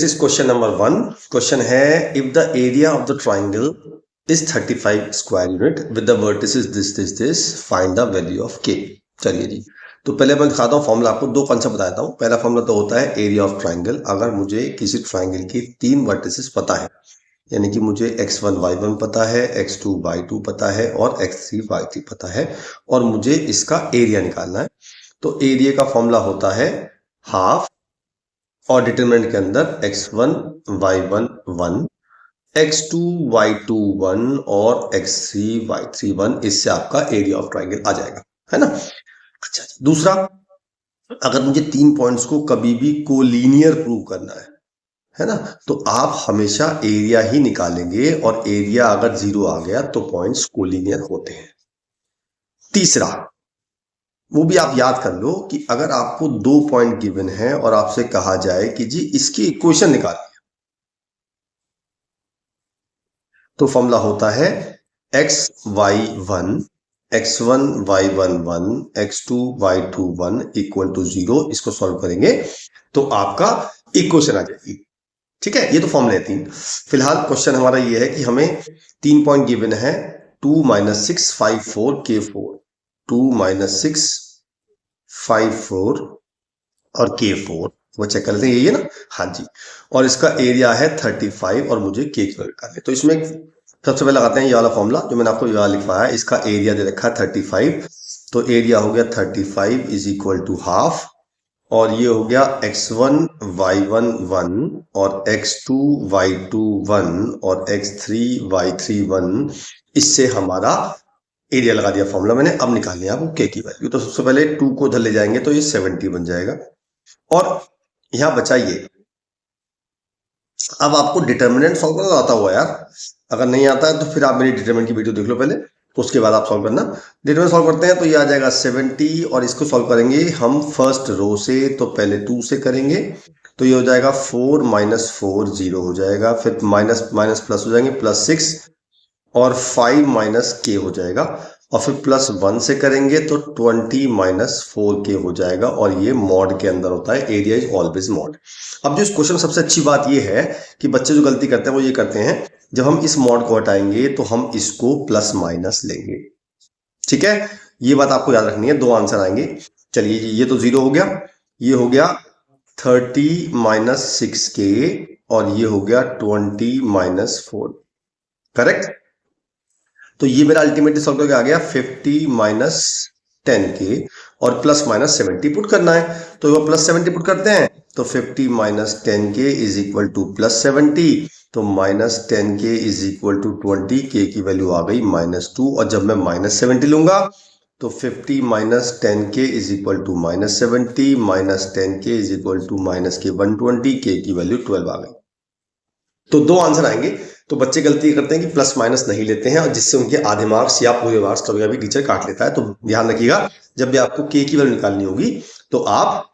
This is question number 1. Question है if the area of the triangle is 35 square unit with the vertices this find the value of k. चलिए जी, तो पहले मैं दिखाता हूँ formula आपको, दो कॉन्सेप्ट बताता हूँ। पहला फॉर्मूला तो होता है एरिया ऑफ ट्राइंगल। अगर मुझे किसी ट्राइंगल की 3 वर्टिसेस पता है, यानी कि मुझे x1 y1 पता है, x2 y2 पता है और x3 y3 पता है, और मुझे इसका एरिया निकालना है, तो एरिया का फॉर्मूला होता है हाफ और डिटरमिनेंट के अंदर x1 y1 1, x2 y2 1 और x3 y3 1। इससे आपका एरिया ऑफ ट्राइंगल आ जाएगा, है ना। अच्छा, दूसरा, अगर मुझे 3 पॉइंट्स को कभी भी कोलिनियर प्रूव करना है ना, तो आप हमेशा एरिया ही निकालेंगे, और एरिया अगर 0 आ गया तो पॉइंट्स कोलिनियर होते हैं। तीसरा, वो भी आप याद कर लो कि अगर आपको 2 पॉइंट गिवन है और आपसे कहा जाए कि जी इसकी इक्वेशन निकालिए, तो फॉर्मूला होता है x1 y1 1 x2 y2 1 equal to 0। इसको सॉल्व करेंगे तो आपका इक्वेशन आ जाएगी। ठीक है, ये तो फॉर्मूला है 3। फिलहाल क्वेश्चन हमारा ये है कि हमें 3 पॉइंट गिवन है 2 - 6 5 4 k4, 2 - 6 5 4 और k4 वो चेक कर लेते हैं, यही है ना। हाँ जी, और इसका एरिया है 35 और मुझे k की वैल्यू निकालनी है। तो इसमें सबसे पहले लगाते हैं ये वाला फॉर्मूला जो मैंने आपको यहाँ लिखवाया है। इसका एरिया दे रखा है 35, तो एरिया हो गया 35 इज इक्वल टू हाफ, और ये हो गया x1 y1 1 और x2 y2 1 और x3 y3 1। इससे हमारा एरिया लगा दिया फॉर्मूला मैंने। अब निकालनी है आपको k की वैल्यू, तो सबसे पहले 2 को उधर ले जाएंगे तो ये 70 बन जाएगा, और यहां बचाइए। अब आपको डिटर्मिनेंट सॉल्व करना आता हुआ यार, अगर नहीं आता है तो फिर आप मेरी डिटर्मिनेंट की वीडियो देख लो पहले, उसके बाद आप सॉल्व करना। डिटर्मिनेंट सॉल्व करते हैं तो ये आ जाएगा 70, और इसको सॉल्व करेंगे हम फर्स्ट रो से, तो पहले 2 से करेंगे, तो ये हो जाएगा 4 - 4 0 हो जाएगा, फिर माइनस माइनस प्लस हो जाएंगे +6, और 5 - k हो जाएगा, और फिर +1 से करेंगे तो 20 - 4k हो जाएगा, और ये मॉड के अंदर होता है, एरिया इज ऑलवेज मॉड। अब जो इस क्वेश्चन में सबसे अच्छी बात ये है कि बच्चे जो गलती करते हैं वो ये करते हैं, जब हम इस मॉड को हटाएंगे तो हम इसको प्लस माइनस लेंगे। ठीक है, ये बात आपको याद रखनी है, 2 आंसर आएंगे। चलिए जी, ये तो 0 हो गया, ये हो गया 30 - 6k, और ये हो गया 20 - 4, करेक्ट। तो ये मेरा अल्टीमेटली सॉल्व करके आ गया 50 - 10k, और ±70 पुट करना है, तो वो +70 पुट करते हैं, तो 50 - 10k इज इक्वल टू +70, तो -10k is equal to 20, k की वैल्यू आ गई -2, और जब मैं -70 लूंगा तो 50 - 10k is equal to -70 -10k is equal to -k 120, k की वैल्यू 12 आ गई। तो 2 आंसर आएंगे। तो बच्चे गलती करते हैं कि प्लस माइनस नहीं लेते हैं, और जिससे उनके आधे मार्क्स या पूरे मार्क्स कभी कभी टीचर काट लेता है। तो ध्यान रखिएगा, जब भी आपको के की वैल्यू निकालनी होगी तो आप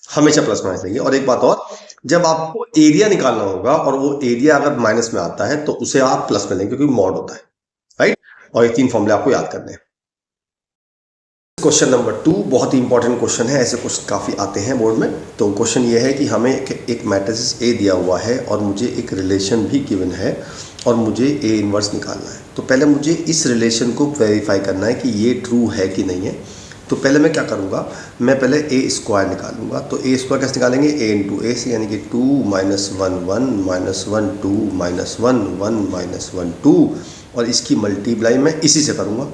हमेशा प्लस माइनस लेंगे। और एक बात और, जब आपको एरिया निकालना होगा और वो एरिया अगर माइनस में आता है तो उसे आप प्लस में लेंगे, क्योंकि मॉड होता है, राइट। और ये 3 फॉर्मूले आपको याद करने हैं। क्वेश्चन नंबर 2 बहुत ही इंपॉर्टेंट क्वेश्चन है, ऐसे क्वेश्चन काफ़ी आते हैं बोर्ड में। तो क्वेश्चन ये है कि हमें एक मैट्रिक्स ए दिया हुआ है और मुझे एक रिलेशन भी गिवन है, और मुझे ए इनवर्स निकालना है। तो पहले मुझे इस रिलेशन को वेरीफाई करना है कि ये ट्रू है कि नहीं है। तो पहले मैं क्या करूँगा, मैं पहले ए स्क्वायर निकालूंगा। तो ए स्क्वायर कैसे निकालेंगे, ए इंटू ए से, यानी कि 2 - 1 1 -1 2 -1 1 -1 2, और इसकी मल्टीप्लाई मैं इसी से करूँगा।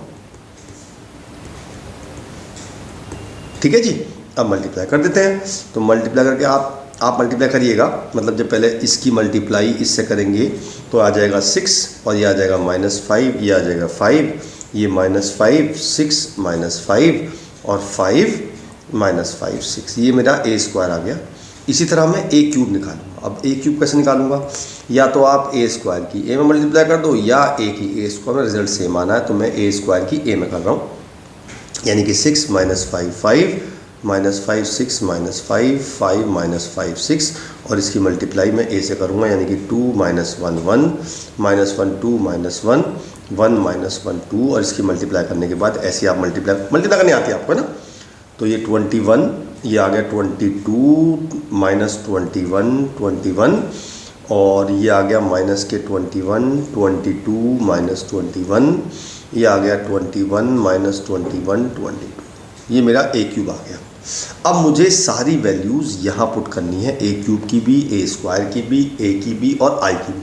ठीक है जी, अब मल्टीप्लाई कर देते हैं। तो मल्टीप्लाई करके आप मल्टीप्लाई करिएगा, मतलब जब पहले इसकी मल्टीप्लाई इससे करेंगे तो आ जाएगा 6, और ये आ जाएगा -5, ये आ जाएगा 5, ये -5 6 -5 और 5 -5 6, ये मेरा ए स्क्वायर आ गया। इसी तरह मैं ए क्यूब निकालूंगा। अब ए क्यूब कैसे निकालूंगा, या तो आप ए स्क्वायर की ए में मल्टीप्लाई कर दो, या ए की ए स्क्वायर में, रिजल्ट सेम आना है तो मैं ए स्क्वायर की ए में कर रहा हूँ, यानी कि 6 - 5 5 -5 6 -5 5 -5 6, और इसकी मल्टीप्लाई मैं ए से करूँगा, यानी कि 2 - 1 1 -1 2 -1 1 -1 2, और इसकी मल्टीप्लाई करने के बाद ऐसे आप मल्टीप्लाई करनी आती है आपको, है ना। तो ये 21 ये आ गया 22 माइनस 21 और ये आ गया माइनस के 22 माइनस 21, ये आ गया 21 माइनस 22। ये मेरा ए क्यूब आ गया। अब मुझे सारी वैल्यूज़ यहाँ पुट करनी है, ए क्यूब की भी, ए स्क्वायर की भी, ए की भी और आई की भी।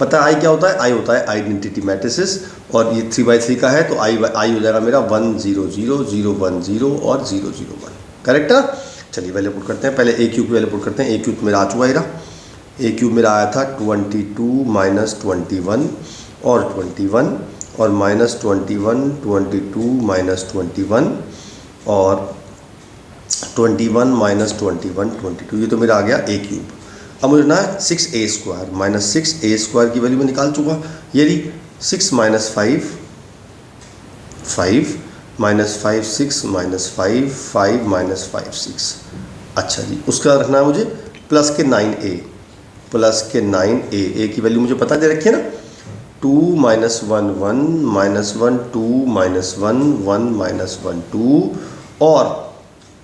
पता है आई क्या होता है? आई होता है आइडेंटिटी मैट्रिसेस, और ये 3×3 का है तो आई हो जाएगा मेरा 1 0 0 0 1 0 और 0 0 1। करेक्ट है? चलिए वैल्यू पुट करते हैं। पहले ए क्यूब की वैल्यू पुट करते हैं। ए क्यूब मेरा आ चुका है। ए क्यूब मेरा आया था 22 माइनस 21 और 21 और माइनस 21 22 माइनस 21 और 21 माइनस 21 22। ये तो मेरा आ गया ए क्यूब। अब मुझे ना 6a square minus 6a square की वैल्यू मैं निकाल चुका। ये रही 6 माइनस 5 5 माइनस 5 6 माइनस 5 5 माइनस 5 6। अच्छा जी, उसका रखना है मुझे प्लस के 9a, प्लस के 9a। ए की वैल्यू मुझे पता दे रखी है ना, 2 माइनस 1 1 माइनस 1 2 माइनस 1 1 माइनस 1 2 और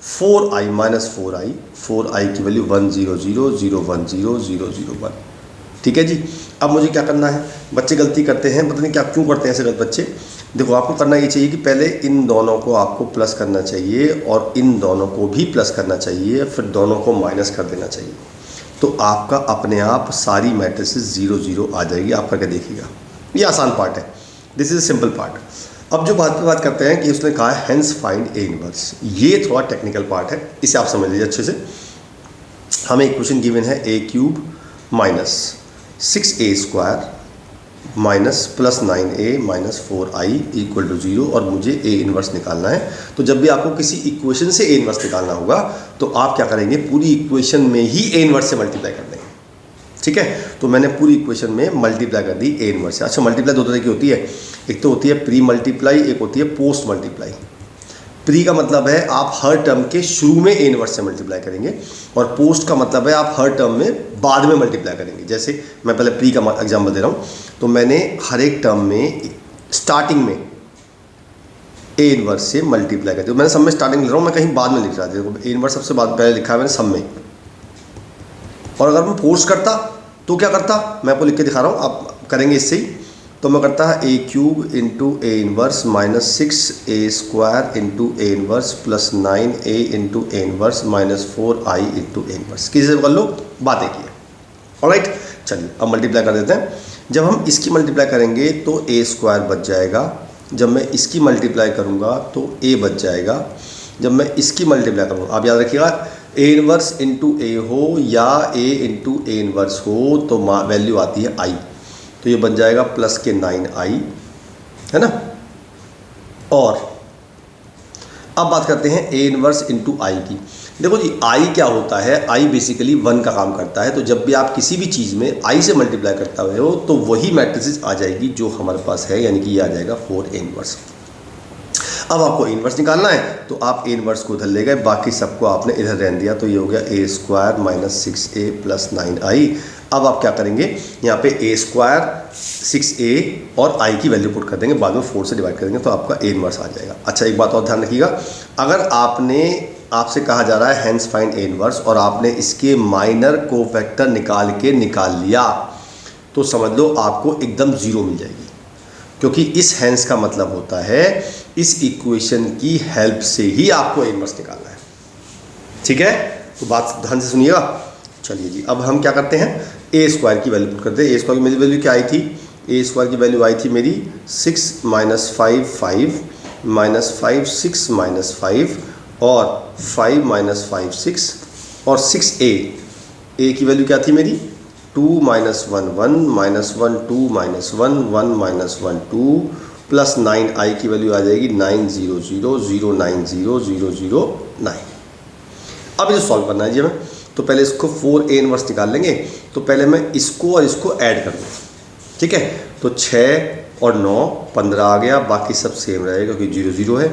4i माइनस 4i की वैल्यू 1 0 0 0 1 0 0 0 1। ठीक है जी। अब मुझे क्या करना है? बच्चे गलती करते हैं, पता नहीं क्या क्यों करते हैं ऐसे गलत बच्चे। देखो आपको करना ये चाहिए कि पहले इन दोनों को आपको प्लस करना चाहिए और इन दोनों को भी प्लस करना चाहिए, फिर दोनों को माइनस कर देना चाहिए, तो आपका अपने आप सारी मैट्रिसेस 0 0 आ जाएगी। आप करके देखिएगा, ये आसान पार्ट है, दिस इज सिंपल पार्ट। अब जो बात करते हैं कि उसने कहा है हेंस फाइंड ए इनवर्स, ये थोड़ा टेक्निकल पार्ट है, इसे आप समझ लीजिए अच्छे से। हमें इक्वेशन गिवन है A cube minus 6a square minus plus 9a minus 4i equal to 0 और मुझे ए इनवर्स निकालना है। तो जब भी आपको किसी इक्वेशन से ए इनवर्स निकालना होगा तो आप क्या करेंगे, पूरी इक्वेशन में ही ए इनवर्स से मल्टीप्लाई कर देंगे। ठीक है, तो मैंने पूरी इक्वेशन में मल्टीप्लाई कर दी ए इनवर्स से। अच्छा, मल्टीप्लाई दो तरह की होती है, एक तो होती है प्री मल्टीप्लाई, एक होती है पोस्ट मल्टीप्लाई। प्री का मतलब है आप हर टर्म के शुरू में ए इनवर्स से मल्टीप्लाई करेंगे, और पोस्ट का मतलब है आप हर टर्म में बाद में मल्टीप्लाई करेंगे। जैसे मैं पहले प्री का एग्जाम्पल दे रहा हूँ, तो मैंने हर एक टर्म में स्टार्टिंग में ए इनवर्स से मल्टीप्लाई कर दिया। मैंने सब में स्टार्टिंग लिख रहा हूँ, मैं कहीं बाद में लिख रहा था। देखो ए इनवर्स सबसे बाद पहले लिखा है मैंने सब में, और अगर मैं पोस्ट करता तो क्या करता, मैं आपको लिख के दिखा रहा हूँ, आप करेंगे इससे ही। तो मैं करता है A cube into A inverse minus 6a square into A inverse plus 9a into A inverse minus 4i into A inverse. किसी से कर लो, बात एक ही है। ऑलराइट, चलिए अब मल्टीप्लाई कर देते हैं। जब हम इसकी मल्टीप्लाई करेंगे तो a स्क्वायर बच जाएगा, जब मैं इसकी मल्टीप्लाई करूँगा तो a बच जाएगा, जब मैं इसकी मल्टीप्लाई करूँगा, आप याद रखिएगा ए इनवर्स इंटू ए हो या ए इंटू ए इनवर्स हो तो वैल्यू आती है i, तो ये बन जाएगा प्लस के 9i, है ना। और अब बात करते हैं ए इनवर्स इंटू आई की। देखो जी, आई क्या होता है, आई बेसिकली 1 का काम करता है। तो जब भी आप किसी भी चीज़ में आई से मल्टीप्लाई करता हुए हो तो वही मैट्रिसेस आ जाएगी जो हमारे पास है, यानी कि ये आ जाएगा 4a इनवर्स। अब आपको ए इनवर्स निकालना है तो आप ए इनवर्स को उधर ले गए, बाकी सबको आपने इधर रहने दिया, तो ये हो गया ए square minus 6a plus 9i। अब आप क्या करेंगे, यहाँ पे ए स्क्वायर 6a और i की वैल्यू पुट कर देंगे, बाद में 4 से डिवाइड कर देंगे तो आपका ए इनवर्स आ जाएगा। अच्छा, एक बात और ध्यान रखिएगा, अगर आपसे कहा जा रहा है हेंस फाइंड ए इनवर्स और आपने इसके माइनर कोफैक्टर निकाल लिया तो समझ लो आपको एकदम 0 मिल जाएगी, क्योंकि इस हेंस का मतलब होता है इस इक्वेशन की हेल्प से ही आपको ए इनवर्स निकालना है। ठीक है, तो बात ध्यान से सुनिएगा। चलिए जी, अब हम क्या करते हैं, ए स्क्वायर की वैल्यू पुट करते हैं। ए स्क्वायर की मेरी वैल्यू क्या आई थी, ए स्क्वायर की वैल्यू आई थी मेरी 6 माइनस 5 5 माइनस 5 6 माइनस 5 और 5 माइनस 5 6 और 6a। ए की वैल्यू क्या थी मेरी 2 minus 1 1 minus 1 2 minus 1 1 minus 1 2 plus 9i की वैल्यू आ जाएगी 9 0 0 0 9 0 0 0 9। अब इसे सॉल्व करना है जी हमें, तो पहले इसको 4a इनवर्स निकाल लेंगे। तो पहले मैं इसको और इसको ऐड कर दूँ, ठीक है। तो 6 और 9 15 आ गया, बाकी सब सेम रहेगा क्योंकि 0 0 है।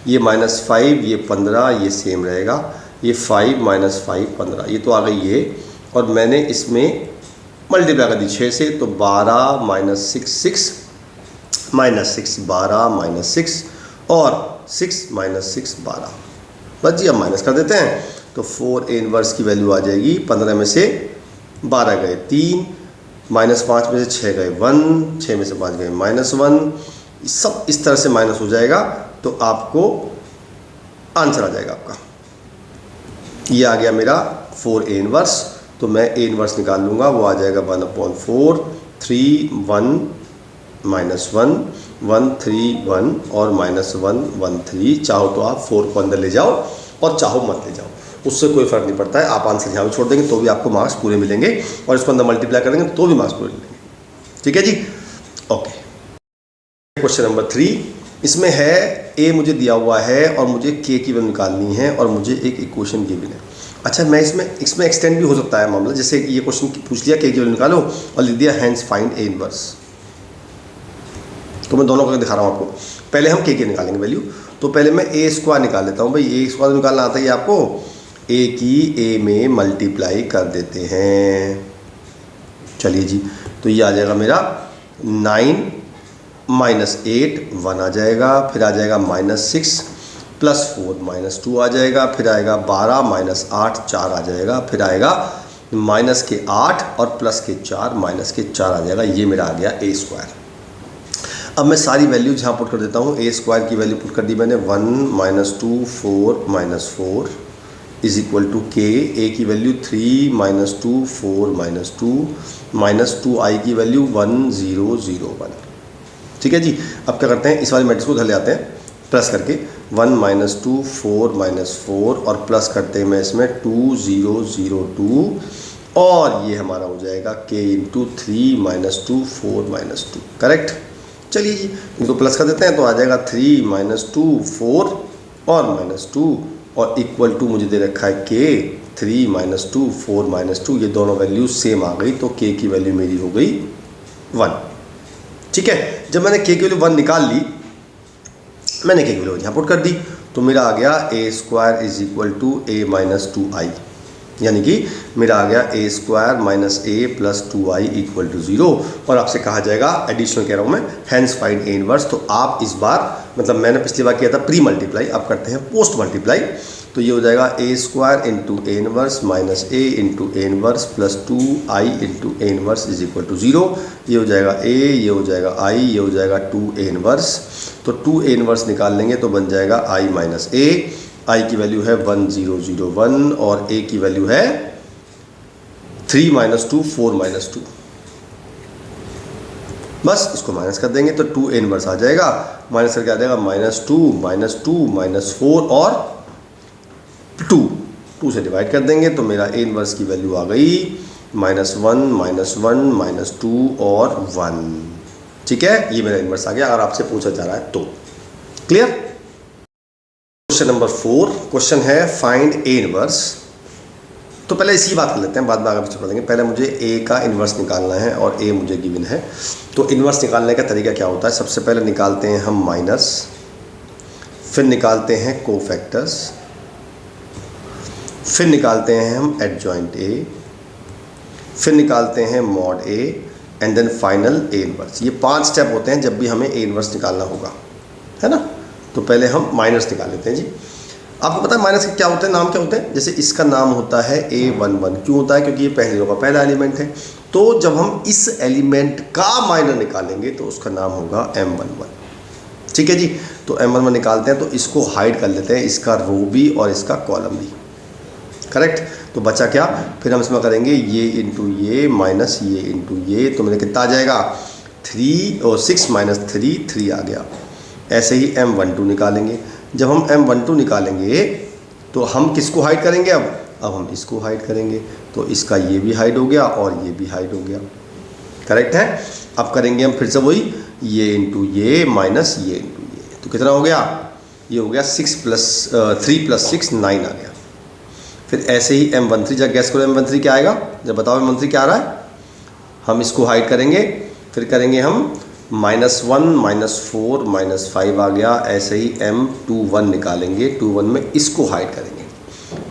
ये -5 ये 15 ये सेम रहेगा, ये 5 माइनस 5 15 ये तो आ गई ये, और मैंने इसमें मल्टीप्लाई कर दी 6 से, तो 12 माइनस 6 6 माइनस 6 12 माइनस 6 और 6 माइनस 6 12। बस जी, अब माइनस कर देते हैं। तो 4 ए इनवर्स की वैल्यू आ जाएगी 15 में से 12 गए 3, -5 में से 6 गए 1, 6 में से 5 गए -1, सब इस तरह से माइनस हो जाएगा तो आपको आंसर आ जाएगा आपका। ये आ गया मेरा 4 ए इनवर्स। तो मैं ए इनवर्स निकाल लूँगा, वो आ जाएगा 1/4 3 1 -1 1 3 1 और -1 1 3। चाहो तो आप 4 को अंदर ले जाओ और चाहो मत ले जाओ, उससे कोई फ़र्क नहीं पड़ता है। आप आंसर यहाँ भी छोड़ देंगे तो भी आपको मार्क्स पूरे मिलेंगे और इसको अंदर मल्टीप्लाई कर देंगे तो भी मार्क्स पूरे मिलेंगे। ठीक है जी, ओके। क्वेश्चन नंबर 3, इसमें है ए मुझे दिया हुआ है और मुझे के की वैल्यू निकालनी है और मुझे एक इक्वेशन गिवन है। अच्छा, मैं इसमें एक्सटेंड भी हो सकता है मामला, जैसे ये क्वेश्चन पूछ लिया के की वैल्यू निकालो और लिख दिया हैंस फाइंड ए इनवर्स। तो मैं दोनों को दिखा रहा हूँ आपको। पहले हम के निकालेंगे वैल्यू, तो पहले मैं ए स्क्वायर निकाल लेता हूँ। भाई ए स्क्वायर निकालना आता है आपको, ए की ए में मल्टीप्लाई कर देते हैं। चलिए जी, तो ये आ जाएगा मेरा 9 -8 1 आ जाएगा, फिर आ जाएगा -6 +4 -2 आ जाएगा, फिर आएगा 12 -8 4 आ जाएगा, फिर आएगा -8 और +4 -4 आ जाएगा। ये मेरा आ गया ए स्क्वायर। अब मैं सारी वैल्यूज यहाँ पुट कर देता हूँ। ए स्क्वायर की वैल्यू पुट कर दी मैंने 1 -2 4 -4 इज इक्वल टू के। ए की वैल्यू 3 -2 4 -2 -2 आई की वैल्यू 1 0 0 1। ठीक है जी, अब क्या करते हैं, इस वाले मैट्रिक्स को घर ले आते हैं प्लस करके 1 -2 4 -4 और प्लस करते हैं मैं इसमें 2 0 0 2 और ये हमारा हो जाएगा k × 3 -2 4 -2। करेक्ट। चलिए जी, इनको प्लस कर देते हैं तो आ जाएगा 3 -2 4 और -2 और इक्वल टू मुझे दे रखा है k 3 -2 4 -2। ये दोनों वैल्यूज सेम आ गई तो k की वैल्यू मेरी हो गई 1। ठीक है, जब मैंने k की वैल्यू 1 निकाल ली, मैंने k की वैल्यू यहाँ पुट कर दी तो मेरा आ गया a square is equal to a - 2i, यानी कि मेरा आ गया a स्क्वायर -a + 2i = 0। और आपसे कहा जाएगा, एडिशनल कह रहा हूँ मैं, हैंस फाइंड ए इनवर्स। तो आप इस बार, मतलब मैंने पिछली बार किया था प्री मल्टीप्लाई, अब करते हैं पोस्ट मल्टीप्लाई। तो ये हो जाएगा a square × a inverse -a × a inverse + 2i × a inverse = 0। ये हो जाएगा a, ये हो जाएगा i, ये हो जाएगा 2a इनवर्स। तो 2a इनवर्स निकाल लेंगे तो बन जाएगा i - a। i की वैल्यू है 1 0 0 1 और a की वैल्यू है 3 -2 4 -2। बस इसको माइनस कर देंगे तो 2a इनवर्स आ जाएगा, माइनस करके आ जाएगा -2 -4 और 2 से डिवाइड कर देंगे तो मेरा a इनवर्स की वैल्यू आ गई -1 -1 -2 और 1। ठीक है, ये मेरा इनवर्स आ गया अगर आपसे पूछा जा रहा है तो। क्लियर। क्वेश्चन नंबर 4, क्वेश्चन है फाइंड ए इनवर्स। तो पहले इसी बात कर लेते हैं, बाद में आगे पीछे पढ़ेंगे। पहले मुझे ए का इनवर्स निकालना है और ए मुझे गिवन है। तो इनवर्स निकालने का तरीका क्या होता है, सबसे पहले निकालते हैं हम माइनस, फिर निकालते हैं कोफैक्टर्स, फिर निकालते हैं हम एडजॉइंट ए, फिर निकालते हैं mod A and then final A inverse. ये 5 स्टेप होते हैं जब भी हमें ए इनवर्स निकालना होगा, है ना। तो पहले हम माइनस निकाल लेते हैं जी। आपको पता है माइनस के क्या होते हैं, नाम क्या होते हैं। जैसे इसका नाम होता है A11, क्यों होता है, क्योंकि ये पहले रो का पहला एलिमेंट है। तो जब हम इस एलिमेंट का माइनस निकालेंगे तो उसका नाम होगा M11। ठीक है जी, तो M11 निकालते हैं तो इसको हाइड कर लेते हैं, इसका रो भी और इसका कॉलम भी। करेक्ट। तो बचा क्या, फिर हम इसमें करेंगे ये इंटू ये माइनस ये इंटू ये, तो मेरे कितना आ जाएगा 3 और 6 - 3 3 आ गया। ऐसे ही M12 निकालेंगे। जब हम M12 निकालेंगे तो हम किसको हाइड करेंगे, अब हम इसको हाइड करेंगे। तो इसका ये भी हाइड हो गया और ये भी हाइड हो गया। करेक्ट है। अब करेंगे हम फिर से वही, ये इंटू ये माइनस ये इंटू ये, तो कितना हो गया, ये हो गया 3 + 6 9 आ गया। फिर ऐसे ही M13, जब गैस करो M13 क्या आएगा, जब बताओ M13 क्या आ रहा है। हम इसको हाइड करेंगे, फिर करेंगे हम -1 -4 -5 आ गया। ऐसे ही M21 निकालेंगे, 21 में इसको हाइड करेंगे,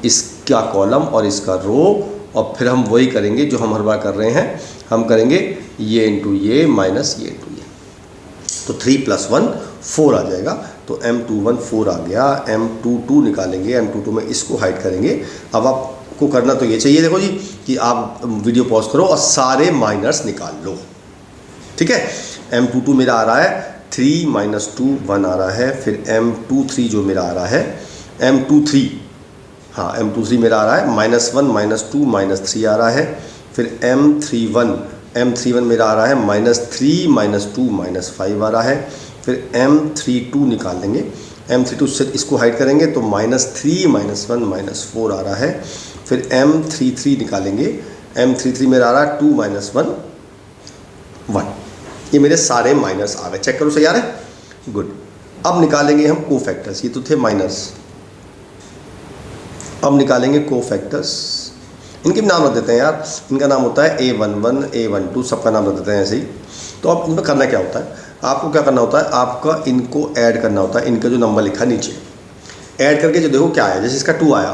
इसका कॉलम और इसका रो, और फिर हम वही करेंगे जो हम हर बार कर रहे हैं, हम करेंगे ये इंटू ये माइनस ये इंटू ये। तो 3 + 1 4 आ जाएगा। तो M21 4 आ गया। M22 निकालेंगे, M22 में इसको हाइड करेंगे। अब आपको करना तो ये चाहिए देखो जी कि आप वीडियो पॉज करो और सारे माइनर्स निकाल लो, ठीक है। M22 मेरा आ रहा है 3 - 2 1 आ रहा है। फिर M23 जो मेरा आ रहा है M23, हाँ M23 मेरा आ रहा है -1 -2 -3 आ रहा है। फिर M31 मेरा आ रहा है -3 -2 -5 आ रहा है। फिर M32 निकाल लेंगे, M32 से इसको हाइड करेंगे तो -3 -1 -4 आ रहा है। फिर M33 निकालेंगे, M33 मेरा आ रहा है 2 -1 1। ये मेरे सारे माइनस आ गए, चेक करो सही आ रहा है, गुड। अब निकालेंगे हम कोफैक्टर्स, ये तो थे माइनस। अब निकालेंगे कोफैक्टर्स, इनके भी नाम रख देते हैं यार। इनका नाम होता है A11 A12, सबका नाम रख देते हैं ऐसे ही। तो अब इनमें करना क्या होता है, आपको क्या करना होता है, आपका इनको ऐड करना होता है। इनका जो नंबर लिखा नीचे ऐड करके जो देखो क्या है, जैसे इसका 2 आया,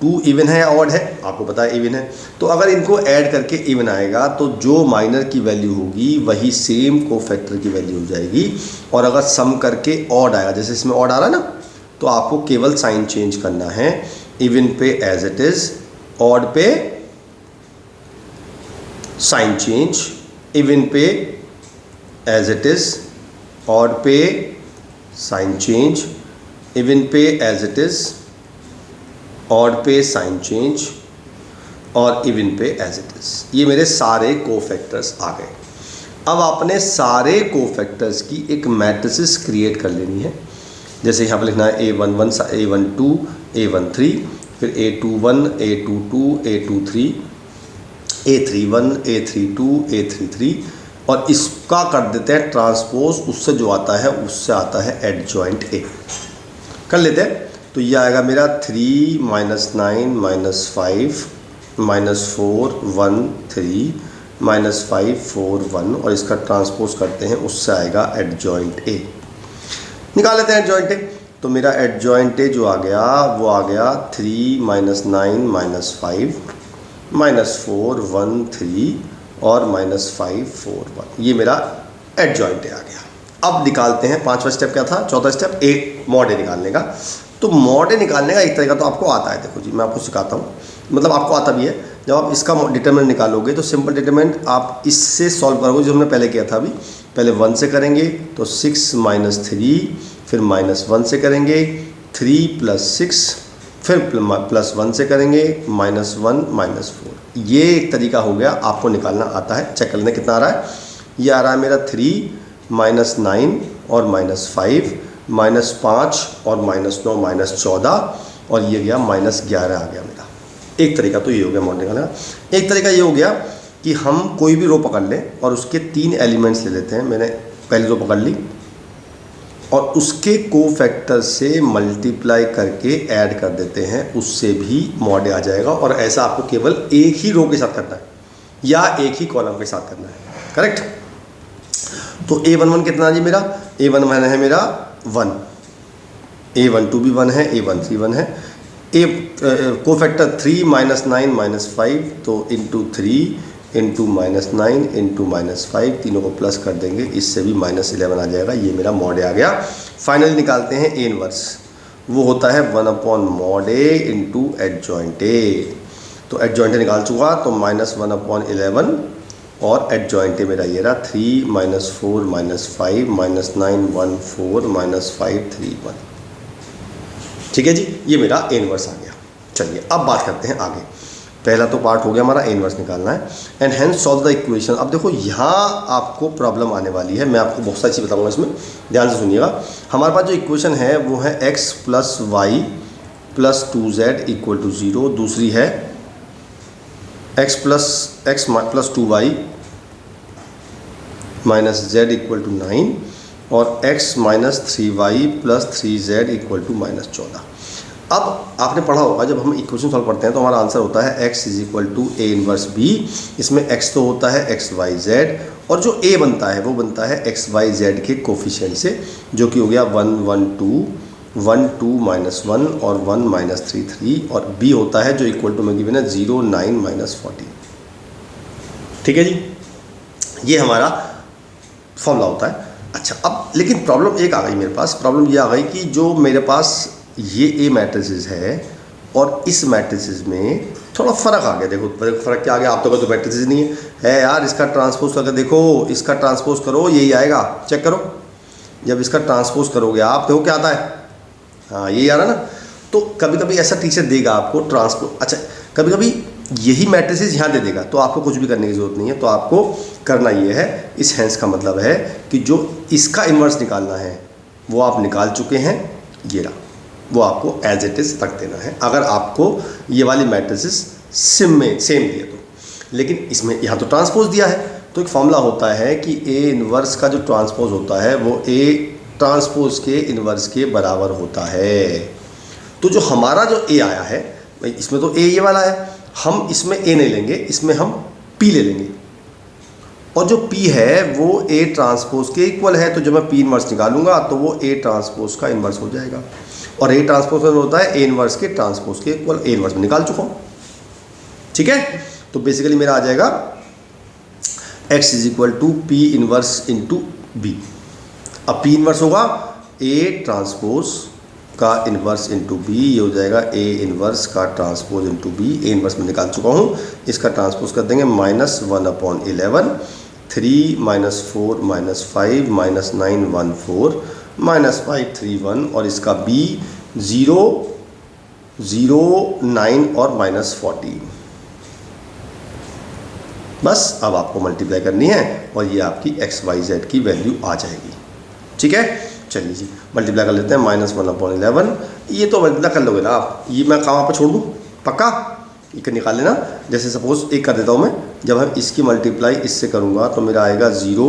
2 इवन है या ऑड है, आपको पता है इवन है। तो अगर इनको ऐड करके इवन आएगा तो जो माइनर की वैल्यू होगी वही सेम कोफैक्टर की वैल्यू हो जाएगी। और अगर सम करके ऑड आएगा, जैसे इसमें ऑड आ रहा है ना, तो आपको केवल साइन चेंज करना है। इवन पे एज इट इज, ऑड पे साइन चेंज, इवन पे एज इट इज, ऑड पे साइन चेंज, इवन पे एज इट इज, ऑड पे साइन चेंज और इवन पे एज इट इज। ये मेरे सारे कोफैक्टर्स आ गए। अब आपने सारे कोफैक्टर्स की एक मैट्रिसेस क्रिएट कर लेनी है। जैसे यहाँ पर लिखना है A11 A12 A13, फिर A21 A22 A23 A31 A32 A33, और इसका कर देते हैं ट्रांसपोज, उससे जो आता है उससे आता है एडजॉइंट A। कर लेते हैं, तो ये आएगा मेरा 3 - 9 - 5 -4 1 3 -5 4 1, और इसका ट्रांसपोज करते हैं, उससे आएगा एडजॉइंट A। निकाल लेते हैं एडजॉइंट A। तो मेरा एडजॉइंट A जो आ गया वो आ गया 3 - 9 - 5 -4 1 3 और -5 4 1। ये मेरा एडजॉइंट A आ गया। अब निकालते हैं, पांचवा स्टेप क्या था, चौथा स्टेप A मॉड A निकालने का। तो मॉड A निकालने का एक तरीका तो आपको आता है, देखो जी मैं आपको सिखाता हूँ, मतलब आपको आता भी है। जब आप इसका डिटरमिनेंट निकालोगे तो सिंपल डिटरमिनेंट आप इससे सॉल्व करोगे, जो हमने पहले किया था। अभी पहले 1 से करेंगे तो 6 - 3, फिर -1 से करेंगे 3 + 6, फिर +1 से करेंगे -1 -4। ये एक तरीका हो गया, आपको निकालना आता है। चेक कर लेना कितना आ रहा है। ये आ रहा है मेरा 3 - 9 और -5 -5 और -9 -14, और ये गया -11 आ गया मेरा। एक तरीका तो ये हो गया मॉड निकालने का। एक तरीका ये हो गया कि हम कोई भी रो पकड़ लें और उसके 3 एलिमेंट्स ले लेते हैं। मैंने पहली रो पकड़ ली और उसके कोफैक्टर से मल्टीप्लाई करके ऐड कर देते हैं, उससे भी मॉड आ जाएगा। और ऐसा आपको केवल एक ही रो के साथ करना है या एक ही कॉलम के साथ करना है, करेक्ट। तो A11 कितना जी मेरा, A11 है मेरा 1, A12 भी 1 है, A13 1 है। कोफैक्टर 3 - 9 - 5, तो इंटू 3 इंटू -9 इंटू -5, तीनों को प्लस कर देंगे, इससे भी -11 आ जाएगा। ये मेरा मॉड आ गया। फाइनली निकालते हैं A इनवर्स, वो होता है 1/mod A into adjoint A। तो एडजॉइंट A निकाल चुका, तो -1/11, और एडजॉइंट A मेरा ये रहा 3 - 4 - 5 -9 1 4 -5 3 1। ठीक है जी, ये मेरा A इनवर्स आ गया। चलिए अब बात करते हैं आगे। पहला तो पार्ट हो गया हमारा, A इनवर्स निकालना है। And hence solve the equation. अब देखो यहाँ आपको प्रॉब्लम आने वाली है, मैं आपको बहुत सारी चीज़ बताऊंगा इसमें, ध्यान से सुनिएगा। हमारे पास जो इक्वेशन है वो है x + y + 2z = 0। दूसरी है x + 2y - z = 9 और x - 3y + 3z = -14। अब आपने पढ़ा होगा जब हम इक्वेशन सॉल्व करते हैं तो हमारा आंसर होता है x = A इनवर्स B। इसमें x तो होता है x y z, और जो A बनता है वो बनता है x y z के कोफिशिएंट से, जो कि हो गया 1 1 2 1 2 -1 और 1 -3 3, और B होता है जो इक्वल टू में गिवन है 0 9 -14। ठीक है जी, ये हमारा फॉर्मूला होता है। अच्छा, अब लेकिन प्रॉब्लम एक आ गई मेरे पास, प्रॉब्लम ये आ गई कि जो मेरे पास ये ए मैट्रिसेस है और इस मैट्रिसेस में थोड़ा फ़र्क आ गया। देखो फ़र्क क्या आ गया, आप तो कहते हो मैट्रिसेस नहीं है यार, इसका ट्रांसपोज करके देखो, इसका ट्रांसपोज करो यही आएगा, चेक करो। जब इसका ट्रांसपोज करोगे आप देखो क्या आता है, हाँ यही आ रहा ना। तो कभी कभी ऐसा टीचर देगा आपको ट्रांसपोज, अच्छा कभी कभी यही मैट्रिसेस यहाँ दे देगा, तो आपको कुछ भी करने की ज़रूरत नहीं है। तो आपको करना ये है, इस हैंस का मतलब है कि जो इसका इन्वर्स निकालना है वो आप निकाल चुके हैं, ये रहा, वो आपको एज इट इज़ रख देना है अगर आपको ये वाली मैट्रिसेस सेम दिए तो। लेकिन इसमें यहाँ तो ट्रांसपोज दिया है, तो एक फॉर्मूला होता है कि ए इन्वर्स का जो ट्रांसपोज होता है वो ए ट्रांसपोज के इन्वर्स के बराबर होता है। तो जो हमारा जो ए आया है, इसमें तो ए ये वाला है, हम इसमें ए नहीं लेंगे, इसमें हम पी ले लेंगे, और जो पी है वो ए ट्रांसपोज के इक्वल है। तो जब मैं पी इन्वर्स निकालूंगा तो वो ए ट्रांसपोज का इन्वर्स हो जाएगा, और ए ट्रांसपोज में होता है ए इन्वर्स के ट्रांसपोज के इक्वल। ए इन्वर्स में निकाल चुका हूँ, ठीक है। तो बेसिकली मेरा आ जाएगा x is equal to P inverse into B. अब पी इन्वर्स होगा ए ट्रांसपोज का इन्वर्स इंटू बी, ये हो जाएगा ए इन्वर्स का transpose into B. A inverse में निकाल चुका हूँ, इसका ट्रांसपोज कर देंगे -1/11, 3 -4 -5 -9 1 4 -5 3 1, और इसका बी 0 0 9 और -40। बस अब आपको मल्टीप्लाई करनी है और ये आपकी XYZ की वैल्यू आ जाएगी, ठीक है। चलिए जी मल्टीप्लाई कर लेते हैं, -1/11, ये तो मल्टीप्लाई कर लोगे ना आप, ये मैं कहाँ पर छोड़ दूँ, पक्का ये निकाल लेना। जैसे सपोज एक कर देता हूँ मैं, जब हम इसकी मल्टीप्लाई इससे करूँगा तो मेरा आएगा 0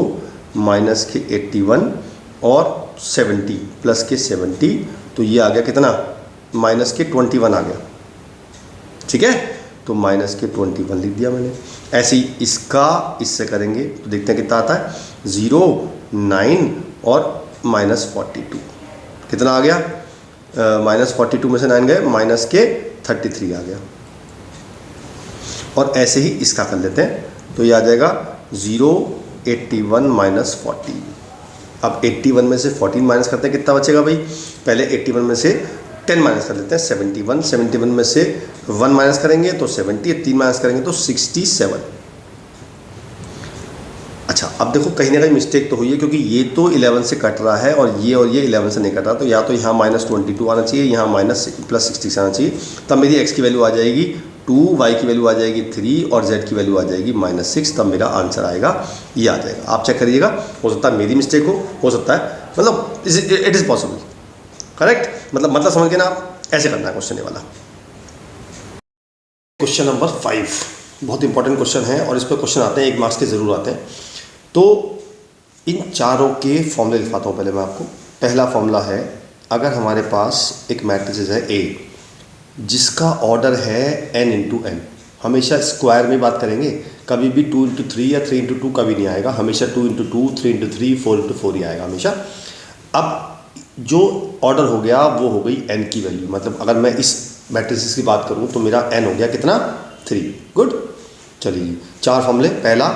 के 81 और 70 प्लस के 70, तो ये आ गया कितना, के 21 आ गया, ठीक है। तो के 21 लिख दिया मैंने। ऐसे ही इसका इससे करेंगे तो देखते हैं कितना आता है, 0 9 और -42, कितना आ गया, -42 में से 9 गए, के 33 आ गया। और ऐसे ही इसका कर लेते हैं, तो ये आ जाएगा 0 81 -40। अब 81 में से 14 माइनस करते हैं, कितना बचेगा भाई, पहले 81 में से 10 माइनस कर लेते हैं, 71 71 में से 1 माइनस करेंगे तो 70, 3 माइनस करेंगे तो 67। अच्छा अब देखो कहीं ना कहीं मिस्टेक तो हुई है, क्योंकि ये तो 11 से कट रहा है और ये 11 से नहीं कट रहा, तो या तो यहाँ -22 आना चाहिए, यहाँ +60 आना चाहिए, तब मेरी x की वैल्यू आ जाएगी 2, y की वैल्यू आ जाएगी 3 और z की वैल्यू आ जाएगी -6, तब मेरा आंसर आएगा, ये आ जाएगा। आप चेक करिएगा, हो सकता है मेरी मिस्टेक हो सकता है, मतलब इट इज़ पॉसिबल, करेक्ट, मतलब समझ के ना आप ऐसे करना है क्वेश्चन वाला। क्वेश्चन नंबर 5 बहुत इंपॉर्टेंट क्वेश्चन है, और इस पर क्वेश्चन आते हैं 1 मार्क्स के ज़रूर आते हैं। तो इन चारों के फॉर्मूले लिखवाता हूँ पहले मैं आपको। पहला फॉर्मूला है, अगर हमारे पास एक मैट्रिक्स है A जिसका ऑर्डर है n इंटू n, हमेशा स्क्वायर में बात करेंगे, कभी भी 2 इंटू 3 या 3 इंटू 2 कभी नहीं आएगा, हमेशा 2 इंटू 2 3 इंटू 3 4 इंटू 4 ही आएगा हमेशा। अब जो ऑर्डर हो गया वो हो गई n की वैल्यू, मतलब अगर मैं इस मैट्रिक्स की बात करूँ तो मेरा n हो गया कितना, 3। गुड, चलिए 4 फॉर्मूले। पहला,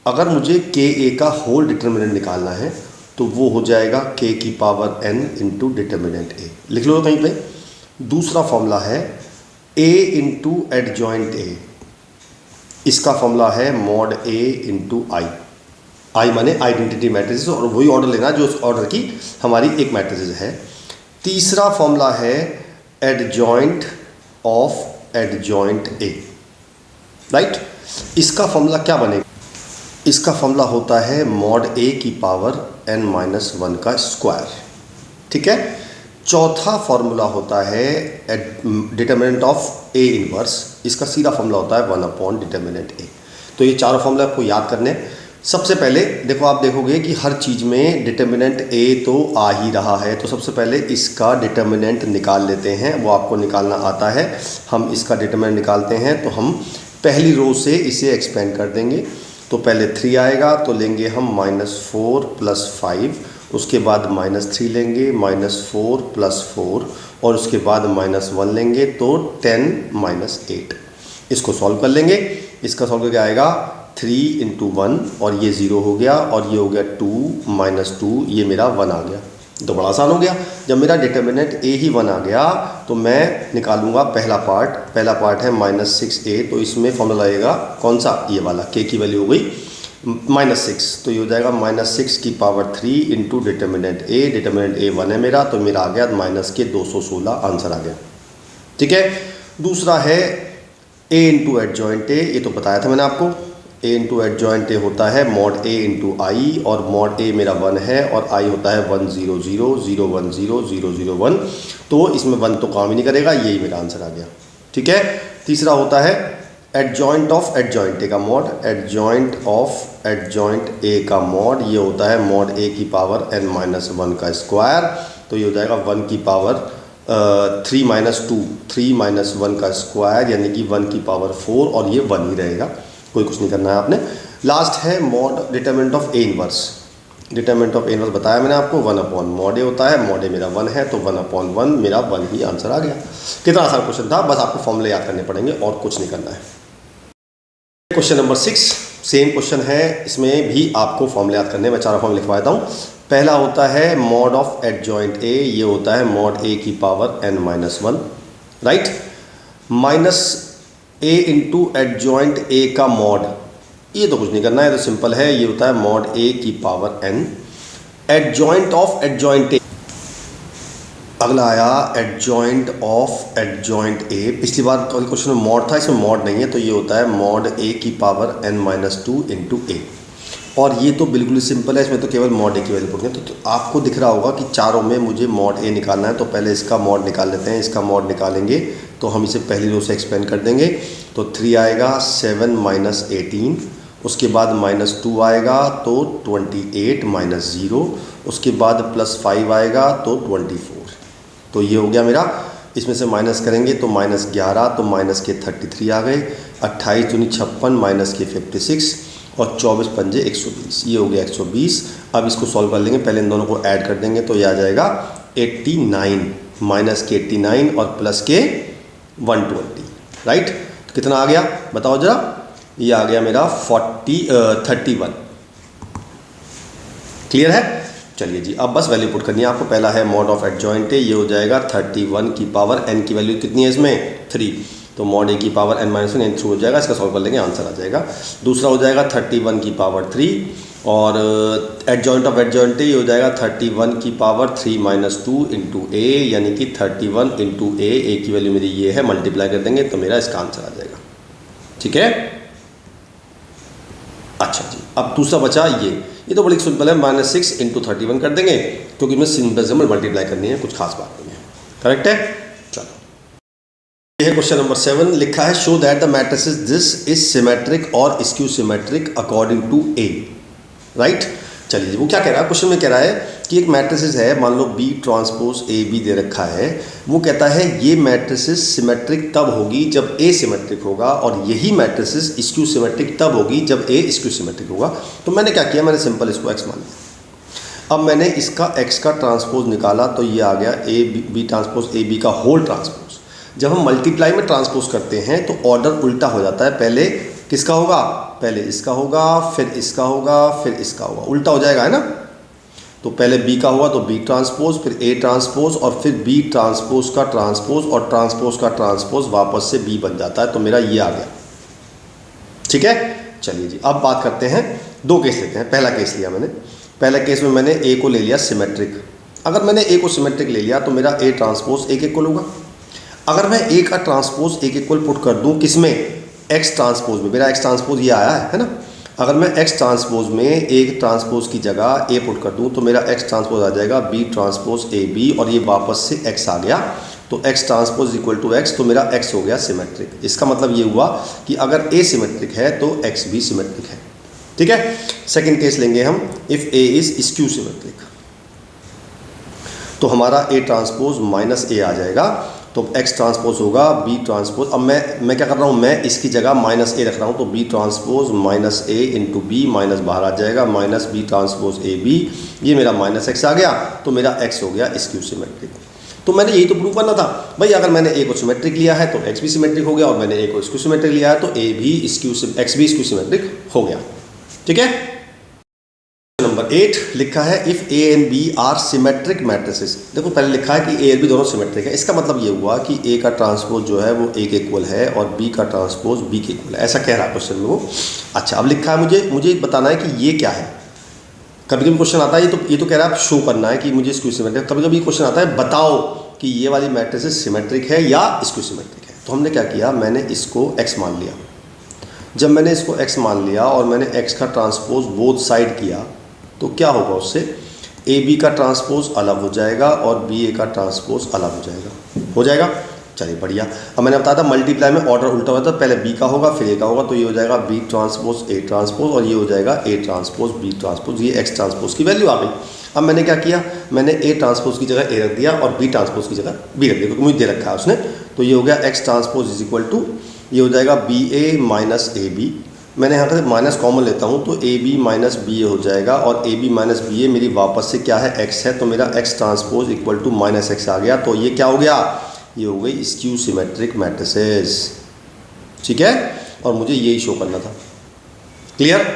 अगर मुझे KA का होल डिटर्मिनेंट निकालना है तो वो हो जाएगा k की power n into determinant A, लिख लो कहीं पे। दूसरा फॉर्मूला है A इंटू एडजॉइंट A, इसका फॉर्मूला है मॉड A इंटू I माने आइडेंटिटी मैट्रिसेस, और वही ऑर्डर लेना जो उस ऑर्डर की हमारी एक मैट्रिसेस है। तीसरा फॉर्मूला है adjoint of adjoint A, right. इसका फॉर्मूला क्या बनेगा, इसका फॉर्मूला होता है मॉड A की पावर n-1 का स्क्वायर, ठीक है। चौथा फॉर्मूला होता है डिटर्मिनेंट ऑफ A इनवर्स, इसका सीधा फॉर्मूला होता है 1 डिटर्मिनेंट A। तो ये चारों फॉर्मूला आपको याद करने। सबसे पहले देखो, आप देखोगे कि हर चीज़ में डिटर्मिनेंट A तो आ ही रहा है, तो सबसे पहले इसका डिटर्मिनेंट निकाल लेते हैं, वो आपको निकालना आता है। हम इसका डिटर्मिनेंट निकालते हैं तो हम पहली रो से इसे एक्सपेंड कर देंगे, तो पहले 3 आएगा तो लेंगे हम -4 + 5, उसके बाद -3 लेंगे, -4 + 4, और उसके बाद -1 लेंगे तो 10 - 8। इसको सॉल्व कर लेंगे, इसका सॉल्व करके आएगा 3 इंटू 1 और ये 0 हो गया और ये हो गया 2 माइनस 2, ये मेरा 1 आ गया। तो बड़ा आसान हो गया। जब मेरा डिटर्मिनेंट ए ही 1 आ गया तो मैं निकालूंगा पहला पार्ट है -6a, तो इसमें फॉर्मूला आएगा कौन सा, ये वाला, के की वैल्यू हो गई -6, तो ये हो जाएगा -6 की पावर 3 इंटू डिटर्मिनेंट ए 1 है मेरा, तो मेरा आ गया -216 आंसर आ गया। ठीक है। दूसरा है a इंटू एडजॉइंट ए, ये तो बताया था मैंने आपको। a इंटू एडजॉइंट ए होता है मॉड a इंटू आई, और मॉड a मेरा 1 है और i होता है 1 0 0 0 1 0 0 0 1, तो इसमें 1 तो काम ही नहीं करेगा, यही मेरा आंसर आ गया। ठीक है। तीसरा होता है एडजॉइंट ऑफ एडजॉइंट ए का मॉड, एडजॉइंट ऑफ एडजॉइंट ए का मॉड, ये होता है मॉड a की पावर n-1 का स्क्वायर, तो ये हो जाएगा 1 की पावर 3 माइनस 2, 3 माइनस 1 का स्क्वायर, यानी कि 1 की पावर 4, और ये 1 ही रहेगा, कोई कुछ नहीं करना है आपने। लास्ट है mod determinant of A inverse, determinant of A inverse बताया मैंने आपको, 1 अपॉन मॉड ए होता है, मॉड ए मेरा 1 है तो 1 अपॉन 1 मेरा 1 ही आंसर आ गया। कितना आसान क्वेश्चन था, बस आपको फॉर्मूले याद करने पड़ेंगे और कुछ नहीं करना है। क्वेश्चन नंबर 6 सेम क्वेश्चन है, इसमें भी आपको फॉर्मूले याद करने, मैं 4 फॉर्मूले लिखवा देता हूँ। पहला होता है मॉड ऑफ एडजॉइंट ए, ये होता है मॉड ए की power n-1, right, minus a into adjoint A का मॉड, ये तो कुछ नहीं करना है, तो सिंपल है, ये होता है मॉड a की power n, adjoint of adjoint ए। अगला आया एडजॉइंट ऑफ एडजॉइंट ए, पिछली बार क्वेश्चन में मॉड था, इसमें मॉड नहीं है, तो ये होता है मॉड a की पावर n-2 इंटू ए, और ये तो बिल्कुल ही सिंपल है, इसमें तो केवल मॉड ए की वैल्यू पुट है। तो आपको दिख रहा होगा कि चारों में मुझे मॉड ए निकालना है, तो पहले इसका मॉड निकाल लेते हैं। इसका मॉड निकालेंगे तो हम इसे पहली रो से एक्सपेंड कर देंगे, तो 3 आएगा 7 माइनस 18, उसके बाद -2 आएगा तो 28 माइनस 0, उसके बाद +5 आएगा तो 24, तो ये हो गया मेरा। इसमें से माइनस करेंगे तो -11, तो माइनस के 33 आ गए, 28 दूनी 56 माइनस के 56, और 24 पंजे 120, ये हो गया 120। अब इसको सॉल्व कर लेंगे, पहले इन दोनों को ऐड कर देंगे, तो ये आ जाएगा 89, माइनस के 89 और प्लस के 120, राइट। तो कितना आ गया बताओ जरा, ये आ गया मेरा 31। क्लियर है। चलिए जी, अब बस वैल्यू पुट करनी है आपको। पहला है मॉड ऑफ एडजॉइंट ए, ये हो जाएगा 31 की पावर n की वैल्यू कितनी है इसमें 3, तो मॉड ए की पावर n-1 n थ्रू हो जाएगा, इसका सॉल्व कर लेंगे आंसर आ जाएगा। दूसरा हो जाएगा 31 की पावर 3, और एडजॉइंट ऑफ एडजॉइंट ए ये हो जाएगा 31 की पावर 3 माइनस 2 इंटू ए, यानी कि 31 इंटू ए की वैल्यू मेरी ये है, मल्टीप्लाई कर देंगे तो मेरा इसका आंसर आ जाएगा। ठीक है। अच्छा जी, अब दूसरा बचा ये तो बड़ी सिंपल है, -6 इंटू 31 कर देंगे, क्योंकि मैं सिंपल मल्टीप्लाई करनी है, कुछ खास बात नहीं है। करेक्ट है। चलो, ये है क्वेश्चन नंबर 7, लिखा है show that the matrices this is symmetric और skew symmetric according to A, right. चलिए, वो क्या कह रहा है, क्वेश्चन में कह रहा है कि एक मैट्रिसेस है, मान लो B ट्रांसपोज ए बी दे रखा है, वो कहता है ये मैट्रिसेस सिमेट्रिक तब होगी जब A सिमेट्रिक होगा, और यही मैट्रिसेस स्क्यू सिमेट्रिक तब होगी जब A स्क्यू सिमेट्रिक होगा। तो मैंने क्या किया, मैंने सिंपल इसको x मान लिया। अब मैंने इसका x का ट्रांसपोज निकाला, तो ये आ गया B ट्रांसपोज ए बी का होल ट्रांसपोज। जब हम मल्टीप्लाई में ट्रांसपोज करते हैं तो ऑर्डर उल्टा हो जाता है, पहले किसका होगा, पहले इसका होगा, फिर इसका होगा, फिर इसका होगा, उल्टा हो जाएगा, है ना। तो पहले B का हुआ तो B ट्रांसपोज, फिर A ट्रांसपोज, और फिर B ट्रांसपोज का ट्रांसपोज, और ट्रांसपोज का ट्रांसपोज वापस से B बन जाता है, तो मेरा ये आ गया। ठीक है। चलिए जी, अब बात करते हैं, 2 केस लेते हैं। पहला केस लिया मैंने, पहले केस में मैंने A को ले लिया सिमेट्रिक। अगर मैंने A को सिमेट्रिक ले लिया तो मेरा A ट्रांसपोज A के इक्वल होगा। अगर मैं A का ट्रांसपोज A के इक्वल पुट कर दूँ किसमें, X ट्रांसपोज में, मेरा X ट्रांसपोज ये आया है ना। अगर मैं X ट्रांसपोज में एक ट्रांसपोज की जगह A पुट कर दूं तो मेरा X ट्रांसपोज आ जाएगा B ट्रांसपोज ए बी, और ये वापस से X आ गया, तो X transpose equal to X, तो मेरा X हो गया सिमेट्रिक। इसका मतलब ये हुआ कि अगर A सिमेट्रिक है तो X भी सिमेट्रिक है। ठीक है। सेकेंड केस लेंगे हम, if A is skew symmetric, तो हमारा A ट्रांसपोज माइनस A आ जाएगा, तो X ट्रांसपोज होगा B ट्रांसपोज। अब मैं क्या कर रहा हूँ, मैं इसकी जगह -A रख रहा हूँ, तो B transpose -A into B, minus बाहर आ जाएगा, माइनस B ट्रांसपोज AB, ये मेरा -X आ गया, तो मेरा X हो गया स्क्यू सिमेट्रिक। तो मैंने यही तो प्रूव करना था भाई, अगर मैंने ए को सिमेट्रिक लिया है तो एक्स भी सिमेट्रिक हो गया, और मैंने ए को स्क्यू सिमेट्रिक लिया है तो ए भी एक्स भी स्क्यू सिमेट्रिक हो गया। ठीक है, नंबर 8 लिखा है if A and B are symmetric matrices. देखो पहले लिखा है कि ए और बी दोनों सिमेट्रिक है, इसका मतलब ये हुआ कि ए का ट्रांसपोज जो है वो ए के इक्वल है और बी का ट्रांसपोज बी के इक्वल है, ऐसा कह रहा है क्वेश्चन में वो। अच्छा, अब लिखा है मुझे बताना है कि ये क्या है। कभी कभी क्वेश्चन आता है ये तो कह रहा है शो करना है कि मुझे स्क्यू सिमेट्रिक, कभी कभी क्वेश्चन आता है बताओ कि ये वाली मैट्रिसेस सिमेट्रिक है या स्क्यू सिमेट्रिक है। तो हमने क्या किया, मैंने इसको एक्स मान लिया। जब मैंने इसको एक्स मान लिया और मैंने एक्स का ट्रांसपोज बोथ साइड किया तो क्या होगा, उससे ए बी का ट्रांसपोज अलग हो जाएगा और बी ए का ट्रांसपोज अलग हो जाएगा। चलिए बढ़िया। अब मैंने बताया था मल्टीप्लाई में ऑर्डर उल्टा होता है, पहले बी का होगा फिर ए का होगा, तो ये हो जाएगा बी ट्रांसपोज ए ट्रांसपोज और ये हो जाएगा ए ट्रांसपोज बी ट्रांसपोज। ये एक्स ट्रांसपोज की वैल्यू आ गई। अब मैंने क्या किया, मैंने ए ट्रांसपोज की जगह ए रख दिया और बी ट्रांसपोज की जगह बी रख दिया, क्योंकि मुझे दे रखा है उसने। तो ये हो गया x transpose is equal to, ये हो जाएगा B A minus A B. मैंने यहाँ पर माइनस कॉमन लेता हूँ तो A B minus B A हो जाएगा, और A B minus B A मेरी वापस से क्या है, एक्स है, तो मेरा x transpose equal to minus x आ गया। तो ये क्या हो गया, ये हो गई स्क्यू सिमेट्रिक मैट्रिसेस। ठीक है, और मुझे यही शो करना था। क्लियर,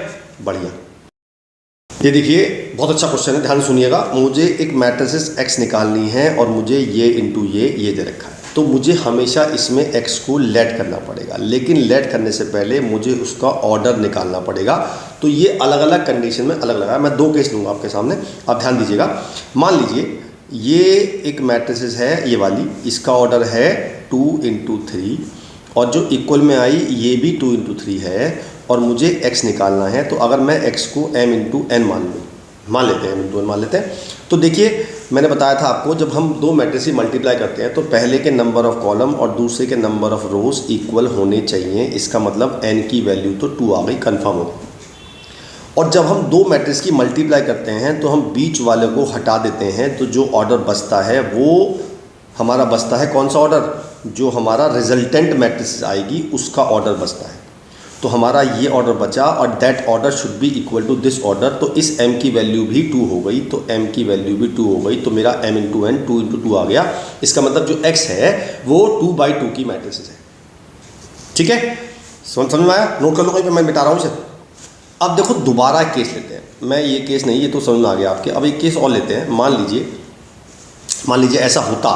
बढ़िया। ये देखिए बहुत अच्छा क्वेश्चन है, ध्यान सुनिएगा। मुझे एक मैट्रिसेस एक्स निकालनी है और मुझे ये इंटू ये दे रखा है, तो मुझे हमेशा इसमें x को लेट करना पड़ेगा, लेकिन लेट करने से पहले मुझे उसका ऑर्डर निकालना पड़ेगा। तो ये अलग अलग कंडीशन में अलग अलग है। मैं 2 केस लूँगा आपके सामने, आप ध्यान दीजिएगा। मान लीजिए ये एक मैट्रिसेस है, ये वाली, इसका ऑर्डर है 2 इंटू 3 और जो इक्वल में आई ये भी 2 इंटू 3 है और मुझे x निकालना है। तो अगर मैं x को m इंटू n मान लेते हैं, m इंटू n मान लेते हैं, तो देखिए मैंने बताया था आपको, जब हम 2 मैट्रिक्स मल्टीप्लाई करते हैं तो पहले के नंबर ऑफ कॉलम और दूसरे के नंबर ऑफ रोज इक्वल होने चाहिए। इसका मतलब n की वैल्यू तो 2 आ गई, कन्फर्म हो गई। और जब हम 2 मैट्रिक्स की मल्टीप्लाई करते हैं तो हम बीच वाले को हटा देते हैं, तो जो ऑर्डर बचता है वो हमारा बचता है कौन सा ऑर्डर, जो हमारा रिजल्टेंट मैट्रिक्स आएगी उसका ऑर्डर बचता है। तो हमारा ये ऑर्डर बचा और that order should be equal to this order. तो इस m की वैल्यू भी 2 हो गई, तो m की वैल्यू भी 2 हो गई, तो मेरा m इंटू n 2 इंटू 2 आ गया। इसका मतलब जो x है वो 2/2 की मैट्रिक्स है। ठीक है, समझ में आया, नोट कर लो कहीं पे, मैं मिटा रहा हूँ इसे। अब देखो दोबारा केस लेते हैं, मैं ये केस नहीं, ये तो समझ में आ गया आपके। अब एक केस और लेते हैं। मान लीजिए ऐसा होता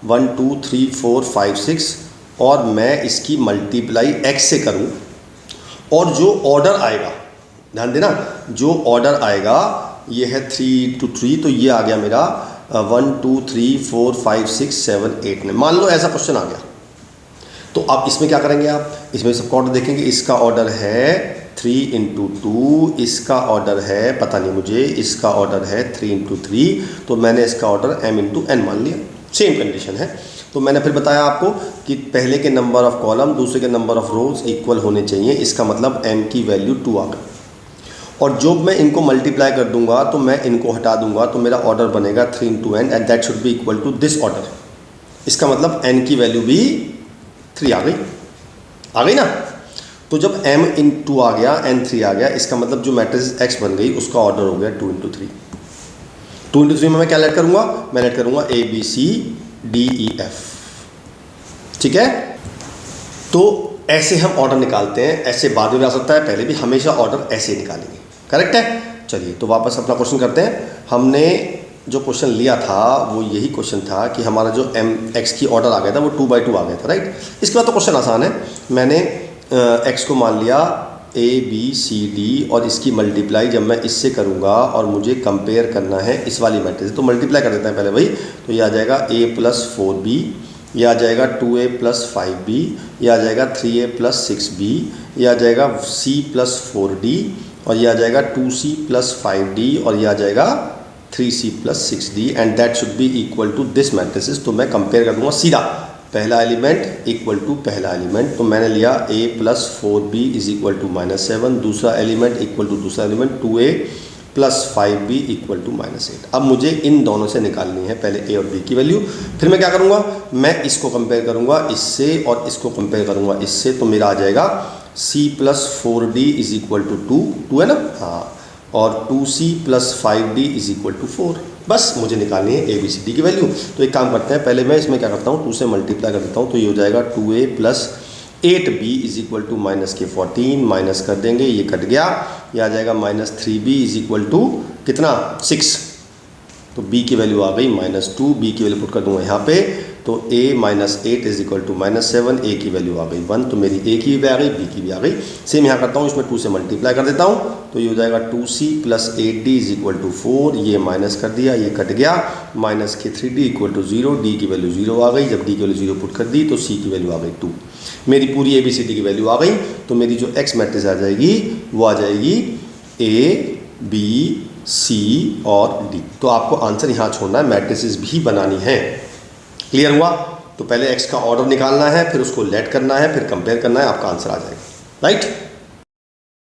1 2 3 4 5 6 और मैं इसकी मल्टीप्लाई x से करूँ और जो ऑर्डर आएगा, ध्यान देना, जो ऑर्डर आएगा ये है 3 to 3, तो ये आ गया मेरा 1 2 3 4 5 6 7 8 9। मान लो ऐसा क्वेश्चन आ गया, तो अब इसमें क्या करेंगे आप, इसमें सबका ऑर्डर देखेंगे। इसका ऑर्डर है 3 इंटू 2, इसका ऑर्डर है पता नहीं मुझे, इसका ऑर्डर है 3 इंटू 3, तो मैंने इसका ऑर्डर m इंटू n मान लिया। सेम कंडीशन है। तो मैंने फिर बताया आपको कि पहले के नंबर ऑफ कॉलम दूसरे के नंबर ऑफ रोज इक्वल होने चाहिए। इसका मतलब m की वैल्यू 2 आ गई, और जब मैं इनको मल्टीप्लाई कर दूंगा तो मैं इनको हटा दूंगा, तो मेरा ऑर्डर बनेगा 3 into n and that should be equal to this order. इसका मतलब n की वैल्यू भी 3 आ गई ना। तो जब m इन 2 आ गया, n 3 आ गया, इसका मतलब जो मैट्रिक्स x बन गई उसका ऑर्डर हो गया 2 इंटू 3। 2 इंटू 3 में मैं क्या लेट करूँगा, मैं लेट करूँगा a b c d e f। ठीक है, तो ऐसे हम ऑर्डर निकालते हैं। ऐसे बाद में आ सकता है, पहले भी हमेशा ऑर्डर ऐसे ही निकालेंगे। करेक्ट है। चलिए तो वापस अपना क्वेश्चन करते हैं। हमने जो क्वेश्चन लिया था वो यही क्वेश्चन था कि हमारा जो x की ऑर्डर आ गया था वो 2/2 आ गया था, राइट। इसके बाद तो क्वेश्चन आसान है। मैंने x को मान लिया a b c d और इसकी मल्टीप्लाई जब मैं इससे करूँगा और मुझे कंपेयर करना है इस वाली मैट्रिक्स, तो मल्टीप्लाई कर देते हैं पहले भाई। तो ये आ जाएगा a + 4b, ये आ जाएगा 2a + 5b, ये आ जाएगा 3a + 6b, ये आ जाएगा c + 4d, और ये आ जाएगा 2c + 5d, और ये आ जाएगा 3c + 6d and that should be equal to this matrices. तो मैं कंपेयर कर दूँगा सीधा, पहला एलिमेंट इक्वल टू पहला एलिमेंट। तो मैंने लिया a + 4b = -7, दूसरा एलिमेंट इक्वल टू दूसरा एलिमेंट 2a + 5b = -8। अब मुझे इन दोनों से निकालनी है पहले a और b की वैल्यू। फिर मैं क्या करूँगा, मैं इसको कंपेयर करूँगा इससे और इसको कंपेयर करूँगा इससे, तो मेरा आ जाएगा c + 4d = 2 है ना, हाँ, और 2c + 5d = 4। बस मुझे निकालनी है ए बी सी डी की वैल्यू। तो एक काम करते हैं, पहले मैं इसमें क्या करता हूँ 2 से मल्टीप्लाई कर देता हूँ, तो ये हो जाएगा 2a plus 8b is equal to minus के 14, माइनस कर देंगे, ये कट गया, ये आ जाएगा minus 3b is equal to कितना 6, तो b की वैल्यू आ गई -2, b की वैल्यू पुट कर दूंगा यहाँ पे, तो a minus 8 is equal to -7, a की वैल्यू आ गई 1, तो मेरी a की भी आ गई, b की भी आ गई। सेम यहाँ करता हूँ, इसमें 2 से मल्टीप्लाई कर देता हूँ, तो ये हो जाएगा 2c plus 8d is equal to 4, ये माइनस कर दिया, ये कट गया, माइनस के 3d इक्वल टू 0, d की वैल्यू 0 आ गई, जब d की वैल्यू 0 पुट कर दी तो c की वैल्यू आ गई 2। मेरी पूरी ए बी सी डी की वैल्यू आ गई, तो मेरी जो एक्स मैट्रिक्स आ जाएगी वो आ जाएगी ए बी सी और डी। तो आपको आंसर यहाँ छोड़ना है, मैट्रिसेस भी बनानी है। क्लियर हुआ? तो पहले एक्स का ऑर्डर निकालना है, फिर उसको लेट करना है, फिर कंपेयर करना है, आपका आंसर आ जाएगा। राइट,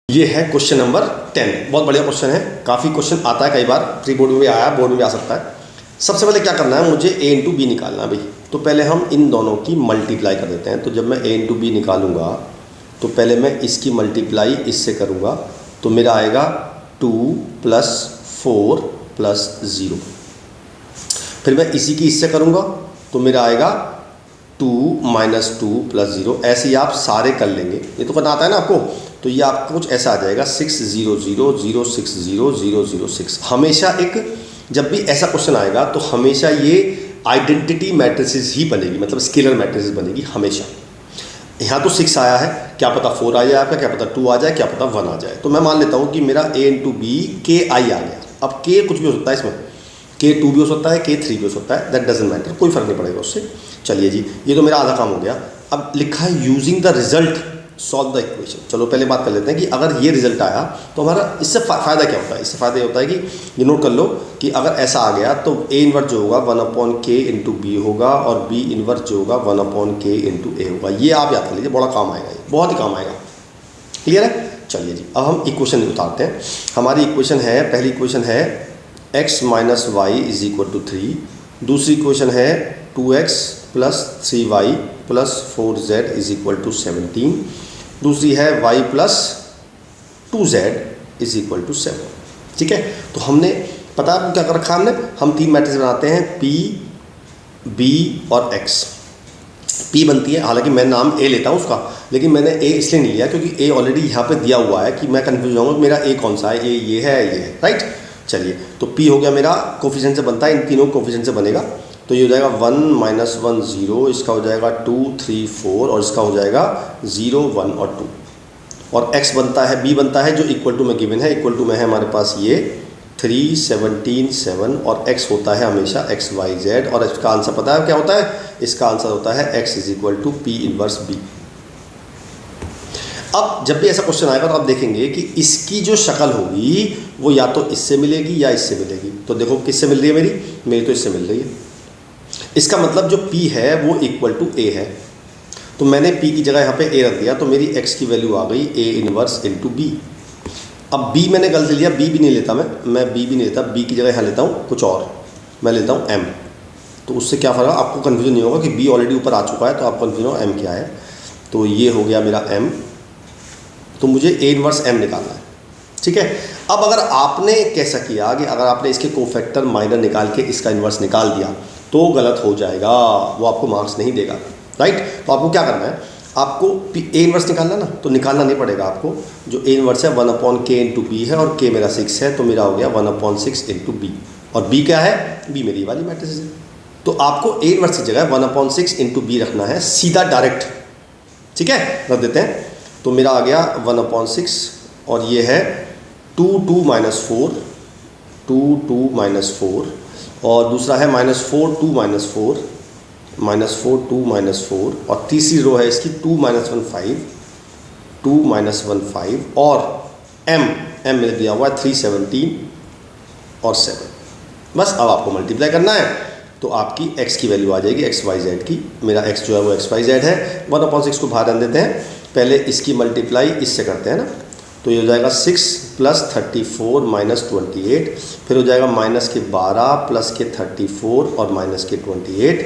ये है क्वेश्चन नंबर 10। बहुत बढ़िया क्वेश्चन है, काफ़ी क्वेश्चन आता है, कई बार प्री बोर्ड में भी आया, बोर्ड में भी आ सकता है। सबसे पहले क्या करना है, मुझे ए इंटू बी निकालना है भाई। तो पहले हम इन दोनों की मल्टीप्लाई कर देते हैं। तो जब मैं ए इंटू बी निकालूंगा तो पहले मैं इसकी मल्टीप्लाई इससे करूंगा, तो मेरा आएगा 2 प्लस 4 प्लस 0। फिर मैं इसी की इससे करूंगा तो मेरा आएगा 2 माइनस 2 प्लस 0। ऐसे ही आप सारे कर लेंगे, ये तो करना आता है ना आपको। तो ये आपको कुछ ऐसा आ जाएगा 6 0 0 0 6 0 0 0 6। हमेशा एक जब भी ऐसा क्वेश्चन आएगा तो हमेशा ये आइडेंटिटी मैट्रिसेस ही बनेगी, मतलब स्केलर मैट्रिसेस बनेगी हमेशा। यहाँ तो 6 आया है, क्या पता 4 आ जाए आपका, क्या पता 2 आ जाए, क्या पता 1 आ जाए। तो मैं मान लेता हूँ कि मेरा a इंटू बी के आई आ गया। अब k कुछ भी हो सकता है इसमें, k2 भी हो सकता है, k3 भी हो सकता है, दैट डजंट मैटर, कोई फर्क नहीं पड़ेगा उससे। चलिए जी, ये तो मेरा आधा काम हो गया। अब लिखा है using the result solve the equation. चलो पहले बात कर लेते हैं कि अगर ये रिजल्ट आया तो हमारा इससे फ़ायदा क्या होता है। इससे फ़ायदा ये होता है कि ये नोट कर लो कि अगर ऐसा आ गया तो a इन्वर्स जो होगा 1/k इंटू बी होगा, और b इन्वर्स जो होगा 1/k इंटू ए होगा। ये आप याद कर लीजिए, बड़ा काम आएगा, ये बहुत ही काम आएगा। क्लियर है? चलिए जी, अब हम इक्वेशन उतारते हैं। हमारी इक्वेशन है, पहली इक्वेशन है x minus Y is equal to 3, दूसरी इक्वेशन है 2x plus 3y plus 4z is equal to 17, दूसरी है y plus 2z is equal to 7। ठीक है, तो हमने पता है क्या कर रखा है हम 3 मैट्रिक्स बनाते हैं, p b और x। p बनती है, हालांकि मैं नाम a लेता हूँ उसका, लेकिन मैंने a इसलिए नहीं लिया क्योंकि a ऑलरेडी यहाँ पे दिया हुआ है कि मैं कंफ्यूज होऊंगा मेरा a कौन सा है, ये है, ये है। राइट, चलिए, तो p हो गया मेरा कोफिशिएंट से बनता है, इन तीनों कोफिशिएंट से बनेगा। तो ये हो जाएगा 1 माइनस 1 0, इसका हो जाएगा 2 3 4, और इसका हो जाएगा 0 1 और 2। और x बनता है, b बनता है जो इक्वल टू में गिवन है, इक्वल टू में है हमारे पास ये 3 17 7, और x होता है हमेशा x y z। और इसका आंसर पता है क्या होता है, इसका आंसर होता है x is equal to p inverse b। अब जब भी ऐसा क्वेश्चन आएगा तो आप देखेंगे कि इसकी जो शक्ल होगी वो या तो इससे मिलेगी या इससे मिलेगी। तो देखो किससे मिल रही है, मेरी तो इससे मिल रही है। इसका मतलब जो p है वो इक्वल टू a है, तो मैंने p की जगह यहाँ पे a रख दिया, तो मेरी x की वैल्यू आ गई a इनवर्स इंटू b। अब b मैंने गलत लिया, b भी नहीं लेता मैं b भी नहीं लेता, b की जगह यहाँ लेता हूँ कुछ और, मैं लेता हूँ m। तो उससे क्या फ़र्क, आपको कन्फ्यूजन नहीं होगा कि b ऑलरेडी ऊपर आ चुका है, तो आप कन्फ्यूजन हो m क्या है। तो ये हो गया मेरा m, तो मुझे a इनवर्स m निकालना है। ठीक है, अब अगर आपने कैसा किया कि अगर आपने इसके कोफैक्टर माइनर निकाल के इसका इन्वर्स निकाल दिया तो गलत हो जाएगा, वो आपको मार्क्स नहीं देगा। राइट, तो आपको क्या करना है, आपको a इन्वर्स निकालना ना, तो निकालना नहीं पड़ेगा आपको। जो a इन्वर्स है 1/k इंटू बी है, और k मेरा 6 है, तो मेरा हो गया 1/6 इंटू बी। और b क्या है, b मेरी वाली मैट्रिक्स है। तो आपको a इन्वर्स की जगह 1/6 इंटू बी रखना है, सीधा डायरेक्ट। ठीक है, रख देते हैं। तो मेरा आ गया 1/6, और ये है 2 2 माइनस 4, 2 2 माइनस 4, और दूसरा है -4 2 माइनस 4, -4 2 माइनस 4, और तीसरी रो है इसकी 2 माइनस 1 5, 2 माइनस 1 5, और m में दिया हुआ है 3 17 और 7। बस अब आपको मल्टीप्लाई करना है, तो आपकी x की वैल्यू आ जाएगी x y z की। मेरा x जो है वो x y z है। 1/6 को बाहर रख देते हैं, पहले इसकी मल्टीप्लाई इससे करते हैं ना, तो ये हो जाएगा 6 प्लस 34 माइनस 28, फिर हो जाएगा माइनस के 12 प्लस के 34 और माइनस के 28,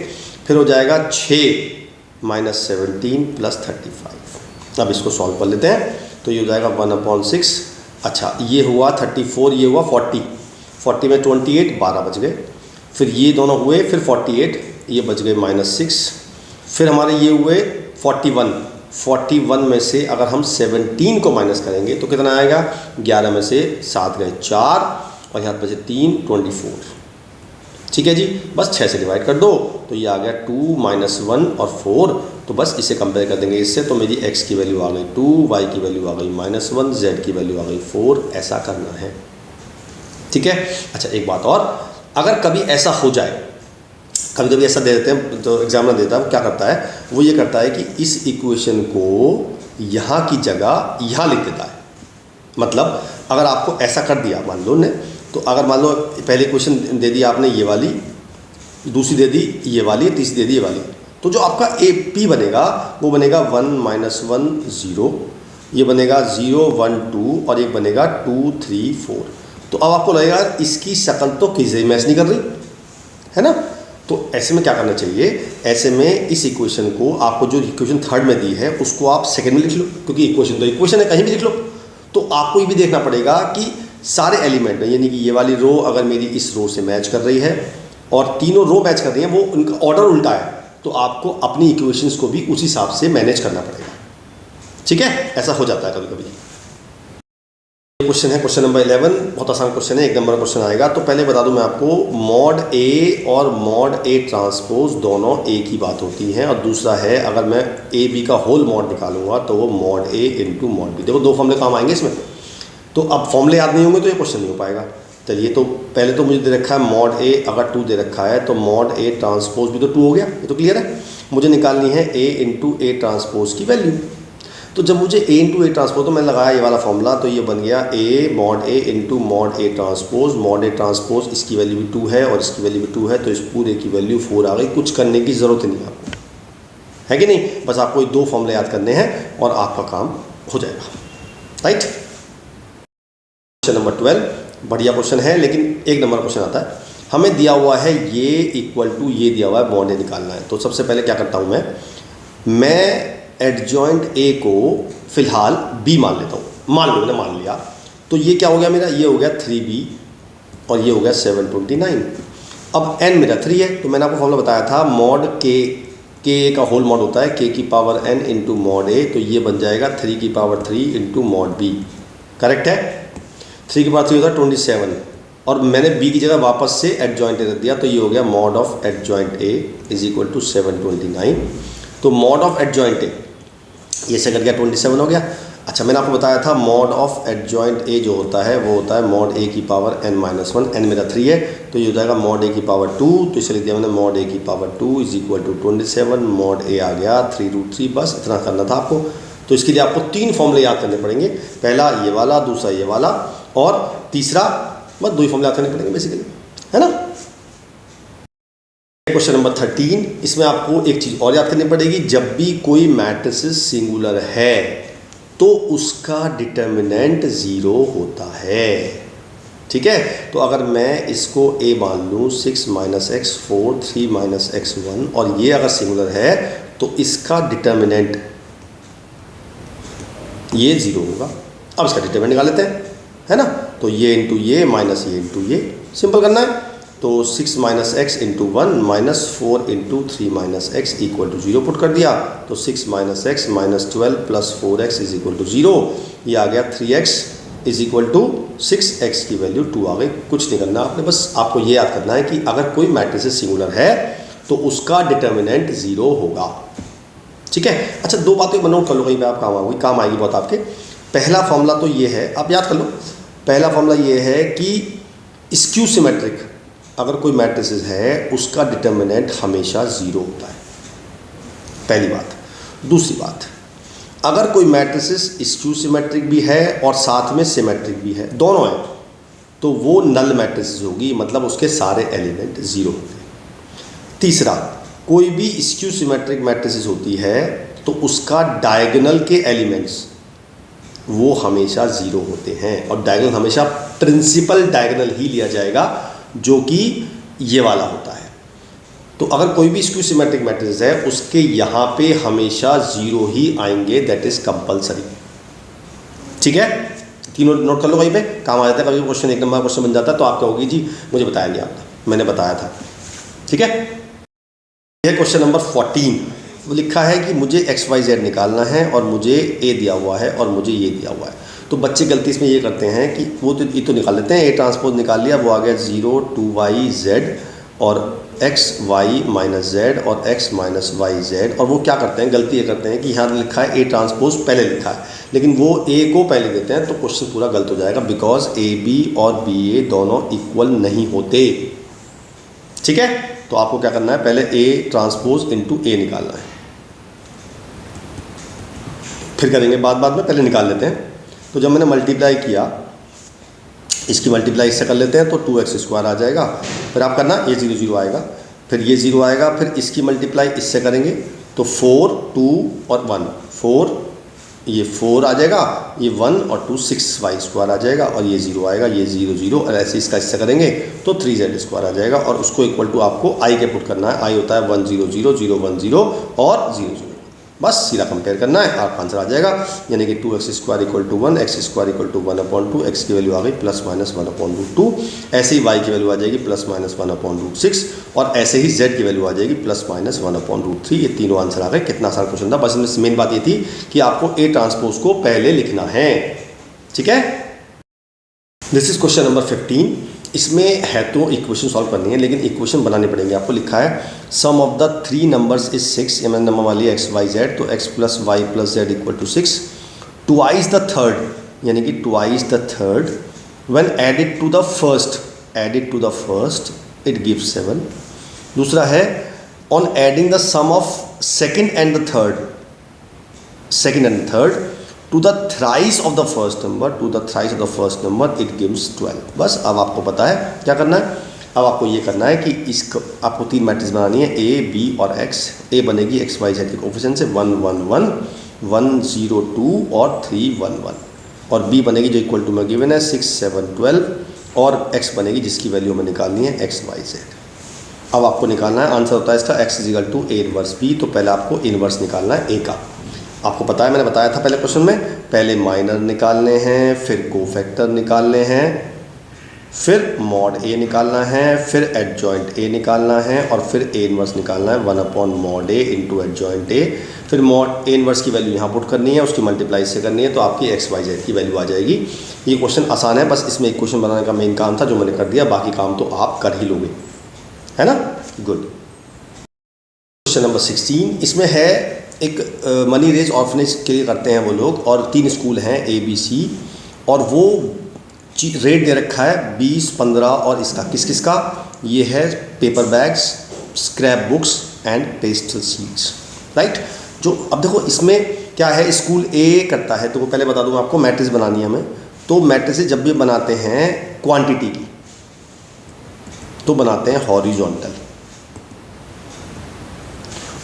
फिर हो जाएगा 6 माइनस 17 प्लस 35। अब इसको सॉल्व कर लेते हैं, तो ये हो जाएगा 1/6। अच्छा, ये हुआ 34, ये हुआ 40, 40 में 28, 12 बच गए। फिर ये दोनों हुए, फिर 48, ये बच गए -6। फिर हमारे ये हुए 41 में से अगर हम 17 को माइनस करेंगे तो कितना आएगा, 11 में से 7 गए 4 और यहाँ बचे 3, 24। ठीक है जी, बस 6 से डिवाइड कर दो तो ये आ गया 2 -1 और 4। तो बस इसे कंपेयर कर देंगे इससे, तो मेरी x की वैल्यू आ गई 2, y की वैल्यू आ गई -1, z की वैल्यू आ गई 4। ऐसा करना है, ठीक है। अच्छा एक बात और, अगर कभी ऐसा हो जाए, कभी कभी ऐसा दे देते हैं तो एग्जामिनर देता है, वो क्या करता है, वो ये करता है कि इस इक्वेशन को यहाँ की जगह यहाँ लिख देता है। मतलब अगर आपको ऐसा कर दिया मान लो ने, तो अगर मान लो पहले इक्वेशन दे दी आपने ये वाली, दूसरी दे दी ये वाली, तीसरी दे दी ये वाली, तो जो आपका ए पी बनेगा वो बनेगा 1 -1 0, ये बनेगा 0 1 2 और एक बनेगा 2 3 4। तो अब आपको लगेगा इसकी शक्ल तो किसी मैच नहीं कर रही है ना। तो ऐसे में क्या करना चाहिए, ऐसे में इस इक्वेशन को, आपको जो इक्वेशन थर्ड में दी है उसको आप सेकंड में लिख लो, क्योंकि इक्वेशन तो इक्वेशन है, कहीं भी लिख लो। तो आपको ये भी देखना पड़ेगा कि सारे एलिमेंट, यानी कि ये वाली रो अगर मेरी इस रो से मैच कर रही है और तीनों रो मैच कर रही हैं, वो उनका ऑर्डर उल्टा है, तो आपको अपनी इक्वेशंस को भी उस हिसाब से मैनेज करना पड़ेगा। ठीक है, ऐसा हो जाता है कभी कभी। क्वेश्चन है क्वेश्चन नंबर 11, बहुत आसान क्वेश्चन है, 1 नंबर क्वेश्चन आएगा। तो पहले बता दूं मैं आपको, मॉड ए और मॉड ए ट्रांसपोज दोनों एक ही बात होती हैं। और दूसरा है, अगर मैं ए बी का होल मॉड निकालूंगा तो वो mod A into mod B. देखो 2 फॉर्मूले काम आएंगे इसमें। तो अब फॉर्मूले याद नहीं होंगे तो ये क्वेश्चन नहीं हो पाएगा। चलिए, तो पहले तो मुझे दे रखा है मॉड ए, अगर 2 दे रखा है तो मॉड ए ट्रांसपोज भी तो 2 हो गया, ये तो क्लियर है। मुझे निकालनी है ए इंटू ए ट्रांसपोज की वैल्यू। तो जब मुझे ए इंटू ए ट्रांसपोज, तो मैंने लगाया ये वाला फॉर्मूला, तो ये बन गया A mod A into mod A transpose. Mod A transpose इसकी वैल्यू भी 2 है और इसकी वैल्यू भी 2 है, तो इस पूरे की वैल्यू 4 आ गई। कुछ करने की ज़रूरत ही नहीं आपको, है कि नहीं। बस आपको ये 2 फॉर्मूले याद करने हैं और आपका काम हो जाएगा, राइट। क्वेश्चन नंबर 12, बढ़िया क्वेश्चन है, लेकिन 1 नंबर क्वेश्चन आता है। हमें दिया हुआ है ये इक्वल टू ये दिया हुआ है, मॉड ए निकालना है। तो सबसे पहले क्या करता हूँ मैं एडजॉइंट ए को फिलहाल बी मान लेता हूँ। मान लो, मैंने मान लिया, तो ये क्या हो गया मेरा, ये हो गया 3b और ये हो गया 729। अब n मेरा 3 है, तो मैंने आपको फॉर्मूला बताया था मॉड के का होल मॉड होता है k की power n into mod A. तो ये बन जाएगा 3 की power 3 into mod B, correct है। 3 की पावर 3 होता है 27 और मैंने b की जगह वापस से एडजॉइंट ए रख दिया, तो ये हो गया mod of adjoint A is equal to 729। तो मॉड ऑफ एडजॉइंट ए ये से कट गया 27 हो गया। अच्छा, मैंने आपको बताया था मॉड ऑफ एडजॉइंट ए जो होता है वो होता है मॉड ए की पावर n-1, n मेरा 3 है, तो ये हो जाएगा मॉड ए की पावर 2, तो इसे लिख दिया मैंने मॉड ए की power 2 is equal to 27। Mod A आ गया 3√3, बस इतना करना था आपको। तो इसके लिए आपको 3 फॉर्मूले याद करने पड़ेंगे, पहला ये वाला, दूसरा ये वाला और तीसरा, बस 2 ही फॉर्मूले याद करने पड़ेंगे बेसिकली, है ना। क्वेश्चन नंबर 13, इसमें आपको एक चीज़ और याद करनी पड़ेगी, जब भी कोई मैट्रिक्स सिंगुलर है तो उसका डिटर्मिनेंट 0 होता है। ठीक है, तो अगर मैं इसको a मान लूँ 6 - x 4 3 - x 1 और ये अगर सिंगुलर है तो इसका डिटर्मिनेंट ये 0 होगा। अब इसका डिटर्मिनेंट निकाल लेते हैं, है ना। तो ये इंटू ये माइनस ये इंटू ये, सिंपल करना है। तो 6 - x into 1 minus 4 into 3 - x equal to 0 put कर दिया। तो 6 - x minus 12 plus 4x is equal to 0। ये आ गया 3x is equal to 6x की वैल्यू 2 आ गई। कुछ नहीं करना आपने, बस आपको ये याद करना है कि अगर कोई मैट्रिक्स सिंगुलर है तो उसका डिटर्मिनेंट 0 होगा। ठीक है। अच्छा, 2 बातें नोट कर लो, कहीं पे आप काम आएगी बहुत आपके। पहला फॉर्मूला तो ये है, आप याद कर लो। पहला फॉर्मूला ये है कि स्क्यू सिमेट्रिक अगर कोई मैट्रिक्स है उसका डिटर्मिनेंट हमेशा 0 होता है, पहली बात। दूसरी बात, अगर कोई मैट्रिक्स स्क्यू सिमेट्रिक भी है और साथ में सिमेट्रिक भी है, दोनों है, तो वो नल मैट्रिक्स होगी, मतलब उसके सारे एलिमेंट 0 होंगे। तीसरा, कोई भी स्क्यू सिमेट्रिक मैट्रिक्स होती है तो उसका डायगोनल के एलिमेंट्स वो हमेशा 0 होते हैं, और डायगोनल हमेशा प्रिंसिपल डायगोनल ही लिया जाएगा जो कि ये वाला होता है। तो अगर कोई भी स्क्यू सिमेट्रिक मैट्रिक्स है उसके यहाँ पे हमेशा 0 ही आएंगे, दैट इज कंपलसरी। ठीक है, तीनों नोट कर लो वहीं पे, काम आ जाता है। कभी क्वेश्चन 1 नंबर क्वेश्चन बन जाता है तो आप कहोगे जी मुझे बताया नहीं आपने, मैंने बताया था। ठीक है, यह क्वेश्चन नंबर 14 वो लिखा है कि मुझे XYZ निकालना है और मुझे A दिया हुआ है और मुझे ये दिया हुआ है। तो बच्चे गलती इसमें ये करते हैं कि वो तो ये तो निकाल लेते हैं, A ट्रांसपोज निकाल लिया, वो आ गया 0 2YZ और XY माइनस Z और X माइनस YZ। और वो क्या करते हैं, गलती ये करते हैं कि यहाँ लिखा है A ट्रांसपोज पहले लिखा है, लेकिन वो A को पहले देते हैं, तो क्वेश्चन पूरा गलत हो जाएगा, बिकॉज AB और BA दोनों इक्वल नहीं होते। ठीक है, तो आपको क्या करना है, पहले A ट्रांसपोज इंटू A निकालना है, फिर करेंगे बाद में, पहले निकाल लेते हैं। तो जब मैंने मल्टीप्लाई किया, इसकी मल्टीप्लाई इससे कर लेते हैं तो 2x² आ जाएगा। फिर आप करना, ये 0 0 आएगा, फिर ये 0 आएगा, फिर इसकी मल्टीप्लाई इससे करेंगे तो 4 2 और 1 4, ये 4 आ जाएगा, ये 1 और 2 6y² आ जाएगा, और ये 0 आएगा, ये 0 0, और ऐसे इसका इससे करेंगे तो 3z² आ जाएगा। और उसको इक्वल टू आपको i के पुट करना है, i होता है 1 0 0 0 1 0 और 0 0, बस सीधा कंपेयर करना है, आपका आंसर आ जाएगा। यानी कि 2x² equal to 1, x² equal to 1/2, x की वैल्यू आ गई +-1/2, ऐसे ही y की वैल्यू आ जाएगी +-1/6, और ऐसे ही z की वैल्यू आ जाएगी +-1/3। ये तीनों आंसर आ गए। कितना आसान क्वेश्चन था, बस इसमें मेन बात ये थी कि आपको A ट्रांसपोज को पहले लिखना है। ठीक है, दिस इज क्वेश्चन नंबर 15। इसमें है तो इक्वेशन सॉल्व करनी है, लेकिन इक्वेशन बनानी पड़ेंगे। आपको लिखा है सम ऑफ द 3 नंबर्स इज 6, ये मैंने नंबर मान लिया XYZ, तो x + y + z equal to 6, twice the third, यानी कि twice the third when added to the first it gives 7। दूसरा है on adding the sum of second and the third to the thrice of the first number it gives 12। बस अब आपको पता है क्या करना है। अब आपको ये करना है कि इसको आपको 3 मैट्रिक्स बनानी है, A B और X। A बनेगी XYZ के कोफिशिएंट से 1 1 1 1 0 2 और 3 1 1, और B बनेगी जो इक्वल टू में गिवन है 6 7 12, और X बनेगी जिसकी वैल्यू हमें निकालनी है XYZ। अब आपको निकालना है, आंसर होता है इसका X = A इनवर्स B। तो पहले आपको इनवर्स निकालना है A का। आपको पता है, मैंने बताया था पहले क्वेश्चन में, पहले माइनर निकालने हैं, फिर कोफैक्टर निकालने हैं, फिर मॉड A निकालना है, फिर एडजॉइंट A निकालना है, और फिर A इनवर्स निकालना है 1/mod A into adjoint A। फिर मॉड A इनवर्स की वैल्यू यहाँ पुट करनी है, उसकी मल्टीप्लाई से करनी है, तो आपकी XYZ की वैल्यू आ जाएगी। ये क्वेश्चन आसान है, बस इसमें एक क्वेश्चन बनाने का मेन काम था जो मैंने कर दिया, बाकी काम तो आप कर ही लोगे, है ना। गुड। क्वेश्चन नंबर 16, इसमें है एक मनी रेज ऑर्फनेज के लिए करते हैं वो लोग, और 3 स्कूल हैं ABC, और वो रेट दे रखा है 20 15, और इसका किस का, ये है paper bags, scrap books and pastel sheets, right. जो अब देखो इसमें क्या है, स्कूल A करता है, तो वो पहले बता दूँ आपको, मैट्रिक्स बनानी है हमें। तो मैट्रिक्स जब भी बनाते हैं क्वांटिटी की तो बनाते हैं हॉरिजॉन्टल,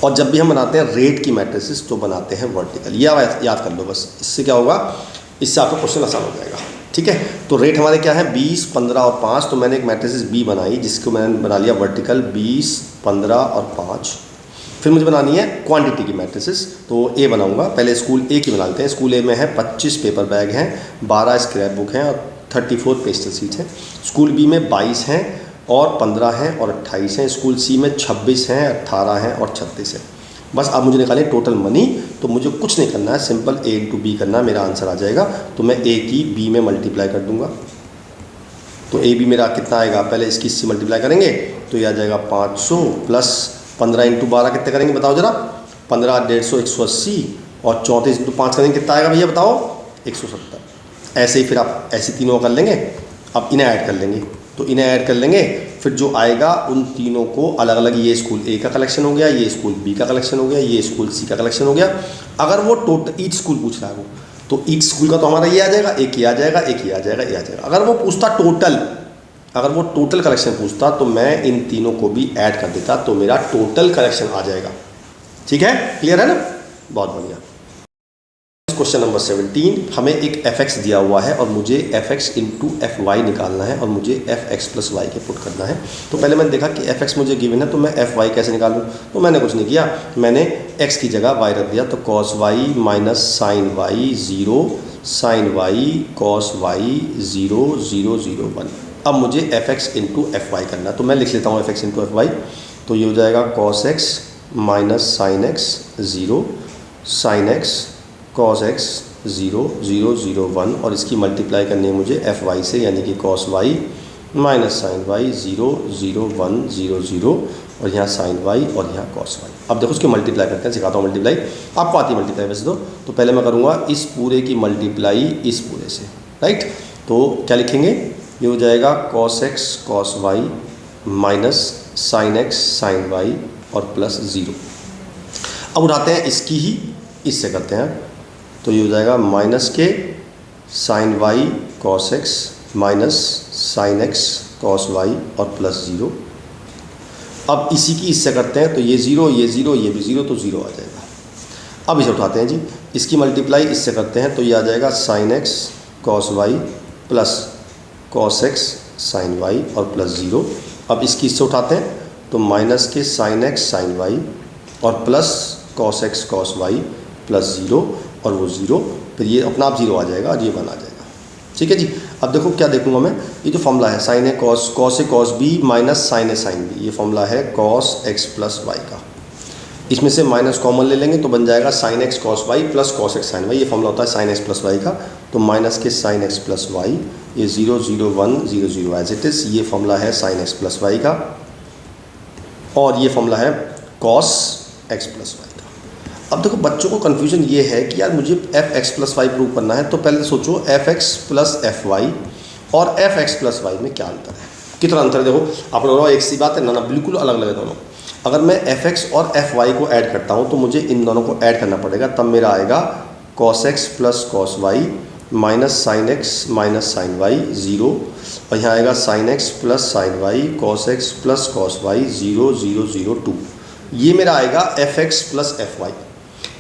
और जब भी हम बनाते हैं रेट की मैट्रिसेस तो बनाते हैं वर्टिकल। ये याद कर लो बस, इससे क्या होगा, इससे आपका क्वेश्चन आसान हो जाएगा। ठीक है, तो रेट हमारे क्या है 20 15 और 5, तो मैंने एक मैट्रिसेस B बनाई जिसको मैंने बना लिया वर्टिकल 20 15 और 5। फिर मुझे बनानी है क्वांटिटी की मैट्रिसेस, तो A बनाऊंगा। पहले स्कूल A की बना लेते हैं। स्कूल A में है 25 पेपर बैग हैं, 12 स्क्रैप बुक हैं और 34 पेस्टल शीट हैं। स्कूल B में 22 हैं और 15 हैं और 28 हैं। स्कूल C में 26 हैं, 18 हैं और 36 हैं। बस अब मुझे निकालें टोटल मनी, तो मुझे कुछ नहीं करना है, सिंपल A इंटू B करना है, मेरा आंसर आ जाएगा। तो मैं A की B में मल्टीप्लाई कर दूंगा, तो A B मेरा कितना आएगा, पहले इसकी इससे मल्टीप्लाई करेंगे तो ये आ जाएगा 500 प्लस 15 इंटू 12 कितने करेंगे बताओ जरा, 15 150 180, और 34 इंटू 5 करेंगे कितना आएगा भैया बताओ, 170। ऐसे ही फिर आप ऐसे तीनों कर लेंगे। अब इन्हें ऐड कर लेंगे, तो इन्हें ऐड कर लेंगे, फिर जो आएगा उन तीनों को अलग अलग, ये स्कूल A का कलेक्शन हो गया, ये स्कूल B का कलेक्शन हो गया, ये स्कूल C का कलेक्शन हो गया। अगर वो टोटल ईच स्कूल पूछ रहा है वो, तो ईच स्कूल का तो हमारा ये आ जाएगा, एक ये आ जाएगा, एक ये आ जाएगा, ये आ जाएगा। अगर वो पूछता टोटल, अगर वो टोटल कलेक्शन पूछता तो मैं इन तीनों को भी ऐड कर देता, तो मेरा टोटल कलेक्शन आ जाएगा। ठीक है, क्लियर है ना, बहुत बढ़िया। क्वेश्चन नंबर 17, हमें एक fx दिया हुआ है और मुझे fx इंटू fy निकालना है और मुझे fx प्लस वाई के पुट करना है। तो पहले मैंने देखा कि fx मुझे गिवन है, तो मैं fy कैसे निकालूं। तो मैंने कुछ नहीं किया, मैंने x की जगह y रख दिया। तो cos y minus sine y 0, sine y cos y 0 0 0 1। अब मुझे fx इंटू fy करना है, तो मैं लिख लेता हूँ fx इंटू fy। तो ये हो जाएगा cos x minus sine x 0, sine x cos x 0 0 0 1, और इसकी मल्टीप्लाई करनी है मुझे fy से, यानी कि cos y minus sine y 0 0 1 0 0, और यहाँ साइन y और यहाँ cos y। अब देखो उसकी मल्टीप्लाई करते हैं, सिखाता हूँ मल्टीप्लाई, आपको आती है मल्टीप्लाई वैसे तो पहले मैं करूँगा इस पूरे की मल्टीप्लाई इस पूरे से, राइट। तो क्या लिखेंगे, ये हो जाएगा cos x cos y minus sine x sine y और प्लस 0। अब उठाते हैं इसकी ही इससे करते हैं, तो ये हो जाएगा माइनस के sine y cos x minus sine x cos y और प्लस 0। अब इसी की इससे करते हैं, तो ये 0 ये 0 ये भी 0, तो 0 आ जाएगा। अब इसे उठाते हैं जी, इसकी मल्टीप्लाई इससे करते हैं, तो ये आ जाएगा sine x cos y plus cos x sine y और प्लस 0। अब इसकी इससे उठाते हैं, तो माइनस के साइन x साइन y और plus cos x cos y plus 0 और वो 0, फिर ये अपना आप 0 आ जाएगा और ये 1 आ जाएगा। ठीक है जी। अब देखो क्या देखूंगा मैं, ये जो फॉर्मूला है साइन ए cos b माइनस साइन ए साइन b, ये फॉर्मूला है cos x प्लस y का। इसमें से माइनस कॉमन ले लेंगे तो बन जाएगा sine x cos y plus cos x sine y, ये फॉर्मूला होता है साइन x प्लस y का। तो माइनस के साइन x प्लस y, ये 0 0 1 0 0 एज इट इज़, ये फॉर्मूला है साइन x प्लस y का, और ये फॉर्मूला है cos x प्लस y। अब देखो बच्चों को कन्फ्यूजन ये है कि यार मुझे fx प्लस वाई प्रूव करना है, तो पहले सोचो fx प्लस fy और fx प्लस y में क्या अंतर है, कितना अंतर है। देखो आप लोगों एक सी बात है ना, बिल्कुल अलग अलग है दोनों। अगर मैं fx और fy को ऐड करता हूँ तो मुझे इन दोनों को ऐड करना पड़ेगा, तब मेरा आएगा cos x plus cos y minus sine x minus sine y 0, और यहाँ आएगा sine x plus sine y cos x plus cos y 0 0 0 2। ये मेरा आएगा fx प्लस fy।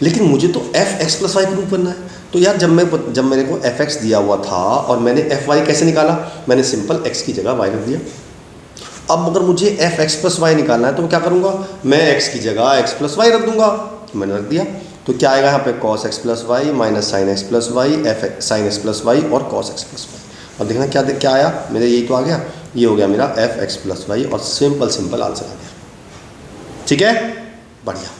लेकिन मुझे तो fx प्लस वाई प्रूव करना है। तो यार जब मेरे को fx दिया हुआ था और मैंने fy कैसे निकाला, मैंने सिंपल x की जगह y रख दिया। अब अगर मुझे fx प्लस वाई निकालना है तो मैं क्या करूँगा, मैं x की जगह x प्लस वाई रख दूंगा, मैंने रख दिया। तो क्या आएगा यहाँ पे cos x plus Y minus sine x plus Y sine x plus Y और cos x प्लस वाई। अब देखना क्या आया, मेरे यही तो आ गया, ये हो गया मेरा fx प्लस वाई, और सिंपल आंसर आ गया। ठीक है, बढ़िया।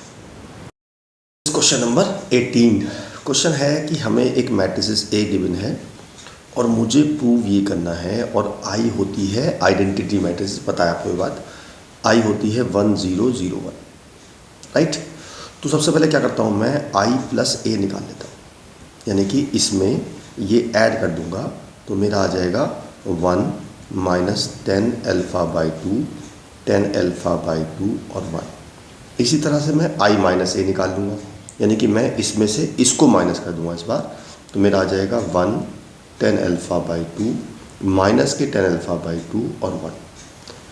क्वेश्चन नंबर 18 क्वेश्चन है कि हमें एक मैट्रिसेस A गिवन है और मुझे प्रूव ये करना है, और I होती है आइडेंटिटी मैट्रिसेस, पता है आपको ये बात, I होती है 1 0 0 1, राइट। तो सबसे पहले क्या करता हूँ मैं, I प्लस A निकाल लेता हूँ, यानी कि इसमें ये ऐड कर दूंगा, तो मेरा आ जाएगा 1 minus 10 alpha by 2 10 alpha by 2 और 1। इसी तरह से मैं I माइनस A निकाल लूँगा, यानी कि मैं इसमें से इसको माइनस कर दूंगा इस बार, तो मेरा आ जाएगा 1 10 अल्फ़ा बाई 2 माइनस के 10 अल्फ़ा बाई 2 और 1।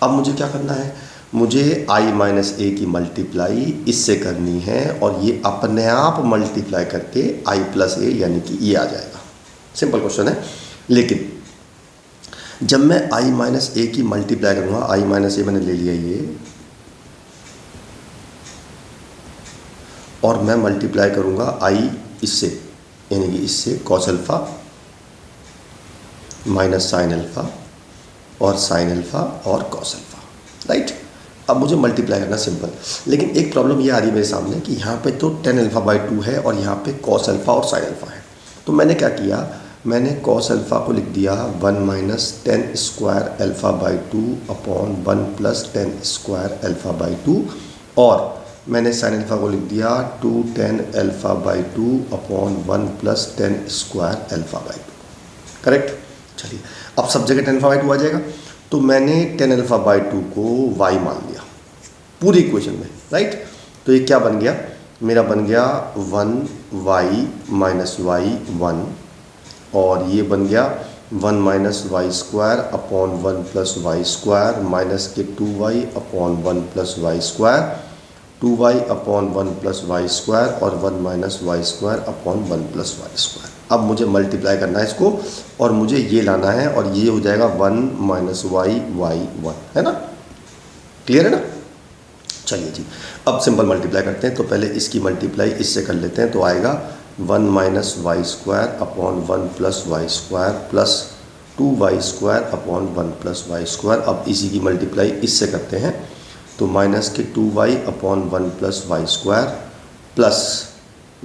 अब मुझे क्या करना है, मुझे I माइनस A की मल्टीप्लाई इससे करनी है, और ये अपने आप मल्टीप्लाई करके I प्लस A यानी कि ये आ जाएगा। सिंपल क्वेश्चन है। लेकिन जब मैं I माइनस A की मल्टीप्लाई करूँगा, I माइनस A मैंने ले लिया ये, और मैं मल्टीप्लाई करूँगा I इससे, यानी कि इससे cos alpha minus sine alpha और साइन अल्फ़ा और cos अल्फ़ा, राइट। अब मुझे मल्टीप्लाई करना सिंपल, लेकिन एक प्रॉब्लम ये आ रही है मेरे सामने कि यहाँ पे तो 10 अल्फ़ा बाई 2 है और यहाँ पे cos अल्फ़ा और साइन अल्फ़ा है। तो मैंने क्या किया, मैंने cos अल्फ़ा को लिख दिया 1 minus 10 square alpha by 2 upon 1 plus 10 square alpha by 2, और मैंने साइन अल्फ़ा को लिख दिया 2 10 alpha by 2 upon 1 plus 10 square alpha by 2, correct. चलिए अब सब जगह 10 अल्फ़ा बाई 2 आ जाएगा, तो मैंने 10 अल्फ़ा बाई 2 को y मान लिया पूरी इक्वेशन में, राइट। तो ये क्या बन गया, मेरा बन गया 1y माइनस y 1, और ये बन गया 1 minus Y square upon 1 plus Y square minus के 2y upon 1 plus Y square, 2y upon 1 plus Y square और 1 minus Y square upon 1 plus Y square. अब मुझे मल्टीप्लाई करना है इसको और मुझे ये लाना है और ये हो जाएगा 1 माइनस वाई वाई 1, है ना? क्लियर है ना? चलिए जी, अब सिंपल मल्टीप्लाई करते हैं। तो पहले इसकी मल्टीप्लाई इससे कर लेते हैं, तो आएगा 1 minus Y square upon 1 plus Y square plus 2y square upon 1 plus Y square. अब इसी की मल्टीप्लाई इससे करते हैं, तो माइनस के 2y upon 1 plus Y square plus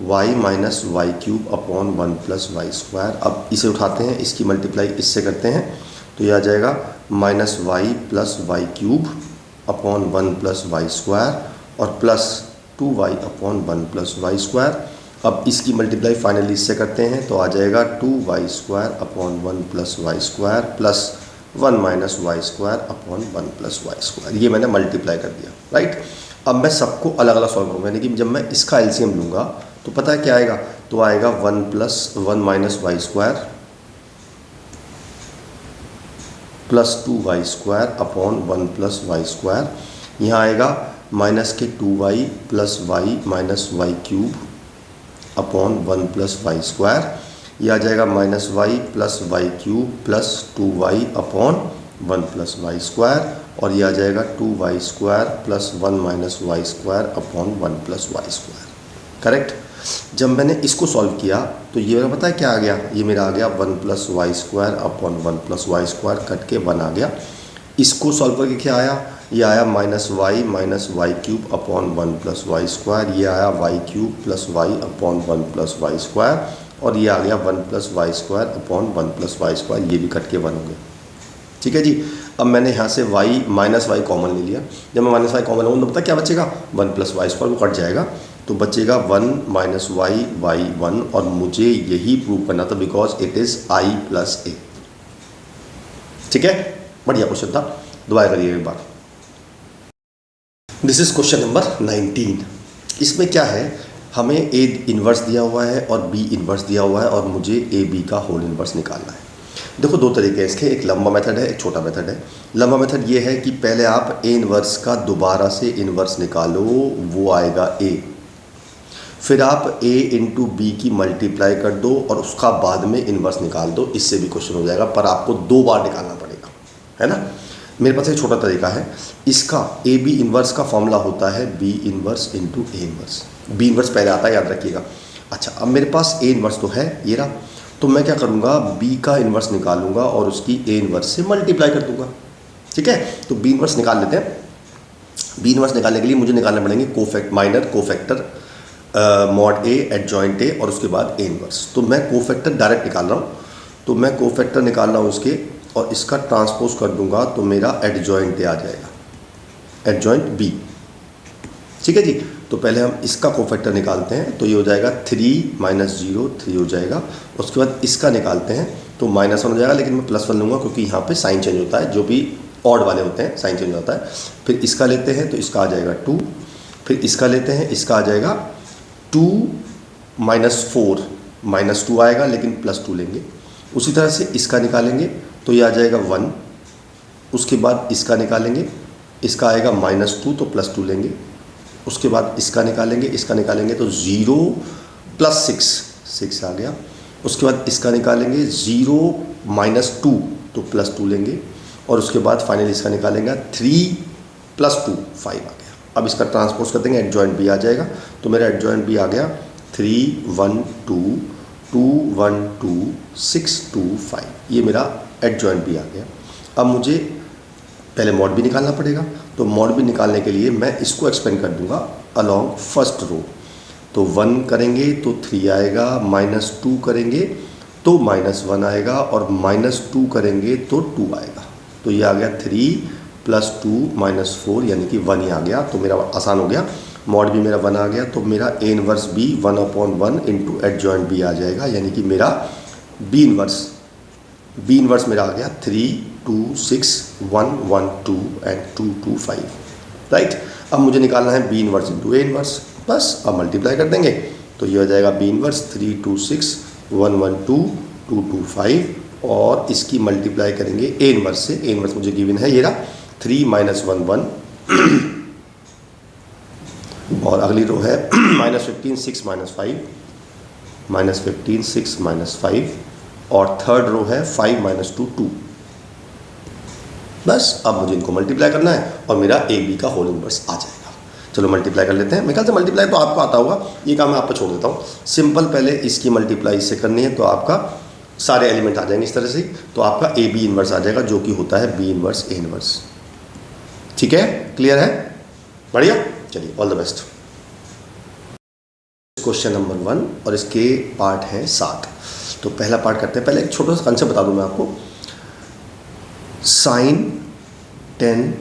y minus Y cube upon 1 plus Y square. अब इसे उठाते हैं, इसकी मल्टीप्लाई इससे करते हैं, तो यह आ जाएगा minus Y plus Y cube upon 1 plus Y square और plus 2y upon 1 plus Y square. अब इसकी मल्टीप्लाई फाइनली इससे करते हैं, तो आ जाएगा 2y square upon 1 plus Y square plus 1 minus Y square upon 1 plus Y square. ये मैंने मल्टीप्लाई कर दिया, राइट। अब मैं सबको अलग अलग सॉल्व करूँगा, यानी कि जब मैं इसका एलसीएम लूँगा तो पता है क्या आएगा, तो आएगा 1 minus Y square plus 2y square upon 1 plus Y square. यहाँ आएगा माइनस के 2y plus Y minus Y cube upon 1 plus Y square. यह आ जाएगा minus Y plus Y cube plus 2y upon 1 plus Y square और यह आ जाएगा 2y square plus 1 minus Y square upon 1 plus Y square. Correct. जब मैंने इसको सॉल्व किया तो ये मेरा पता है क्या आ गया, ये मेरा आ गया 1 plus Y square upon 1 plus Y square cut के 1 आ गया। इसको सॉल्व करके क्या आया, ये आया minus Y cube upon 1 plus Y square. ये आया Y cube plus Y upon 1 plus Y square और ये आ गया 1 plus Y square upon 1 plus Y square. ये भी कट के 1 हो गया। ठीक है जी। अब मैंने यहाँ से y माइनस वाई कॉमन ले लिया। जब मैं माइनस वाई कॉमन लूँगा तो पता क्या बचेगा, 1 प्लस वाई स्क्वायर वो कट जाएगा, तो बचेगा 1 माइनस वाई 1 और मुझे यही प्रूव करना था because it is i plus A. ठीक है, बढ़िया क्वेश्चन था, दोबारा करिए एक बार। This is question number 19। इसमें क्या है, हमें a इन्वर्स दिया हुआ है और b इन्वर्स दिया हुआ है और मुझे ए बी का होल इन्वर्स निकालना है। देखो दो तरीके हैं इसके, एक लंबा मेथड है, एक छोटा मेथड है। लंबा मेथड ये है कि पहले आप a इन्वर्स का दोबारा से इन्वर्स निकालो, वो आएगा a, फिर आप a इंटू बी की मल्टीप्लाई कर दो और उसका बाद में इन्वर्स निकाल दो, इससे भी क्वेश्चन हो जाएगा, पर आपको 2 बार निकालना पड़ेगा, है ना। मेरे पास एक छोटा तरीका है, इसका ए बी इन्वर्स का फॉर्मूला होता है बी इन्वर्स इंटू ए इन्वर्स। बी इन्वर्स पहले आता है, याद रखिएगा। अच्छा, अब मेरे पास ए इन्वर्स तो है ये रहा, तो मैं क्या करूँगा, बी का इन्वर्स निकालूंगा और उसकी ए इन्वर्स से मल्टीप्लाई कर दूंगा। ठीक है, तो बी इन्वर्स निकाल लेते हैं। बी इन्वर्स निकालने के लिए मुझे निकालने पड़ेंगे minor cofactor mod A adjoint A और उसके बाद ए इन्वर्स। तो मैं कोफैक्टर डायरेक्ट निकाल रहा हूँ, तो मैं कोफैक्टर निकाल रहा हूँ उसके और इसका ट्रांसपोज कर दूंगा तो मेरा एडजॉइंट ए आ जाएगा, एडजॉइंट बी। ठीक है जी। तो पहले हम इसका कोफैक्टर निकालते हैं, तो ये हो जाएगा 3 माइनस 0 3 हो जाएगा। उसके बाद इसका निकालते हैं तो -1 हो जाएगा, लेकिन मैं +1 लूँगा क्योंकि यहाँ पे साइन चेंज होता है, जो भी ऑड वाले होते हैं साइन चेंज होता है। फिर इसका लेते हैं तो इसका आ जाएगा 2, फिर इसका लेते हैं, इसका आ जाएगा 2 माइनस 4 -2 आएगा, लेकिन +2 लेंगे। उसी तरह से इसका निकालेंगे तो ये आ जाएगा 1, उसके बाद इसका निकालेंगे, इसका आएगा -2 तो +2 लेंगे। उसके बाद इसका निकालेंगे तो 0 + 6 आ गया। उसके बाद इसका निकालेंगे 0 - 2 तो +2 लेंगे और उसके बाद फाइनली इसका निकालेंगे 3 + 2 5 आ गया। अब इसका ट्रांसपोज कर देंगे, एडजॉइंट बी आ जाएगा। तो मेरा एडजॉइंट बी आ गया 3 1 2 2 1 2 6 2 5, ये मेरा एडजॉइंट बी आ गया। अब मुझे पहले मॉड भी निकालना पड़ेगा, तो मॉड भी निकालने के लिए मैं इसको एक्सपेंड कर दूंगा अलोंग फर्स्ट रो। तो 1 करेंगे तो 3 आएगा, -2 करेंगे तो -1 आएगा और -2 करेंगे तो 2 आएगा। तो ये आ गया 3 + 2 - 4 यानी कि 1 ही आ गया। तो मेरा आसान हो गया, मॉड भी मेरा 1 आ गया, तो मेरा A inverse B 1/1 into adjoint B आ जाएगा, यानी कि मेरा बी इन्वर्स मेरा आ गया 3 2 6 1 1 2 एंड 2 2 5, राइट। अब मुझे निकालना है B inverse into A inverse, बस अब मल्टीप्लाई कर देंगे तो ये हो जाएगा बी इन्वर्स 3 2 6 1 1 2 2 2 5 और इसकी मल्टीप्लाई करेंगे ए इन्वर्स से। ए इन्वर्स मुझे गिवन है, ये रहा 3 - 1 1 और अगली रो है -15 6 -5, -15 6 -5, और थर्ड रो है 5 -2 2। बस अब मुझे इनको मल्टीप्लाई करना है और मेरा ए बी का होल इनवर्स आ जाएगा। चलो मल्टीप्लाई कर लेते हैं। मेरे ख्याल से मल्टीप्लाई तो आपको आता होगा, ये काम मैं आप पर छोड़ देता हूँ। सिंपल पहले इसकी मल्टीप्लाई इससे करनी है तो आपका सारे एलिमेंट आ जाएंगे इस तरह से, तो आपका ए बी इनवर्स आ जाएगा जो कि होता है बी इनवर्स ए इनवर्स। ठीक है, क्लियर है, बढ़िया। चलिए all the best. Question number 1 और इसके पार्ट हैं 7। तो पहला पार्ट करते हैं। पहले एक छोटा सा कंसेप्ट बता दूं मैं आपको। साइन, टेन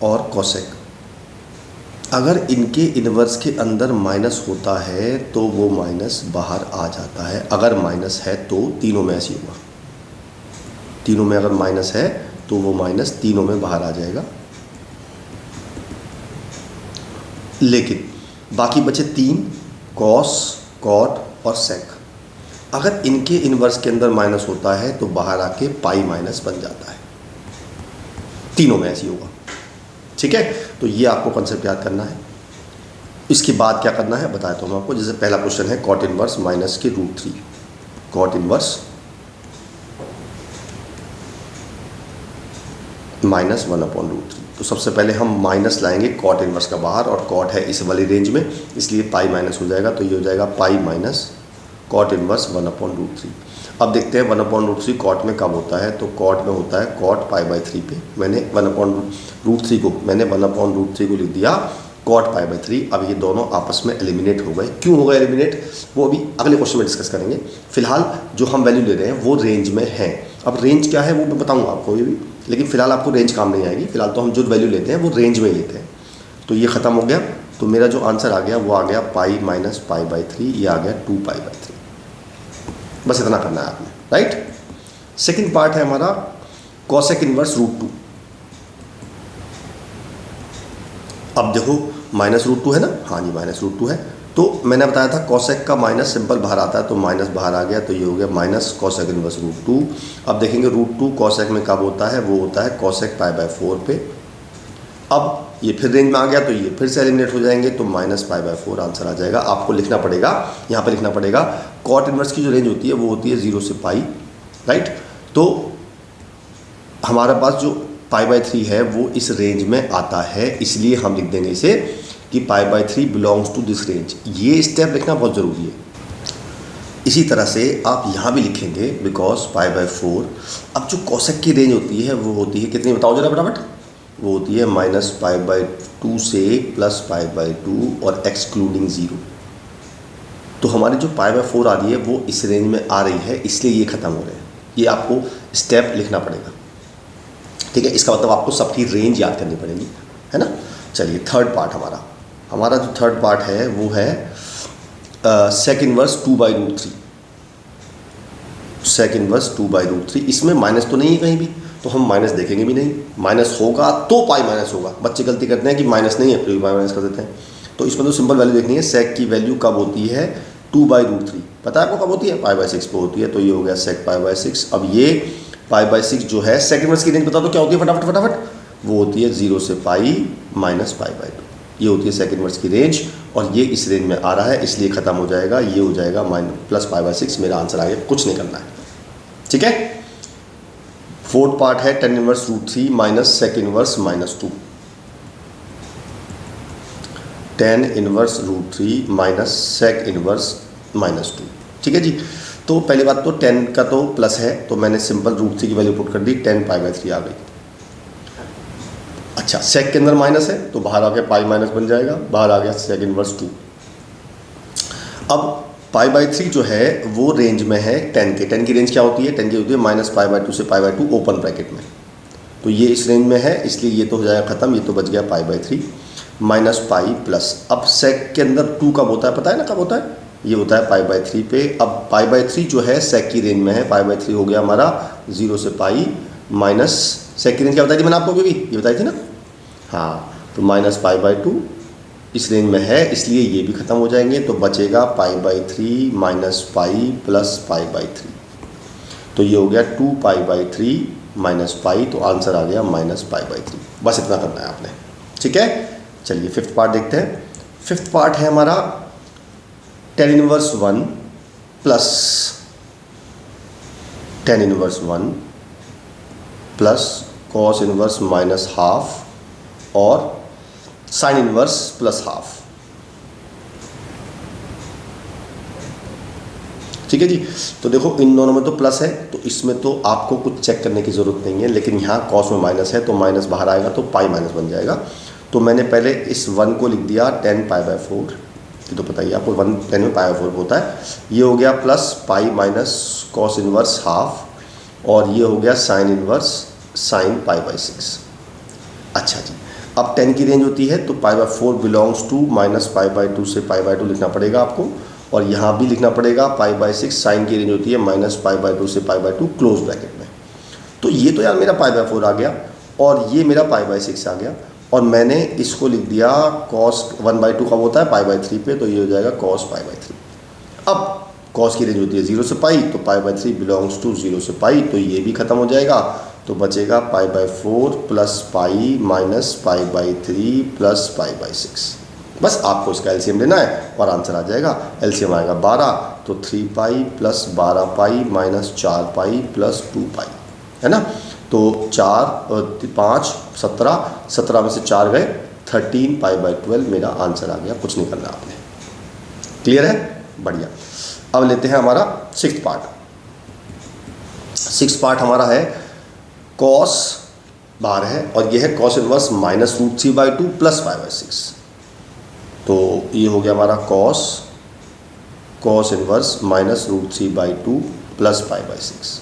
और कोसेक, अगर इनके इन्वर्स के अंदर माइनस होता है तो वो माइनस बाहर आ जाता है। अगर माइनस है तो तीनों में ऐसे होगा, तीनों में अगर माइनस है तो वो माइनस तीनों में बाहर आ जाएगा। लेकिन बाकी बचे 3, कॉस, कॉट और सेक, अगर इनके इन्वर्स के अंदर माइनस होता है तो बाहर आके पाई माइनस बन जाता है। तीनों में ऐसी होगा। ठीक है, तो ये आपको कॉन्सेप्ट याद करना है। इसके बाद क्या करना है बताया तो मैं आपको। जैसे पहला क्वेश्चन है कॉट इनवर्स माइनस के √3, कॉट इनवर्स -1/√3। तो सबसे पहले हम माइनस लाएंगे कॉट इनवर्स का बाहर, और कॉट है इस वाली रेंज में, इसलिए पाई माइनस हो जाएगा। तो ये हो जाएगा पाई माइनस कॉट इनवर्स 1/√3। अब देखते हैं 1/√3 कॉट में कब होता है। तो कॉट में होता है कॉट π/3 पे। मैंने 1/√3 को मैंने 1/√3 को लिख दिया कॉट π/3। अब ये दोनों आपस में एलिमिनेट हो गए। क्यों हो गए एलिमिनेट, वो अभी अगले क्वेश्चन में डिस्कस करेंगे। फिलहाल जो हम वैल्यू ले रहे हैं वो रेंज में है। अब रेंज क्या है वो मैं बताऊँगा आपको ये भी, लेकिन फिलहाल आपको रेंज काम नहीं आएगी। फिलहाल तो हम जो वैल्यू लेते हैं वो रेंज में ही लेते हैं। तो ये ख़त्म हो गया। तो मेरा जो आंसर आ गया वो आ गया पाई माइनस π/3, ये आ गया 2π/3। बस इतना करना है आपने, राइट। सेकंड पार्ट है हमारा कॉसेक इनवर्स √2। अब देखो -√2 है ना, हाँ जी -√2 है। तो मैंने बताया था कॉसेक का माइनस सिंपल बाहर आता है, तो माइनस बाहर आ गया, तो ये हो गया माइनस कॉसेक इनवर्स √2। अब देखेंगे √2 कॉसेक में कब होता है, वो होता है कॉसेक π/4 पे। अब ये फिर रेंज में आ गया तो ये फिर से एलिमिनेट हो जाएंगे, तो -π/4 आंसर आ जाएगा। आपको लिखना पड़ेगा, यहाँ पर लिखना पड़ेगा कॉट इनवर्स की जो रेंज होती है वो होती है 0 से पाई, राइट। तो हमारे पास जो π/3 है वो इस रेंज में आता है, इसलिए हम लिख देंगे इसे कि π/3 बिलोंग्स टू दिस रेंज। ये स्टेप लिखना बहुत ज़रूरी है। इसी तरह से आप यहाँ भी लिखेंगे बिकॉज π/4। अब जो कॉसेक की रेंज होती है वो होती है कितनी, बताओ जरा फटाफट। वो होती है -π/2 से +π/2 और एक्सक्लूडिंग 0। तो हमारी जो π/4 आ रही है वो इस रेंज में आ रही है, इसलिए ये ख़त्म हो रहे हैं। ये आपको स्टेप लिखना पड़ेगा, ठीक है। इसका मतलब आपको सबकी रेंज याद करनी पड़ेगी, है ना। चलिए थर्ड पार्ट हमारा जो थर्ड पार्ट है वो है सेक इनवर्स 2/√3। सेक इनवर्स 2/√3, इसमें माइनस तो नहीं है कहीं भी, तो हम माइनस देखेंगे भी नहीं। माइनस होगा तो पाई माइनस होगा। बच्चे गलती करते हैं कि माइनस नहीं है फिर पाई माइनस कर देते हैं। तो इसमें तो सिंपल वैल्यू देखनी है। सेक की वैल्यू कब होती है 2/√3, पता है आपको कब होती है, π/6 पे होती है। तो ये हो गया सेक π/6। अब ये π/6 जो है सेक इनवर्स की रेंज बता दो क्या होती है फटाफट। वो होती है 0 से पाई माइनस π/2। ये होती है सेक इनवर्स की रेंज, और ये इस रेंज में आ रहा है, इसलिए ख़त्म हो जाएगा। ये हो जाएगा +π/6। मेरा आंसर आ गया, कुछ नहीं करना है, ठीक है। फोर्थ पार्ट है tan inverse √3 minus sec inverse -2। tan inverse √3 minus sec inverse -2, ठीक है जी। तो पहली बात तो tan का तो प्लस है, तो मैंने सिंपल √3 की वैल्यू पुट कर दी, tan π/3 आ गई। अच्छा, सेक के अंदर माइनस है तो बाहर आ गया पाई माइनस बन जाएगा, बाहर आ गया सेक इनवर्स 2। अब π/3 जो है वो रेंज में है tan के। tan की रेंज क्या होती है, tan की होती है -π/2 से π/2 ओपन ब्रैकेट में। तो ये इस रेंज में है, इसलिए ये तो हो जाएगा ख़त्म। ये तो बच गया π/3 माइनस पाई प्लस। अब सेक के अंदर 2 कब होता है, पता है ना कब होता है, ये होता है π/3 पे। अब π/3 जो है सेक की रेंज में है, π/3 हो गया हमारा 0 से पाई माइनस, सेक की रेंज क्या बताई थी मैंने आपको, क्योंकि ये बताई थी ना, हाँ। तो -π/2 इस रेंज में है, इसलिए ये भी ख़त्म हो जाएंगे। तो बचेगा π/3 माइनस पाई प्लस π/3। तो ये हो गया 2π/3 माइनस पाई, तो आंसर आ गया -π/3। बस इतना करना है आपने, ठीक है। चलिए फिफ्थ पार्ट देखते हैं। फिफ्थ पार्ट है हमारा tan inverse 1 plus tan inverse 1 plus cos inverse minus half और sin इनवर्स प्लस हाफ। ठीक है जी। तो देखो इन दोनों में तो प्लस है, तो इसमें तो आपको कुछ चेक करने की ज़रूरत नहीं है, लेकिन यहाँ कॉस में माइनस है तो माइनस बाहर आएगा तो पाई माइनस बन जाएगा। तो मैंने पहले इस 1 को लिख दिया 10 पाई बाई 4, ये तो पता ही आपको 1 10 में पाई बाई 4 होता है। ये हो गया plus pi minus cos inverse half, और ये हो गया sine inverse sine pi by 6। अच्छा जी, अब 10 की रेंज होती है तो pi by 4 belongs to minus pi by 2 से पाई बाई 2 लिखना पड़ेगा आपको, और यहाँ भी लिखना पड़ेगा पाई बाई 6। साइन की रेंज होती है माइनस पाई बाई 2 से पाई बाई 2 क्लोज ब्रैकेट में। तो ये तो यार मेरा पाई बाई 4 आ गया, और ये मेरा पाई बाई 6 आ गया, और मैंने इसको लिख दिया कॉस 1/2 कब होता है पाई बाई 3 पे, तो ये हो जाएगा कॉस पाई बाई 3। अब कॉस की रेंज होती है 0 से पाई, तो पाई बाई 3 बिलोंग्स टू 0 से पाई, तो ये भी खत्म हो जाएगा। तो बचेगा पाई by 4 plus pi minus pi by 3 plus pi by 6। बस आपको इसका एलसीएम लेना है और आंसर आ जाएगा। एलसीएम आएगा 12, तो 3 pi plus 12 pi minus 4 pi plus 2 पाई, है ना। तो 4 और 5 17, 17 में से 4 गए 13 पाई बाई 12 मेरा आंसर आ गया। कुछ नहीं करना आपने। क्लियर है? बढ़िया। अब लेते हैं हमारा सिक्स्थ पार्ट। सिक्स्थ पार्ट हमारा है कॉस बाहर है, और यह है cos inverse minus root 3 by 2 plus pi by 6। तो ये हो गया हमारा cos inverse minus root 3 by 2 plus pi by 6।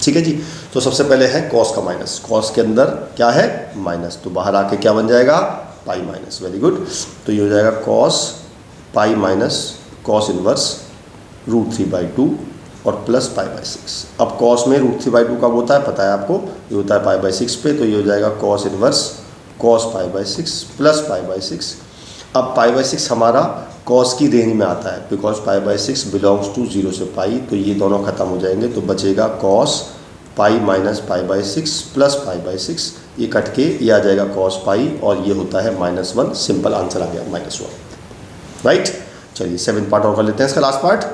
ठीक है जी। तो सबसे पहले है कॉस का माइनस, कॉस के अंदर क्या है माइनस, तो बाहर आके क्या बन जाएगा पाई माइनस। Very good. तो ये हो जाएगा cos pi minus cos inverse root 3 by 2 और प्लस पाई बाई 6। अब कॉस में रूट 3 बाई 2 कब होता है पता है आपको, ये होता है पाई बाई 6 पे, तो ये हो जाएगा cos inverse cos pi by 6 plus pi by 6। अब पाई बाई 6 हमारा कॉस की रेंज में आता है, because pi by 6 belongs to 0 से पाई, तो ये दोनों खत्म हो जाएंगे। तो बचेगा cos pi minus pi by 6 plus pi by 6, ये कट के ये आ जाएगा कॉस पाई, और ये होता है -1। सिंपल आंसर आ गया -1। राइट। चलिए 7th पार्ट और कर लेते हैं, इसका लास्ट पार्ट।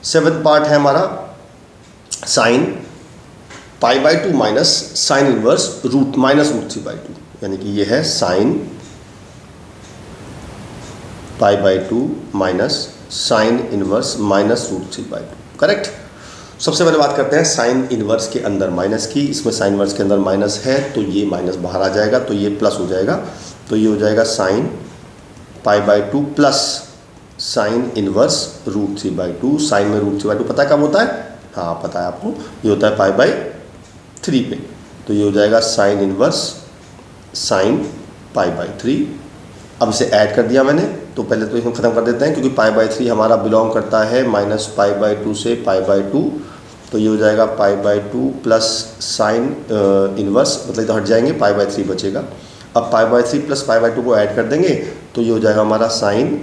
7th पार्ट है हमारा sine pi by 2 minus sine inverse root minus root 3 by 2, यानी कि ये है sine pi by 2 minus sine inverse minus root 3 by 2। Correct. सबसे पहले बात करते हैं साइन इनवर्स के अंदर माइनस की। इसमें साइन इनवर्स के अंदर माइनस है, तो ये माइनस बाहर आ जाएगा, तो ये प्लस हो जाएगा। तो ये हो जाएगा sine pi by 2 plus sine inverse root 3 by 2। Sine में रूट 3 बाई 2 पता है कब होता है, हाँ पता है आपको, ये होता है पाई बाई 3 पे। तो ये हो जाएगा sine inverse sine pi by 3। अब इसे ऐड कर दिया मैंने, तो पहले तो इसमें ख़त्म कर देते हैं, क्योंकि पाई बाई 3 हमारा बिलोंग करता है माइनस पाई बाई 2 से पाई बाई 2। तो ये हो जाएगा पाई बाई 2 प्लस साइन इनवर्स, मतलब तो हट जाएंगे, पाई बाई 3 बचेगा। अब पाई बाई 3 प्लस पाई बाई 2 को ऐड कर देंगे, तो ये हो जाएगा हमारा साइन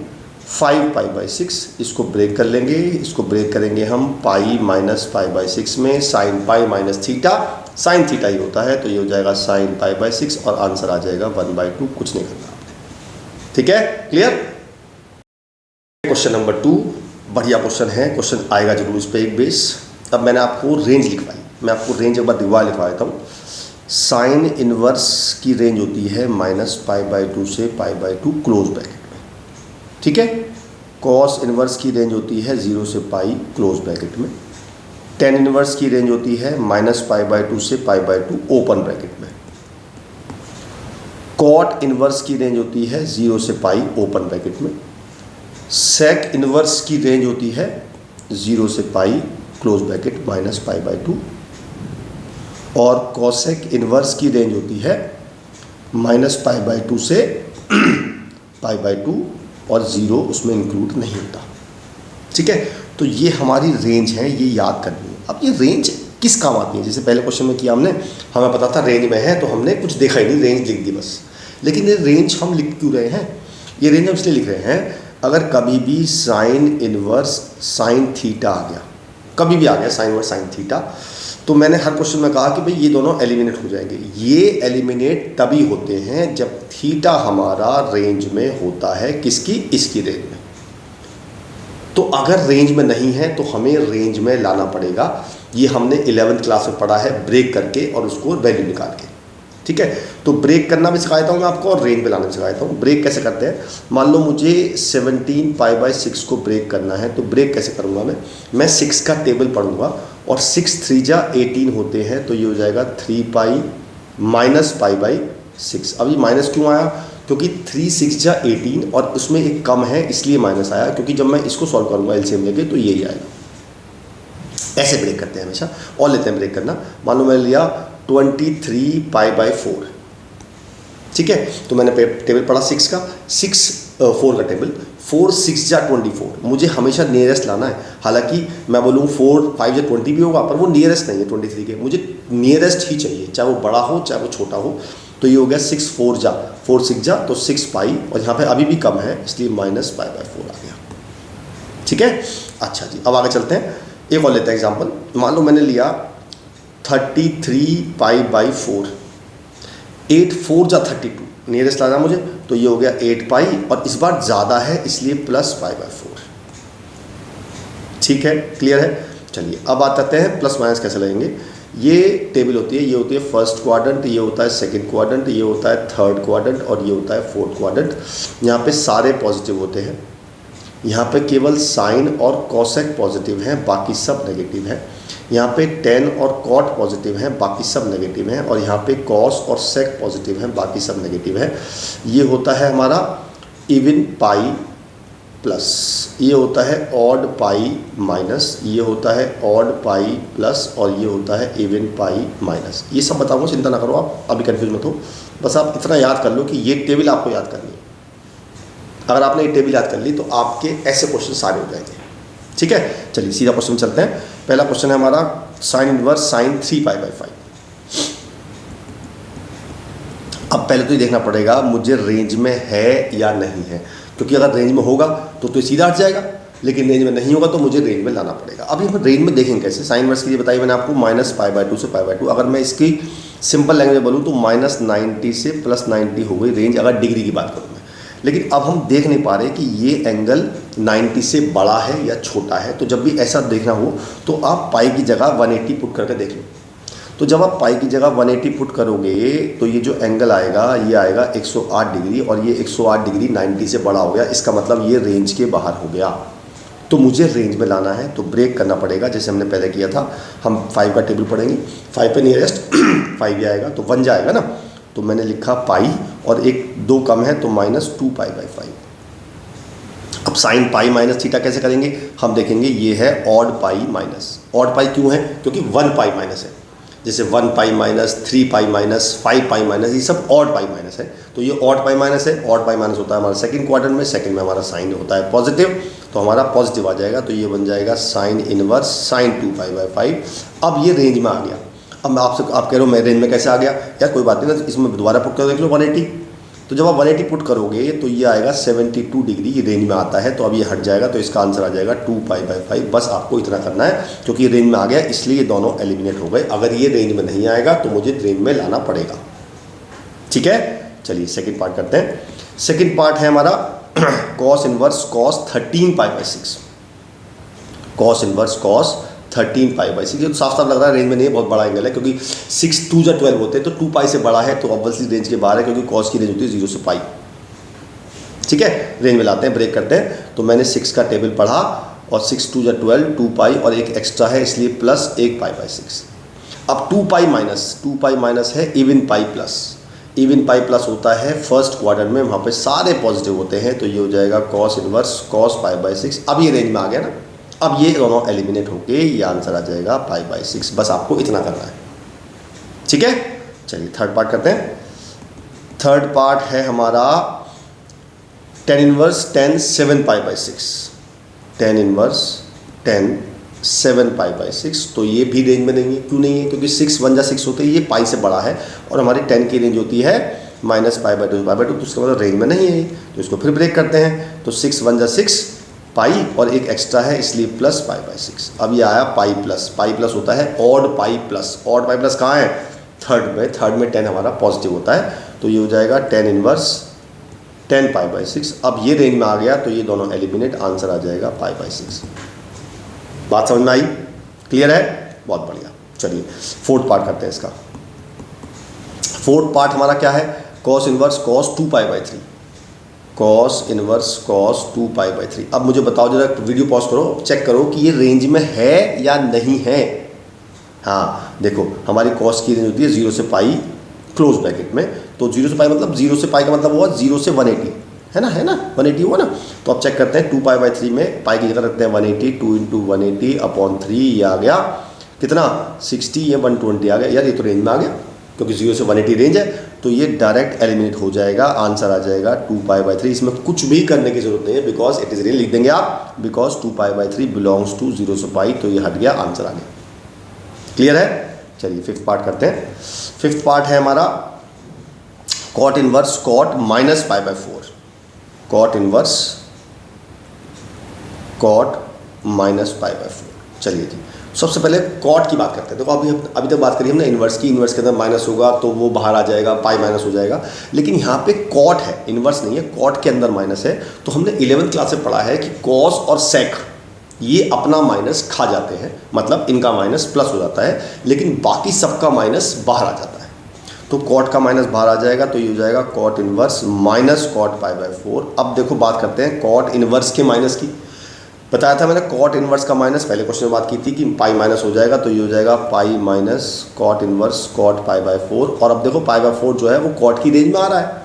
5 पाई बाई 6। इसको ब्रेक कर लेंगे, इसको ब्रेक करेंगे हम पाई माइनस पाई बाई 6 में। Sine pi minus theta, sine theta ही होता है, तो ये हो जाएगा साइन पाई बाई 6, और आंसर आ जाएगा 1/2। कुछ नहीं करना आपने। ठीक है, क्लियर। क्वेश्चन नंबर 2 बढ़िया क्वेश्चन है, क्वेश्चन आएगा जरूर इस पे एक बेस। अब मैंने आपको रेंज लिखवाई, मैं आपको रेंज एक बार दोबारा लिखवा देता हूँ। साइन इनवर्स की रेंज होती है माइनस पाई बाई 2 से पाई बाई 2 क्लोज ब्रैकेट में। ठीक है। कॉस इनवर्स की रेंज होती है 0 से पाई क्लोज ब्रैकेट में। टेन इनवर्स की रेंज होती है माइनस पाई बाई 2 से पाई बाई 2 ओपन ब्रैकेट में। कॉट इनवर्स की रेंज होती है 0 से पाई ओपन ब्रैकेट में। सेक इनवर्स की रेंज होती है 0 से pi close bracket minus pi by 2। और कॉसेक इनवर्स की रेंज होती है माइनस पाई बाई 2 से पाई बाई 2, और 0 उसमें इंक्लूड नहीं होता। ठीक है। तो ये हमारी रेंज है, ये याद करनी है। अब ये रेंज किस काम आती है, जैसे पहले क्वेश्चन में किया हमने, हमें पता था रेंज में है, तो हमने कुछ देखा ही नहीं, रेंज लिख दी बस। लेकिन ये रेंज हम लिख क्यों रहे हैं, ये रेंज हम इसलिए लिख रहे हैं, अगर कभी भी साइन इनवर्स साइन थीटा आ गया, कभी भी आ गया साइन इनवर्स साइन थीटा, तो मैंने हर क्वेश्चन में कहा कि भाई ये दोनों एलिमिनेट हो जाएंगे। ये एलिमिनेट तभी होते हैं जब थीटा हमारा रेंज में होता है, किसकी, इसकी रेंज में। तो अगर रेंज में नहीं है तो हमें रेंज में लाना पड़ेगा। ये हमने 11th क्लास में पढ़ा है, ब्रेक करके और उसको वैल्यू निकाल के, ठीक है। तो ब्रेक करना भी सिखाता हूँ मैं आपको और रेंज में लाना भी सिखाता हूँ। ब्रेक कैसे करते हैं, मान लो मुझे 17 पाई 6 को ब्रेक करना है, तो ब्रेक कैसे करूँगा मैं 6 का टेबल पढ़ूंगा और 6 3 जा 18 होते हैं, तो ये हो जाएगा 3 पाई माइनस पाई 6। अब ये माइनस क्यों आया, क्योंकि 3 6 जा 18 और उसमें एक कम है इसलिए माइनस आया, क्योंकि जब मैं इसको सॉल्व करूँगा एलसीएम लेके तो यही आएगा। ऐसे ब्रेक करते हैं हमेशा। और लेते हैं ब्रेक करना, मान लो मैंने लिया 23 पाई 4, ठीक है। तो मैंने टेबल पढ़ा 6 का, 4 का टेबल, 4 6 जा 24। मुझे हमेशा नियरेस्ट लाना है। हालांकि मैं बोलूँ 4 5 जा 20 भी होगा, पर वो नियरेस्ट नहीं है 23 के, मुझे नियरेस्ट ही चाहिए, चाहे वो बड़ा हो चाहे वो छोटा हो। तो ये हो गया 6 6 जा तो 6 पाई, और यहाँ पे अभी भी कम है इसलिए माइनस पाई 4 आ गया, ठीक है। अच्छा जी, अब आगे चलते हैं, एक और लेते हैं एग्जाम्पल। मान लो मैंने लिया 33 पाई 4, 8 4 जा 32, नियरेस्ट लाना मुझे, तो ये हो गया 8 पाई, और इस बार ज़्यादा है इसलिए प्लस पाई 4, ठीक है, क्लियर है। चलिए अब आते हैं प्लस माइनस कैसे लगेंगे। ये टेबल होती है, ये होती है फर्स्ट क्वाड्रेंट, ये होता है सेकंड क्वाड्रेंट, ये होता है थर्ड क्वाड्रेंट और ये होता है फोर्थ क्वाड्रेंट। यहाँ पे सारे पॉजिटिव होते हैं, यहाँ पे केवल साइन और कॉसेक पॉजिटिव हैं, बाकी सब नेगेटिव है। यहाँ पे टेन और कॉट पॉजिटिव हैं, बाकी सब नेगेटिव हैं, और यहाँ पे कॉस और सेक पॉजिटिव हैं, बाकी सब नेगेटिव है। ये होता है हमारा इवन पाई प्लस, ये होता है ऑड पाई माइनस, ये होता है ऑड पाई प्लस, और ये होता है इवन पाई माइनस। ये सब बताऊँगा, चिंता ना करो आप, अभी कन्फ्यूज मत हो, बस आप इतना याद कर लो कि ये टेबल आपको याद करनी है। अगर आपने ये टेबल याद कर ली तो आपके ऐसे क्वेश्चन सारे हो जाएंगे, ठीक है। चलिए सीधा क्वेश्चन चलते हैं। पहला क्वेश्चन है हमारा साइन इनवर्स साइन 3 पाई 5। अब पहले तो ये देखना पड़ेगा मुझे रेंज में है या नहीं है, क्योंकि अगर रेंज में होगा तो सीधा हट जाएगा, लेकिन रेंज में नहीं होगा तो मुझे रेंज में लाना पड़ेगा। अभी हम रेंज में देखेंगे कैसे। साइन इनवर्स के लिए बताइए मैंने आपको माइनस पाई 2 से पाई 2। अगर मैं इसकी सिंपल लैंग्वेज बोलूँ तो माइनस 90 से प्लस 90 हो गई रेंज, अगर डिग्री की बात करूँ मैं। लेकिन अब हम देख नहीं पा रहे कि ये एंगल 90 से बड़ा है या छोटा है। तो जब भी ऐसा देखना हो तो आप पाई की जगह 180 पुट करके देख लो। तो जब आप पाई की जगह 180 पुट करोगे तो ये जो एंगल आएगा ये आएगा 108 डिग्री, और ये 108 डिग्री 90 से बड़ा हो गया, इसका मतलब ये रेंज के बाहर हो गया। तो मुझे रेंज में लाना है तो ब्रेक करना पड़ेगा, जैसे हमने पहले किया था। हम 5 का टेबल पढ़ेंगे, 5 पे नियरेस्ट 5 ही आएगा तो 1 जाएगा ना, तो मैंने लिखा पाई और एक 2 कम है तो माइनस 2 पाई 5। अब साइन पाई माइनस थीटा कैसे करेंगे हम देखेंगे। ये है odd pi minus. Odd pi क्यों है, क्योंकि 1 पाई माइनस है, जैसे 1 pi minus 3 pi minus 5 pi minus, ये सब ऑड पाई माइनस है। तो ये ऑड पाई माइनस है। ऑड पाई माइनस होता है हमारा सेकंड क्वाड्रेंट में, सेकंड में हमारा साइन होता है पॉजिटिव, तो हमारा पॉजिटिव आ जाएगा। तो ये बन जाएगा साइन इनवर्स साइन 2 पाई 5। अब ये रेंज में आ गया। अब मैं आपसे आप कह रहे हो मैं रेंज में कैसे आ गया यार, कोई बात नहीं ना, इसमें दोबारा पुट कर देख लो 180। तो जब आप 180 पुट करोगे तो ये आएगा 72 डिग्री, ये रेंज में आता है। तो अब ये हट जाएगा, तो इसका आंसर आ जाएगा 2 पाई 5। बस आपको इतना करना है, क्योंकि ये रेंज में आ गया इसलिए ये दोनों एलिमिनेट हो गए। अगर ये रेंज में नहीं आएगा तो मुझे रेंज में लाना पड़ेगा, ठीक है। चलिए सेकेंड पार्ट करते हैं। सेकेंड पार्ट है हमारा कॉस इनवर्स कॉस 13 पाई 6। कॉस इनवर्स कॉस 13 पाई 6। ये तो साफ साफ लग रहा है रेंज में नहीं है, बहुत बड़ा एंगल है, क्योंकि 6 2 जा 12 होते हैं, तो 2 पाई से बड़ा है तो ऑब्वियसली रेंज के बाहर है, क्योंकि कॉस की रेंज होती है 0 से पाई, ठीक है। रेंज में लाते हैं, ब्रेक करते हैं। तो मैंने 6 का टेबल पढ़ा और 6 2 जा 12, 2 पाई और एक एक्स्ट्रा है इसलिए प्लस 1 पाई 6। अब 2 पाई माइनस है even pi plus. Even pi plus होता है फर्स्ट क्वाड्रेंट में, वहाँ पे सारे पॉजिटिव होते हैं, तो ये हो जाएगा कॉस इनवर्स कॉस पाई 6। अब ये रेंज में आ गया ना, अब ये दोनों एलिमिनेट होके ये आंसर आ जाएगा पाई 6। बस आपको इतना करना है, ठीक है। चलिए थर्ड पार्ट करते हैं। थर्ड पार्ट है हमारा tan इनवर्स tan 7 पाई 6। tan इनवर्स tan 7 पाई 6। तो ये भी रेंज में नहीं है। क्यों नहीं है, क्योंकि 6 1 जा 6 होते हैं, ये पाई से बड़ा है, और हमारी 10 की रेंज होती है माइनस पाई 2 से पाई 2, तो उसका मतलब रेंज में नहीं है। तो इसको फिर ब्रेक करते हैं। तो 6 1 जा 6 पाई और एक एक्स्ट्रा है इसलिए प्लस पाई बाई 6। अब ये आया पाई प्लस होता है ऑड पाई प्लस कहाँ है, थर्ड में 10 हमारा पॉजिटिव होता है, तो ये हो जाएगा 10 इनवर्स 10 पाई बाई 6। अब ये रेंज में आ गया तो ये दोनों एलिमिनेट, आंसर आ जाएगा पाई बाई 6। बात समझ में आई, क्लियर है, बहुत बढ़िया। चलिए फोर्थ पार्ट करते हैं इसका। फोर्थ पार्ट हमारा क्या है, cos inverse cos 2 pi by 3, cos inverse cos 2 pi by 3। अब मुझे बताओ जरा, वीडियो पॉज करो, चेक करो कि ये रेंज में है या नहीं है। हाँ देखो, हमारी कॉस की रेंज होती है 0 से पाई क्लोज ब्रैकेट में, तो 0 से पाई मतलब 0 से पाई का मतलब हुआ 0 से 180, है ना 180 हुआ ना। तो अब चेक करते हैं 2 पाई बाई 3 में पाई की जगह रखते हैं 180, 2 इंटू 180 अपॉन 3, ये आ गया कितना 60, ये 120 आ गया। यार ये तो रेंज में आ गया, क्योंकि 0 से 180 रेंज है, तो ये डायरेक्ट एलिमिनेट हो जाएगा, आंसर आ जाएगा 2 पाई बाई 3। इसमें कुछ भी करने की जरूरत नहीं है, बिकॉज इट इज रियल लिख देंगे आप, because 2 pi by 3 belongs to 0 से पाई, तो ये हट गया, आंसर आ गया। क्लियर है, चलिए फिफ्थ पार्ट करते हैं। फिफ्थ पार्ट है हमारा cot inverse cot minus pi by 4, cot inverse cot minus pi by 4। चलिए जी, सबसे पहले कॉट की बात करते हैं। देखो अभी तक बात करी हमने इन्वर्स की, इन्वर्स के अंदर माइनस होगा तो वो बाहर आ जाएगा, पाई माइनस हो जाएगा, लेकिन यहाँ पे कॉट है, इन्वर्स नहीं है, कॉट के अंदर माइनस है। तो हमने 11th क्लास से पढ़ा है कि कॉस और सेक ये अपना माइनस खा जाते हैं, मतलब इनका माइनस प्लस हो जाता है, लेकिन बाकी सबका माइनस बाहर आ जाता है। तो कॉट का माइनस बाहर आ जाएगा, तो ये हो जाएगा cot inverse minus cot pi by 4। अब देखो बात करते हैं कॉट इनवर्स के माइनस की। बताया था मैंने कॉट इनवर्स का माइनस, पहले क्वेश्चन में बात की थी कि पाई माइनस हो जाएगा, तो ये हो जाएगा pi minus cot inverse cot pi by 4। और अब देखो पाई बाई 4 जो है वो कॉट की रेंज में आ रहा है,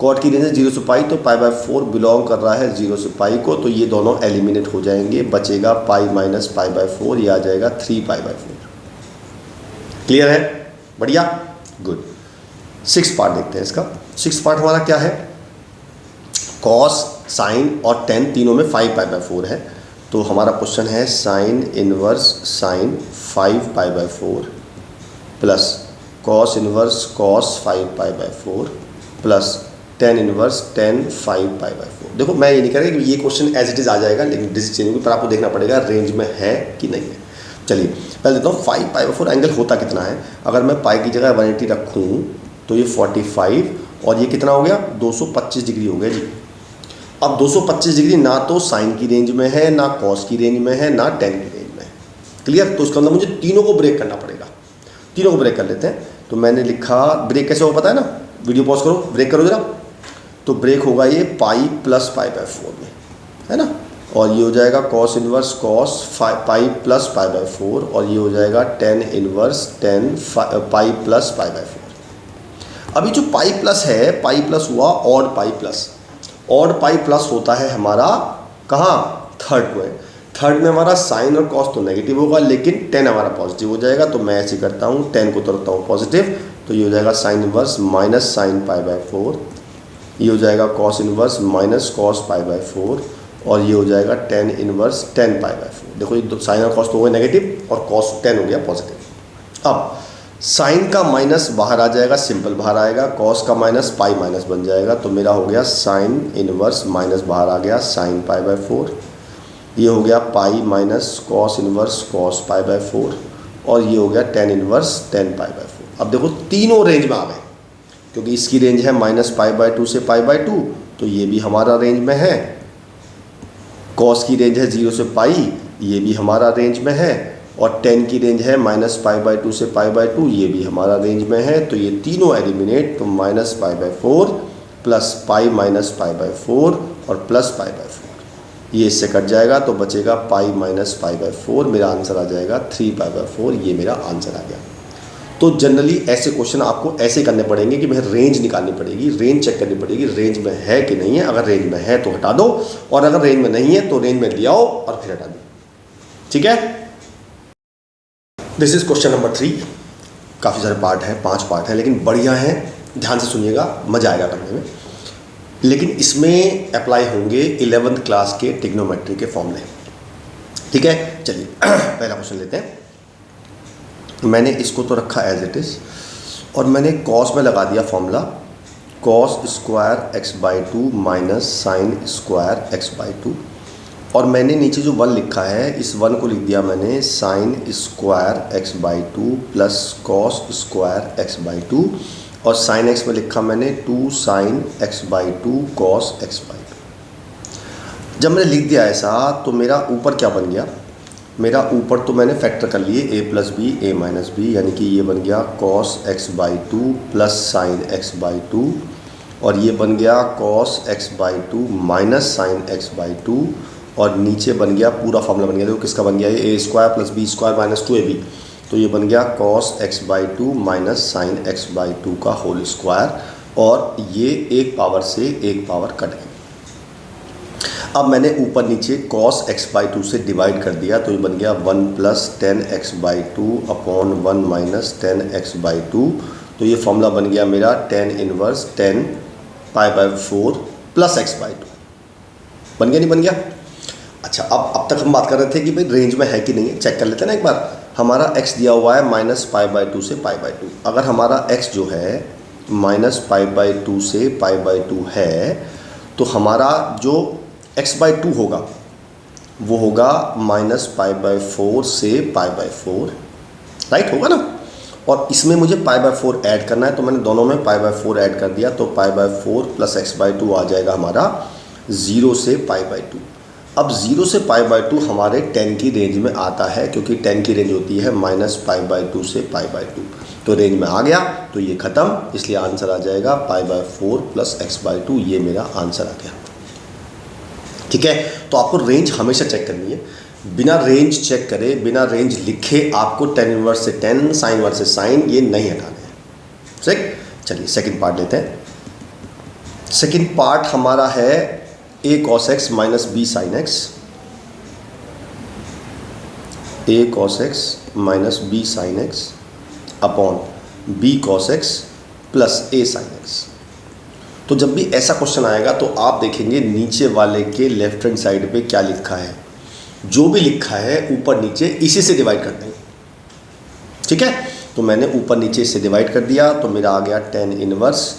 कॉट की रेंज है 0 से पाई, तो पाई बाई 4 बिलोंग कर रहा है 0 से पाई को, तो ये दोनों एलिमिनेट हो जाएंगे, बचेगा पाई माइनस पाई बाई 4, ये आ जाएगा 3 पाई बाई 4। क्लियर है, बढ़िया, गुड। 6th पार्ट देखते हैं इसका। 6th पार्ट हमारा क्या है, कॉस साइन और टेन तीनों में 5 पाई बाई 4 है, तो हमारा क्वेश्चन है sine inverse sine 5 pi by 4 plus cos inverse cos 5 pi by 4 plus tan inverse tan 5 pi by 4। देखो मैं ये नहीं कह रहा कि ये क्वेश्चन एज इट इज़ आ जाएगा, लेकिन डिजिट चेंज होगी, पर आपको देखना पड़ेगा रेंज में है कि नहीं है। चलिए पहले देखता हूँ 5 पाई बाई 4 एंगल होता कितना है। अगर मैं पाई की जगह 180 रखूँ तो ये 45 और ये कितना हो गया 225 डिग्री हो गया जी। अब 225 डिग्री ना तो साइन की रेंज में है, ना कॉस की रेंज में है, ना टेन की रेंज में है। क्लियर, तो इसका मतलब मुझे तीनों को ब्रेक करना पड़ेगा। तीनों को ब्रेक कर लेते हैं। तो मैंने लिखा ब्रेक कैसे हो पता है ना, वीडियो पॉज करो, ब्रेक करो जरा। तो ब्रेक होगा ये पाई प्लस पाई बाई 4 में, है ना, और ये हो जाएगा cos inverse cos pi plus pi by 4, और ये हो जाएगा tan inverse tan pi plus pi by 4। अभी जो पाई प्लस है, पाई प्लस हुआ odd pi plus. Odd pi plus होता है हमारा कहाँ, थर्ड में। थर्ड में हमारा साइन और कॉस तो नेगेटिव होगा, लेकिन 10 हमारा पॉजिटिव हो जाएगा। तो मैं ऐसे करता हूँ, 10 को तो रखता हूँ पॉजिटिव, तो ये हो जाएगा sign inverse minus sign pi by 4, ये हो जाएगा cos inverse minus cos pi by 4, और ये हो जाएगा टेन इनवर्स 10 पाई बाई 4। देखो ये साइन और कॉस तो हो गए नेगेटिव और कॉस 10 हो गया पॉजिटिव। अब साइन का माइनस बाहर आ जाएगा, सिंपल बाहर आएगा, कॉस का माइनस पाई माइनस बन जाएगा, तो मेरा हो गया साइन इनवर्स माइनस बाहर आ गया साइन पाई बाई 4, ये हो गया पाई minus cos inverse cos pi by 4, और ये हो गया टेन इनवर्स 10 पाई बाई 4। अब देखो तीनों रेंज में आ गए, क्योंकि इसकी रेंज है माइनस पाई बाई 2 से पाई बाई 2, तो ये भी हमारा रेंज में है। कॉस की रेंज है 0 से पाई, ये भी हमारा रेंज में है, और 10 की रेंज है माइनस पाई बाई 2 से पाई बाई 2, ये भी हमारा रेंज में है। तो ये तीनों एलिमिनेट, तो minus pi by 4 plus pi minus pi by 4 और प्लस पाई बाई 4, ये इससे कट जाएगा, तो बचेगा पाई माइनस पाई बाई 4। मेरा आंसर आ जाएगा 3 पाई बाई 4, ये मेरा आंसर आ गया। तो जनरली ऐसे क्वेश्चन आपको ऐसे करने पड़ेंगे कि भाई रेंज निकालनी पड़ेगी, रेंज चेक करनी पड़ेगी, रेंज में है कि नहीं है। अगर रेंज में है तो हटा दो, और अगर रेंज में नहीं है तो रेंज में ले आओ और फिर हटा दो। ठीक है, दिस इज क्वेश्चन नंबर 3। काफ़ी सारे पार्ट हैं, 5 पार्ट हैं, लेकिन बढ़िया हैं, ध्यान से सुनिएगा, मजा आएगा करने में। लेकिन इसमें अप्लाई होंगे 11th क्लास के ट्रिग्नोमेट्री के फॉर्मूले। ठीक है, चलिए पहला क्वेश्चन लेते हैं। मैंने इसको तो रखा एज इट इज़, और मैंने कॉस में लगा दिया formula, cos square x by 2 minus sine square x by 2 और मैंने नीचे जो 1 लिखा है इस 1 को लिख दिया मैंने sine square x by 2 plus cos square x by 2 और साइन एक्स में लिखा मैंने 2 sign X by 2 cos X by 2। जब मैंने लिख दिया ऐसा तो मेरा ऊपर क्या बन गया, मेरा ऊपर तो मैंने फैक्टर कर लिए a plus B A minus B, यानी कि ये बन गया cos X by 2 plus sine X by 2 और ये बन गया cos X by 2 minus sine X by 2 और नीचे बन गया पूरा फॉर्मूला बन गया। देखो किसका बन गया, ये a square plus B square minus 2ab, तो ये बन गया cos X by 2 minus sine X by 2 का होल स्क्वायर और ये एक पावर से एक पावर कट गई। अब मैंने ऊपर नीचे cos x बाई 2 से डिवाइड कर दिया तो ये बन गया 1 plus 10x by 2 upon 1 minus 10x by 2, तो ये फॉर्मूला बन गया मेरा 10 inverse 10 pi by 4 plus x by 2। बन गया नहीं बन गया? अच्छा, अब तक हम बात कर रहे थे कि भाई रेंज में है कि नहीं है, चेक कर लेते हैं ना एक बार। हमारा x दिया हुआ है माइनस पाई बाई 2 से पाई बाई 2, अगर हमारा x जो है माइनस पाई बाई 2 से पाई बाई 2 है तो हमारा जो x बाई 2 होगा वो होगा माइनस पाई बाई 4 से पाई बाई 4, राइट होगा ना। और इसमें मुझे पाई बाई 4 ऐड करना है तो मैंने दोनों में पाई बाई 4 ऐड कर दिया तो pi by 4 plus x by 2 आ जाएगा हमारा 0 से पाई बाई 2। अब 0 से पाई बाई 2 हमारे 10 की रेंज में आता है क्योंकि 10 की रेंज होती है माइनस पाई बाई 2 से पाई बाई 2, तो रेंज में आ गया तो ये ख़त्म, इसलिए आंसर आ जाएगा पाई बाई 4 प्लस एक्स बाई 2, ये मेरा आंसर आ गया। ठीक है, तो आपको रेंज हमेशा चेक करनी है, बिना रेंज चेक करे बिना रेंज लिखे आपको tan इनवर्स से tan साइन इनवर्स से साइन ये नहीं हटाना है। ठीक, चलिए सेकंड पार्ट लेते हैं। सेकंड पार्ट हमारा है a cos x minus b sine x, a cos x minus b sine x upon b cos x plus a sine x। तो जब भी ऐसा क्वेश्चन आएगा तो आप देखेंगे नीचे वाले के लेफ्ट हैंड साइड पे क्या लिखा है, जो भी लिखा है ऊपर नीचे इसी से डिवाइड कर देंगे। ठीक है, तो मैंने ऊपर नीचे से डिवाइड कर दिया तो मेरा आ गया tan इनवर्स,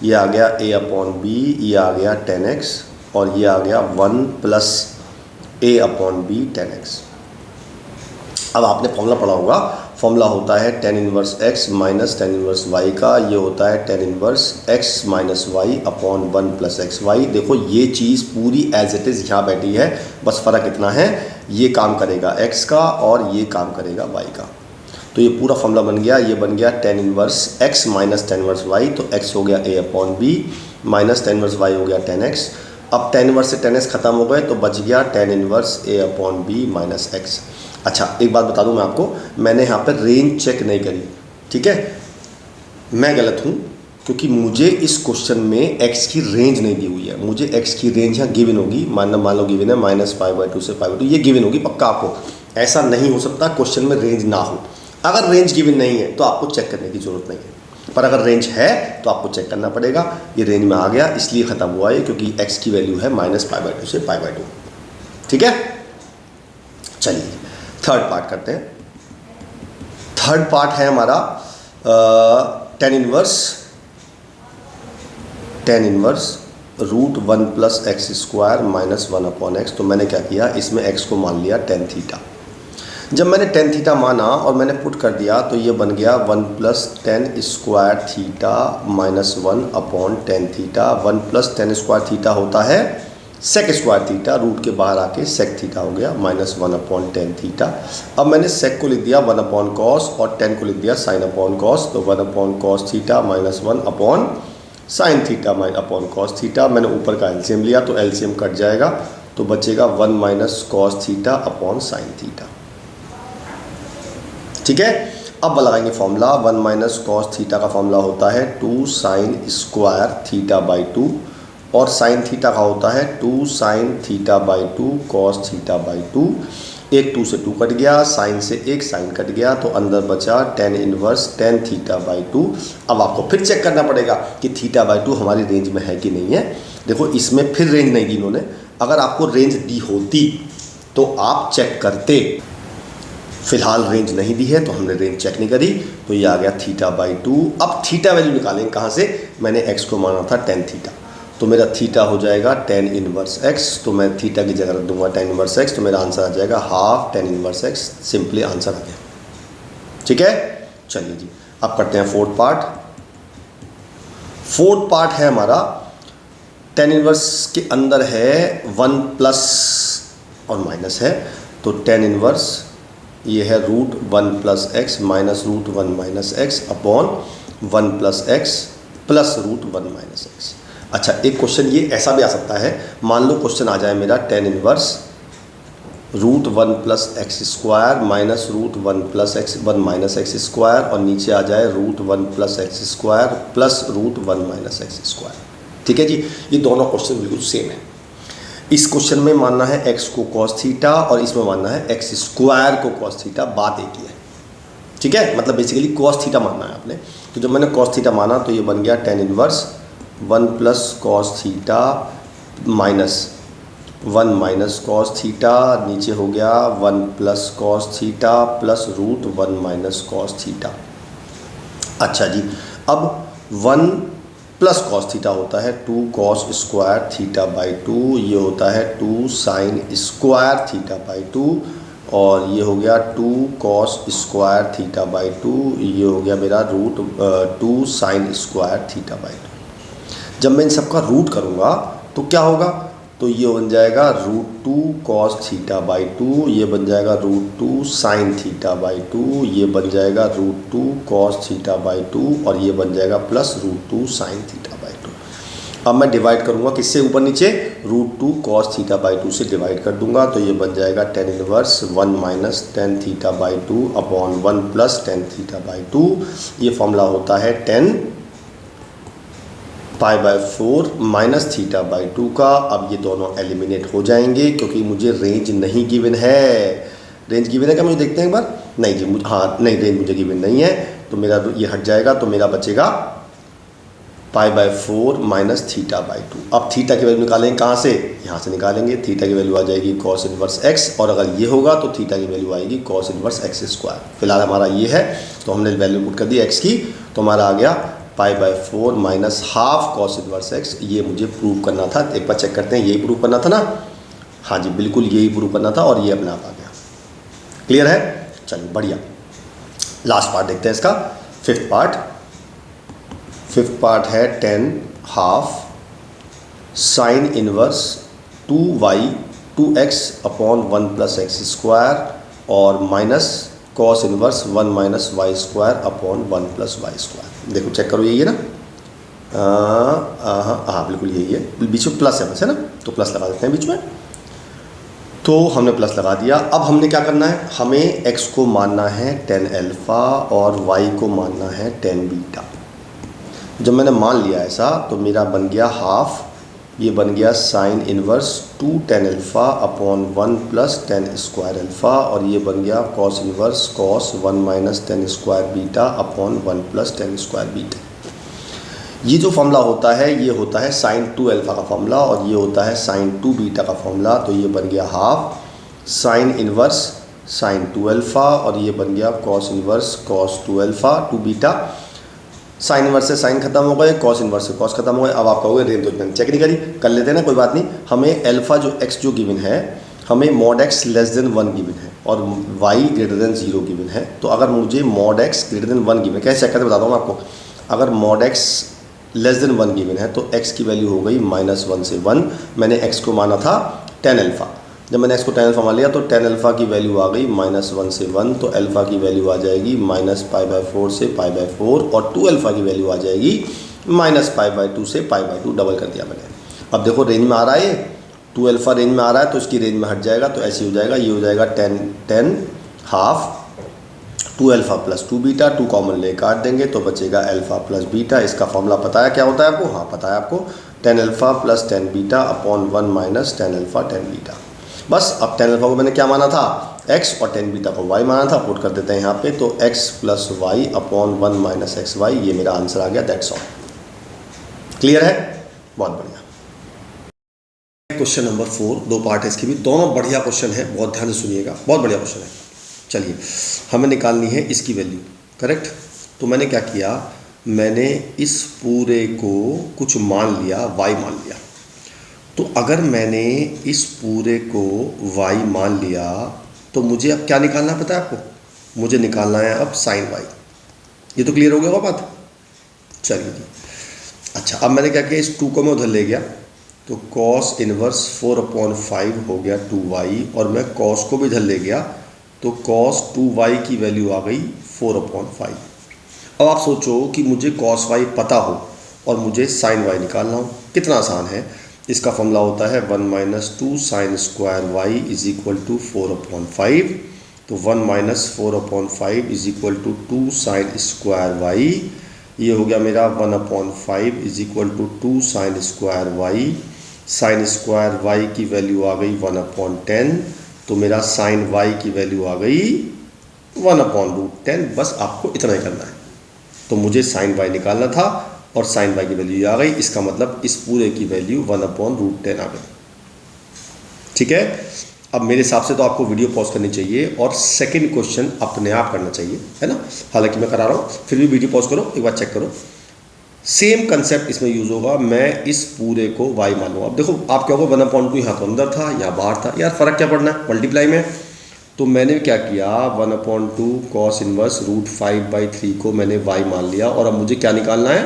ये आ गया a अपॉन b, ये आ गया tan x और ये आ गया 1 plus a upon b tan x। अब आपने फॉर्मूला पढ़ा होगा, फॉर्मूला होता है tan inverse x minus tan inverse y का, ये होता है tan inverse x minus y upon 1 plus X Y. देखो ये चीज़ पूरी एज इट इज़ यहाँ बैठी है, बस फ़र्क इतना है ये काम करेगा x का और ये काम करेगा y का। तो ये पूरा फॉर्मूला बन गया, ये बन गया tan inverse x minus tan inverse y, तो x हो गया a upon b minus tan inverse y हो गया tan x। अब tan इनवर्स से tan x ख़त्म हो गए तो बच गया tan inverse a upon b minus x। अच्छा, एक बात बता दूं मैं आपको, मैंने यहाँ पर रेंज चेक नहीं करी, ठीक है, मैं गलत हूँ क्योंकि मुझे इस क्वेश्चन में x की रेंज नहीं दी हुई है। मुझे x की रेंज यहाँ गिवन होगी, मान लो गिवन है माइनस पाई बाई 2 से पाई बाई 2, ये गिवन होगी पक्का आपको। ऐसा नहीं हो सकता क्वेश्चन में रेंज ना हो। अगर रेंज गिवन नहीं है तो आपको चेक करने की ज़रूरत नहीं है, पर अगर रेंज है तो आपको चेक करना पड़ेगा। ये रेंज में आ गया इसलिए ख़त्म हुआ है क्योंकि x की वैल्यू है माइनस पाई बाई 2 से पाई बाई 2। ठीक है, चलिए थर्ड पार्ट करते हैं। थर्ड पार्ट है हमारा tan inverse root 1 plus x square minus 1 upon X. तो मैंने क्या किया, इसमें x को मान लिया tan थीटा। जब मैंने tan थीटा माना और मैंने पुट कर दिया तो ये बन गया 1 plus tan square theta minus 1 upon tan theta. 1 plus tan square theta होता है सेक स्क्वायर थीटा, रूट के बाहर आके सेक थीटा हो गया माइनस 1 अपॉन tan थीटा। अब मैंने सेक को लिख दिया 1 अपॉन कॉस और tan को लिख दिया साइन अपॉन कॉस, तो 1 upon cos theta minus 1 upon sine theta minus upon cos theta. मैंने ऊपर का एलसीएम लिया तो एलसीएम कट जाएगा तो बचेगा 1 minus cos theta upon sine theta. ठीक है, अब लगाएंगे फॉर्मूला। 1 माइनस कॉस थीटा का फॉर्मूला होता है 2 साइन स्क्वायर थीटा बाई 2 और साइन थीटा का होता है 2 sine theta by 2 cos theta by 2। एक 2 से 2 कट गया, साइन से एक साइन कट गया तो अंदर बचा tan inverse tan theta by 2। अब आपको फिर चेक करना पड़ेगा कि थीटा बाई 2 हमारी रेंज में है कि नहीं है। देखो इसमें फिर रेंज नहीं दी इन्होंने, अगर आपको रेंज दी होती तो आप चेक करते। फिलहाल रेंज नहीं दी है तो हमने रेंज चेक नहीं करी, तो ये आ गया थीटा बाई 2। अब थीटा वैल्यू निकालें कहाँ से, मैंने x को माना था tan थीटा, तो मेरा थीटा हो जाएगा tan इनवर्स x, तो मैं थीटा की जगह रख दूंगा tan इनवर्स x, तो मेरा आंसर आ जाएगा half tan inverse x, simply answer आ गया। ठीक है, चलिए जी अब करते हैं फोर्थ पार्ट। फोर्थ पार्ट है हमारा tan इनवर्स के अंदर है 1 प्लस और माइनस है, तो tan इनवर्स ये है √1 plus x minus √1 minus x upon 1 plus x plus √1 minus x. अच्छा, एक क्वेश्चन ये ऐसा भी आ सकता है, मान लो क्वेश्चन आ जाए मेरा tan inverse √1 plus x square minus √1 plus x 1 minus x square, और नीचे आ जाए √1 plus x square plus √1 minus x square. ठीक है जी, ये दोनों क्वेश्चन बिल्कुल सेम है। इस क्वेश्चन में मानना है x को cos थीटा और इसमें मानना है x स्क्वायर को cos थीटा, बात एक ही है। ठीक है, मतलब बेसिकली cos थीटा मानना है आपने। तो जब मैंने cos थीटा माना तो ये बन गया tan inverse 1 plus cos theta minus 1 minus cos theta, नीचे हो गया 1 plus cos theta plus √1 minus cos theta. अच्छा जी, अब 1 प्लस कॉस थीटा होता है 2 कॉस स्क्वायर थीटा बाई 2, ये होता है 2 साइन स्क्वायर थीटा बाई 2, और ये हो गया 2 कॉस स्क्वायर थीटा बाई 2, ये हो गया मेरा √2 साइन स्क्वायर थीटा बाई 2। जब मैं इन सब का रूट करूँगा तो क्या होगा, तो ये बन जाएगा √2 कॉस थीटा बाई 2, ये बन जाएगा √2 साइन थीटा बाई 2, ये बन जाएगा √2 कॉस थीटा बाई 2, और ये बन जाएगा प्लस √2 साइन थीटा बाई 2। अब मैं डिवाइड करूँगा किससे, ऊपर नीचे √2 कॉस थीटा बाई 2 से डिवाइड कर दूंगा, तो ये बन जाएगा tan inverse 1 minus tan theta by 2 upon 1 plus tan theta by 2। ये फॉर्मूला होता है tan π/4 माइनस थीटा बाई 2 का। अब ये दोनों एलिमिनेट हो जाएंगे क्योंकि मुझे रेंज नहीं गिवन है। रेंज गिवन है क्या, मुझे देखते हैं एक बार। नहीं जी, मुझे हाँ नहीं, रेंज मुझे गिवन नहीं है, तो मेरा ये हट जाएगा, तो मेरा बचेगा π/4 माइनस थीटा बाई 2। अब थीटा की वैल्यू निकालेंगे कहाँ से, यहाँ से निकालेंगे। थीटा की वैल्यू आ जाएगी cos इनवर्स x, और अगर ये होगा तो थीटा की वैल्यू आएगी cos इनवर्स x स्क्वायर। फिलहाल हमारा ये है, तो हमने वैल्यू पुट कर दी x की, तो हमारा आ गया π/4 minus half cos inverse x। ये मुझे प्रूव करना था, एक बार चेक करते हैं, यही प्रूव करना था ना। हाँ जी, बिल्कुल यही प्रूव करना था, और ये अपने आप आ गया। क्लियर है, चलिए बढ़िया। लास्ट पार्ट देखते हैं इसका, फिफ्थ पार्ट। फिफ्थ पार्ट है tan half sine inverse 2y 2x upon 1 plus x square, और minus cos inverse 1 minus Y square upon 1 plus Y square. देखो चेक करो, यही है ना। हाँ बिल्कुल यही है, बीच में प्लस है बस, है ना, तो प्लस लगा देते हैं बीच में। तो हमने प्लस लगा दिया। अब हमने क्या करना है, हमें x को मानना है tan अल्फ़ा और y को मानना है tan बीटा। जब मैंने मान लिया ऐसा, तो मेरा बन गया हाफ, ये बन गया sine inverse 2 tan alpha upon 1 plus tan square alpha, और ये बन गया cos inverse cos 1 minus tan square beta upon 1 plus tan square beta. ये जो फॉर्मूला होता है, ये होता है साइन 2 अल्फ़ा का फॉर्मूला, और ये होता है साइन 2 बीटा का फॉर्मूला। तो ये बन गया half sine inverse sine 2 alpha, और ये बन गया cos inverse cos 2 alpha 2 beta. Sign inverse से साइन खत्म हो गए, कॉस इनवर्स से कॉस खत्म हो गए। अब आप कहोगे रेंज तो मैंने चेक नहीं करी, कर लेते हैं ना, कोई बात नहीं। हमें अल्फ़ा जो x जो गिवन है, हमें mod x less than 1 given है और y ग्रेटर देन 0 गिवन है। तो अगर मुझे mod x greater than 1 given, कैसे चेक करके बताता हूँ आपको। अगर mod x less than 1 given है, तो x की वैल्यू हो गई -1 से 1। मैंने x को माना था tan अल्फ़ा, जब मैंने x को tan अल्फ़ा मान लिया, तो tan अल्फ़ा की वैल्यू आ गई -1 से 1, तो अल्फ़ा की वैल्यू आ जाएगी -π/4 से π/4, और 2 अल्फ़ा की वैल्यू आ जाएगी -π/2 से π/2, डबल कर दिया मैंने। अब देखो रेंज में आ रहा है, 2 अल्फ़ा रेंज में आ रहा है, तो इसकी रेंज में हट जाएगा, तो ऐसे हो जाएगा, ये हो जाएगा tan half 2 alpha plus 2 beta, 2 common ले काट देंगे तो बचेगा अल्फ़ा प्लस बीटा। इसका फॉर्मूला पता है क्या होता है आपको, हाँ पता है आपको, tan alpha plus tan beta upon 1 minus tan alpha tan beta. बस अब tan अल्फ़ा को मैंने क्या माना था, x, और tan बीटा को y माना था। पुट कर देते हैं यहाँ पे, तो x plus Y upon 1 minus X Y, ये मेरा आंसर आ गया, दैट्स ऑल। क्लियर है, बहुत बढ़िया। क्वेश्चन नंबर 4, 2 पार्ट है इसकी भी, दोनों बढ़िया क्वेश्चन है, बहुत ध्यान से सुनिएगा, बहुत बढ़िया क्वेश्चन है। चलिए, हमें निकालनी है इसकी वैल्यू, करेक्ट। तो मैंने क्या किया, मैंने इस पूरे को कुछ मान लिया, y मान लिया। तो अगर मैंने इस पूरे को y मान लिया तो मुझे अब क्या निकालना है पता है आपको? मुझे निकालना है अब साइन y। ये तो क्लियर हो गया होगा बात? चलिए जी। अच्छा, अब मैंने क्या किया, इस 2 को मैं उधर ले गया तो cos इनवर्स 4/5 हो गया 2y, और मैं cos को भी इधर ले गया तो cos 2y की वैल्यू आ गई 4/5। अब आप सोचो कि मुझे cos y पता हो और मुझे sin y निकालना हो, कितना आसान है। इसका फॉर्मूला होता है 1 - 2 sin square y is equal to 4/5। तो 1 - 4/5 is equal to 2 sin square y। ये हो गया मेरा 1/5 is equal to 2 sin square y। Sine square y की वैल्यू आ गई 1/10। तो मेरा साइन y की वैल्यू आ गई 1/√10। बस आपको इतना ही करना है। तो मुझे साइन y निकालना था और साइन y की वैल्यू आ गई। इसका मतलब इस पूरे की वैल्यू 1/√10 आ गई। ठीक है, अब मेरे हिसाब से तो आपको वीडियो पॉज करनी चाहिए और सेकंड क्वेश्चन अपने आप करना चाहिए, है ना। हालांकि मैं करा रहा हूँ, फिर भी वीडियो पॉज करो, एक बार चेक करो। सेम कंसेप्ट इसमें यूज होगा। मैं इस पूरे को y मानूंगा। अब देखो आप क्या होगा, 1/2 यहाँ तो अंदर था, यहाँ बाहर था, यार फर्क क्या पड़ना है, मल्टीप्लाई में। तो मैंने क्या किया, 1/2 cos इनवर्स √5/3 को मैंने y मान लिया और अब मुझे क्या निकालना है,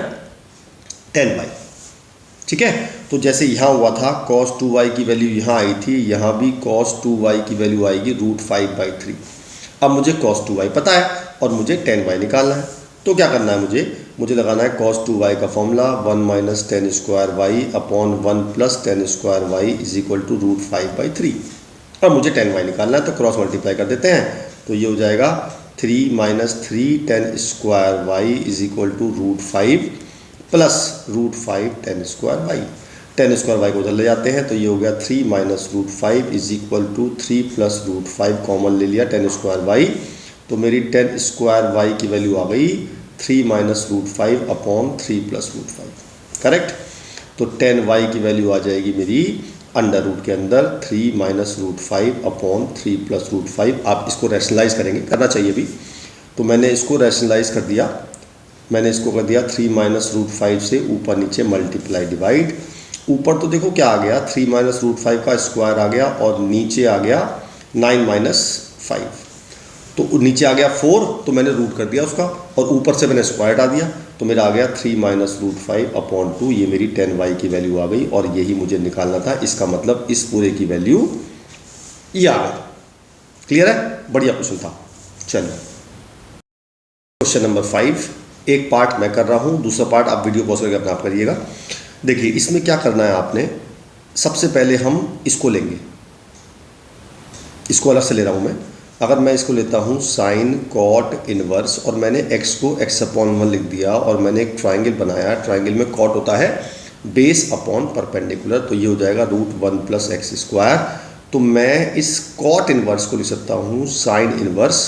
10y। ठीक है, तो जैसे यहाँ हुआ था cos 2y की वैल्यू यहाँ आई थी, यहाँ भी cos 2y की वैल्यू आएगी √5/3। अब मुझे cos 2y पता है और मुझे 10y निकालना है। तो क्या करना है, मुझे लगाना है cos 2y का formula 1 - 10 square y upon 1 + 10 square y is equal to √5/3। अब मुझे 10y निकालना है तो क्रॉस मल्टीप्लाई कर देते हैं। तो ये हो जाएगा 3 - 3 10 square y is equal to √5 plus √5 10 square y। 10 square y को उधर ले जाते हैं तो ये हो गया 3 - √5 इज इक्वल टू 3 + √5 कॉमन ले लिया 10 स्क्वायर y। तो मेरी 10 स्क्वायर y की वैल्यू आ गई 3 - √5 अपॉन 3 + √5। करेक्ट। तो 10y की वैल्यू आ जाएगी मेरी अंडर रूट के अंदर 3 - √5 अपॉन 3 + √5। आप इसको रैशनलाइज करेंगे, करना चाहिए भी। तो मैंने इसको रैशनलाइज कर दिया, मैंने इसको कर दिया 3 - √5 से ऊपर नीचे मल्टीप्लाई डिवाइड। ऊपर तो देखो क्या आ गया, 3 - √5 का स्क्वायर आ गया और नीचे आ गया 9 - 5। तो नीचे आ गया 4, तो मैंने रूट कर दिया उसका और ऊपर से मैंने स्क्वायर हटा दिया तो मेरा आ गया 3 - √5 अपॉन 2। ये मेरी 10y की वैल्यू आ गई और यही मुझे निकालना था। इसका मतलब इस पूरे की वैल्यू ये आ गई। क्लियर है, बढ़िया क्वेश्चन था। चलिए क्वेश्चन नंबर 5। एक पार्ट मैं कर रहा हूँ, दूसरा पार्ट आप वीडियो पॉज करके अपना आप करिएगा। देखिए इसमें क्या करना है आपने, सबसे पहले हम इसको लेंगे, इसको अलग से ले रहा हूँ मैं। अगर मैं इसको लेता हूँ साइन कॉट इनवर्स और मैंने x को x/1 लिख दिया और मैंने एक ट्राइंगल बनाया, ट्राइंगल में कॉट होता है बेस अपॉन परपेंडिकुलर, तो ये हो जाएगा √1 + x²। तो मैं इस कॉट इनवर्स को लिख सकता हूँ sine inverse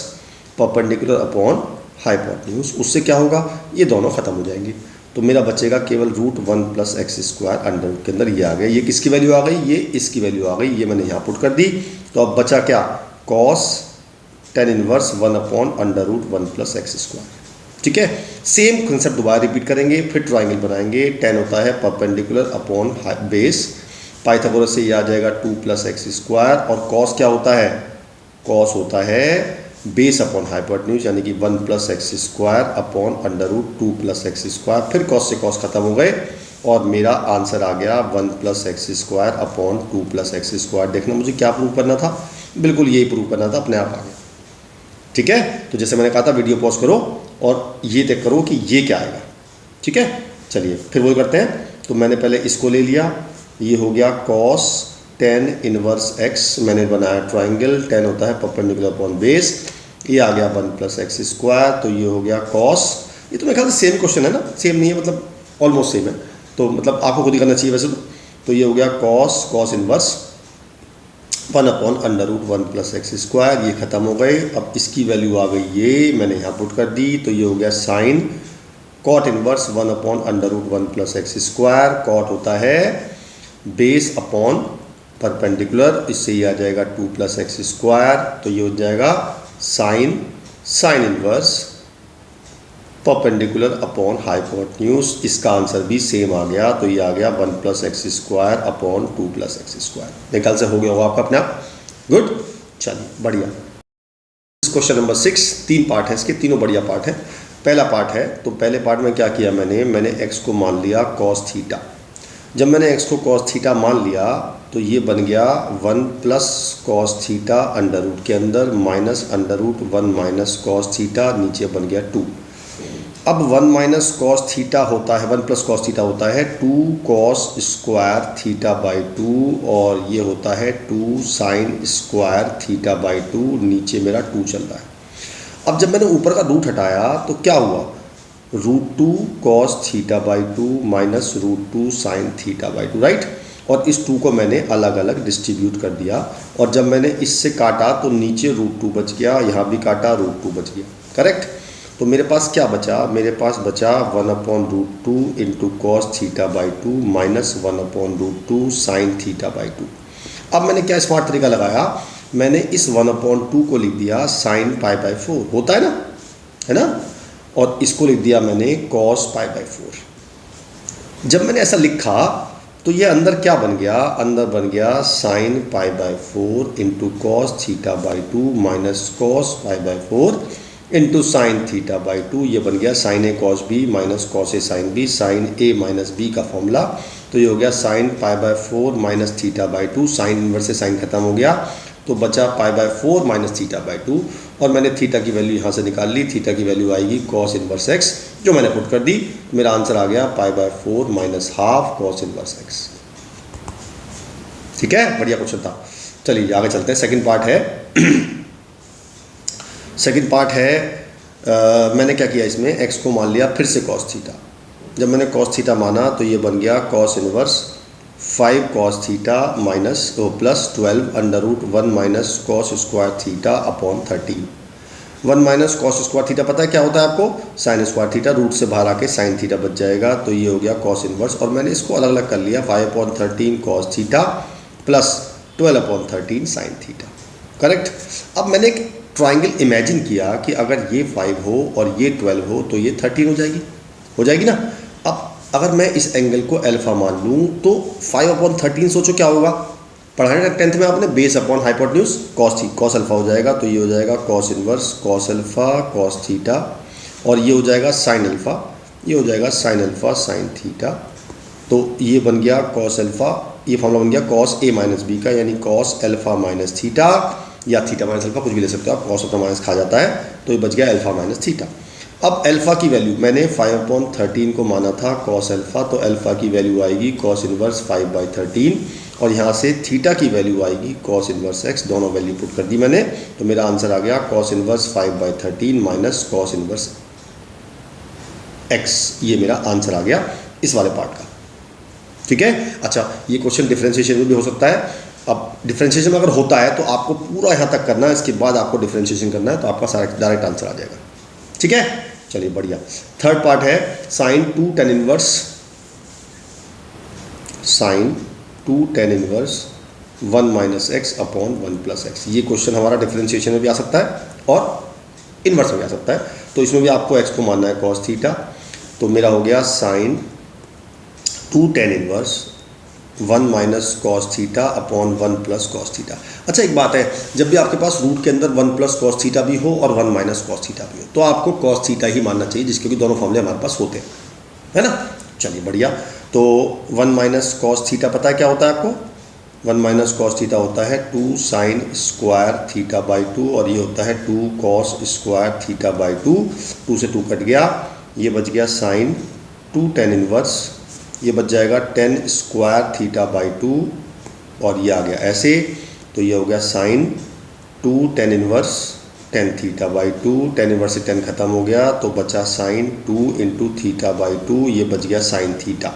perpendicular upon hypotenuse. उससे क्या होगा, ये दोनों खत्म हो जाएंगे तो मेरा बचेगा केवल √1 + x² अंडर रूट के अंदर ये आ गया। ये किसकी वैल्यू आ गई, ये इसकी वैल्यू आ गई, ये मैंने यहाँ पुट कर दी। तो अब बचा क्या, cos tan इनवर्स 1/√1 + x²। ठीक है, सेम कंसेप्ट दोबारा रिपीट करेंगे, फिर ट्राइंगल बनाएंगे। tan होता है परपेंडिकुलर अपॉन बेस, पाइथागोरस से ये आ जाएगा 2 + x² और cos क्या होता है, cos होता है बेस अपॉन हाइपोटेन्यूज यानी कि 1 + x² अपॉन √2 + x²। फिर cos से cos खत्म हो गए और मेरा आंसर आ गया 1 + x² अपॉन 2 + x²। देखना मुझे क्या प्रूव करना था, बिल्कुल यही प्रूव करना था, अपने आप आ गया। ठीक है, तो जैसे मैंने कहा था वीडियो पॉज करो और ये चेक करो कि ये क्या आएगा। ठीक है, चलिए फिर वो करते हैं। तो मैंने पहले इसको ले लिया, ये हो गया cos tan इनवर्स x, मैंने बनाया ट्राइंगल, tan होता है परपेंडिकुलर अपॉन बेस, ये आ गया 1 + x²। तो ये हो गया cos, ये तो मेरे ख्याल से सेम क्वेश्चन है ना, सेम नहीं है मतलब ऑलमोस्ट सेम है, तो मतलब आपको खुद ही करना चाहिए वैसे तो ये हो गया cos इनवर्स 1/√1 + x²। ये खत्म हो गए। अब इसकी वैल्यू आ गई, ये मैंने यहाँ पुट कर दी, तो ये हो गया sign cot inverse 1/√1 + x²। Cot होता है बेस अपॉन परपेंडिकुलर, इससे ये आ जाएगा 2 + x²। तो ये हो जाएगा sine inverse perpendicular upon hypotenuse, इसका आंसर भी सेम आ गया, तो ये आ गया 1 + x² अपॉन 2 + x²। मेरे ख्याल से हो गया होगा आपका अपने आप। गुड, चलिए बढ़िया। क्वेश्चन नंबर 6, 3 पार्ट है इसके, तीनों बढ़िया पार्ट है। पहला पार्ट है, तो पहले पार्ट में क्या किया मैंने x को मान लिया cos थीटा। जब मैंने x को cos थीटा मान लिया तो ये बन गया 1 + cos थीटा अंडर रूट के अंदर minus under root 1 - cos theta, नीचे बन गया 2। अब 1 - cos थीटा होता है, 1 + cos थीटा होता है 2 cos² θ/2, और ये होता है 2 sin² θ/2, नीचे मेरा 2 चल रहा है। अब जब मैंने ऊपर का रूट हटाया तो क्या हुआ, √2 cos θ/2 माइनस √2 sin θ/2, राइट। और इस 2 को मैंने अलग अलग डिस्ट्रीब्यूट कर दिया, और जब मैंने इससे काटा तो नीचे √2 बच गया, यहाँ भी काटा √2 बच गया, करेक्ट। तो मेरे पास क्या बचा, मेरे पास बचा 1/√2 इंटू cos θ/2 माइनस 1/√2 sin θ/2। अब मैंने क्या स्मार्ट तरीका लगाया, मैंने इस 1/2 को लिख दिया sin π/4, होता है ना, और इसको लिख दिया मैंने cos π/4। जब मैंने ऐसा लिखा तो ये अंदर क्या बन गया, अंदर बन गया sin π/4 into cos θ/2 minus cos π/4 into sine θ/2, ये बन गया sin A cos B minus cos A sin B, sin A minus B का फॉर्मूला। तो ये हो गया sin π/4 माइनस θ/2, साइन इनवर्स से साइन खत्म हो गया, तो बचा π/4 माइनस θ/2, और मैंने थीटा की वैल्यू यहाँ से निकाल ली, थीटा की वैल्यू आएगी cos इनवर्स x, जो मैंने पुट कर दी, मेरा आंसर आ गया π/4 minus half cos inverse x। ठीक है, बढ़िया क्वेश्चन था। चलिए आगे चलते हैं, सेकंड पार्ट है। सेकंड पार्ट है, मैंने क्या किया, इसमें x को मान लिया फिर से cos थीटा। जब मैंने cos थीटा माना तो ये बन गया cos inverse 5 cos theta minus plus 12 under root 1 minus cos² theta upon 13। 1 minus cos² theta पता है क्या होता है आपको, sin² थीटा, रूट से बाहर आके sin थीटा बच जाएगा, तो ये हो गया cos इनवर्स, और मैंने इसको अलग अलग कर लिया 5/13 cos theta plus 12/13 sin theta, correct. अब मैंने एक ट्राइंगल इमेजिन किया कि अगर ये 5 हो और ये 12 हो तो ये 13 हो जाएगी ना। अब अगर मैं इस एंगल को अल्फा मान लूँ तो 5/13 सोचो क्या होगा, पढ़ा है 10th में आपने, base upon hypotenuse cos alpha हो जाएगा, तो ये हो जाएगा cos inverse cos alpha cos theta, और ये हो जाएगा sin अल्फा, ये हो जाएगा sin अल्फा sin थीटा, तो ये बन गया cos अल्फा, ये फॉर्मूला बन गया cos A माइनस B का, यानी cos अल्फा माइनस थीटा, या थीटा माइनस अल्फा, कुछ भी ले सकते हो आप, cos अपना माइनस खा जाता है, तो ये बच गया अल्फा माइनस थीटा। अब अल्फा की वैल्यू मैंने 5/13 को माना था cos अल्फा, तो अल्फा की वैल्यू आएगी cos इनवर्स 5/13, और यहाँ से थीटा की वैल्यू आएगी cos इनवर्स x, दोनों वैल्यू पुट कर दी मैंने, तो मेरा आंसर आ गया cos inverse 5/13 minus cos inverse x, ये मेरा आंसर आ गया इस वाले पार्ट का। ठीक है, अच्छा ये क्वेश्चन डिफरेंशिएशन में भी हो सकता है। अब डिफरेंशिएशन अगर होता है तो आपको पूरा यहाँ तक करना है, इसके बाद आपको डिफरेंशिएशन करना है, तो आपका सारा डायरेक्ट आंसर आ जाएगा। ठीक है, चलिए बढ़िया। थर्ड पार्ट है sin 2 tan inverse, sin 2 tan inverse 1 minus x upon 1 plus x। ये क्वेश्चन हमारा डिफरेंशिएशन में भी आ सकता है और इनवर्स में भी आ सकता है, तो इसमें भी आपको x को मानना है cos थीटा, तो मेरा हो गया sin 2 tan inverse 1 minus cos theta upon 1 plus cos theta. अच्छा एक बात है, जब भी आपके पास रूट के अंदर 1 प्लस cos थीटा भी हो और 1 माइनस cos थीटा भी हो, तो आपको cos थीटा ही मानना चाहिए, जिसके कि दोनों फॉर्मूले हमारे पास होते हैं, है ना। चलिए बढ़िया, तो 1 माइनस cos थीटा पता है क्या होता है आपको, 1 माइनस cos थीटा होता है 2 sin² θ/2, और ये होता है 2 cos² θ/2, 2 से 2 कट गया, ये बच गया sin 2 tan इनवर्स, ये बच जाएगा 10² θ/2, और ये आ गया ऐसे, तो ये हो गया sin 2 tan इनवर्स 10 θ/2, 10 इनवर्स से 10 खत्म हो गया, तो बचा sin 2 इंटू θ/2, ये बच गया sin थीटा।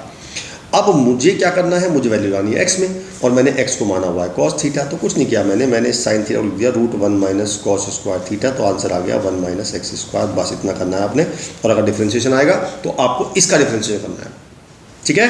अब मुझे क्या करना है, मुझे वैल्यू लानी है x में, और मैंने x को माना हुआ है cos थीटा, तो कुछ नहीं किया मैंने sin थीटा लिख दिया √1 माइनस cos² थीटा, तो आंसर आ गया 1 माइनस x², बस इतना करना है आपने। और अगर डिफरेंशिएशन आएगा तो आपको इसका डिफरेंशिएशन करना है, ठीक है।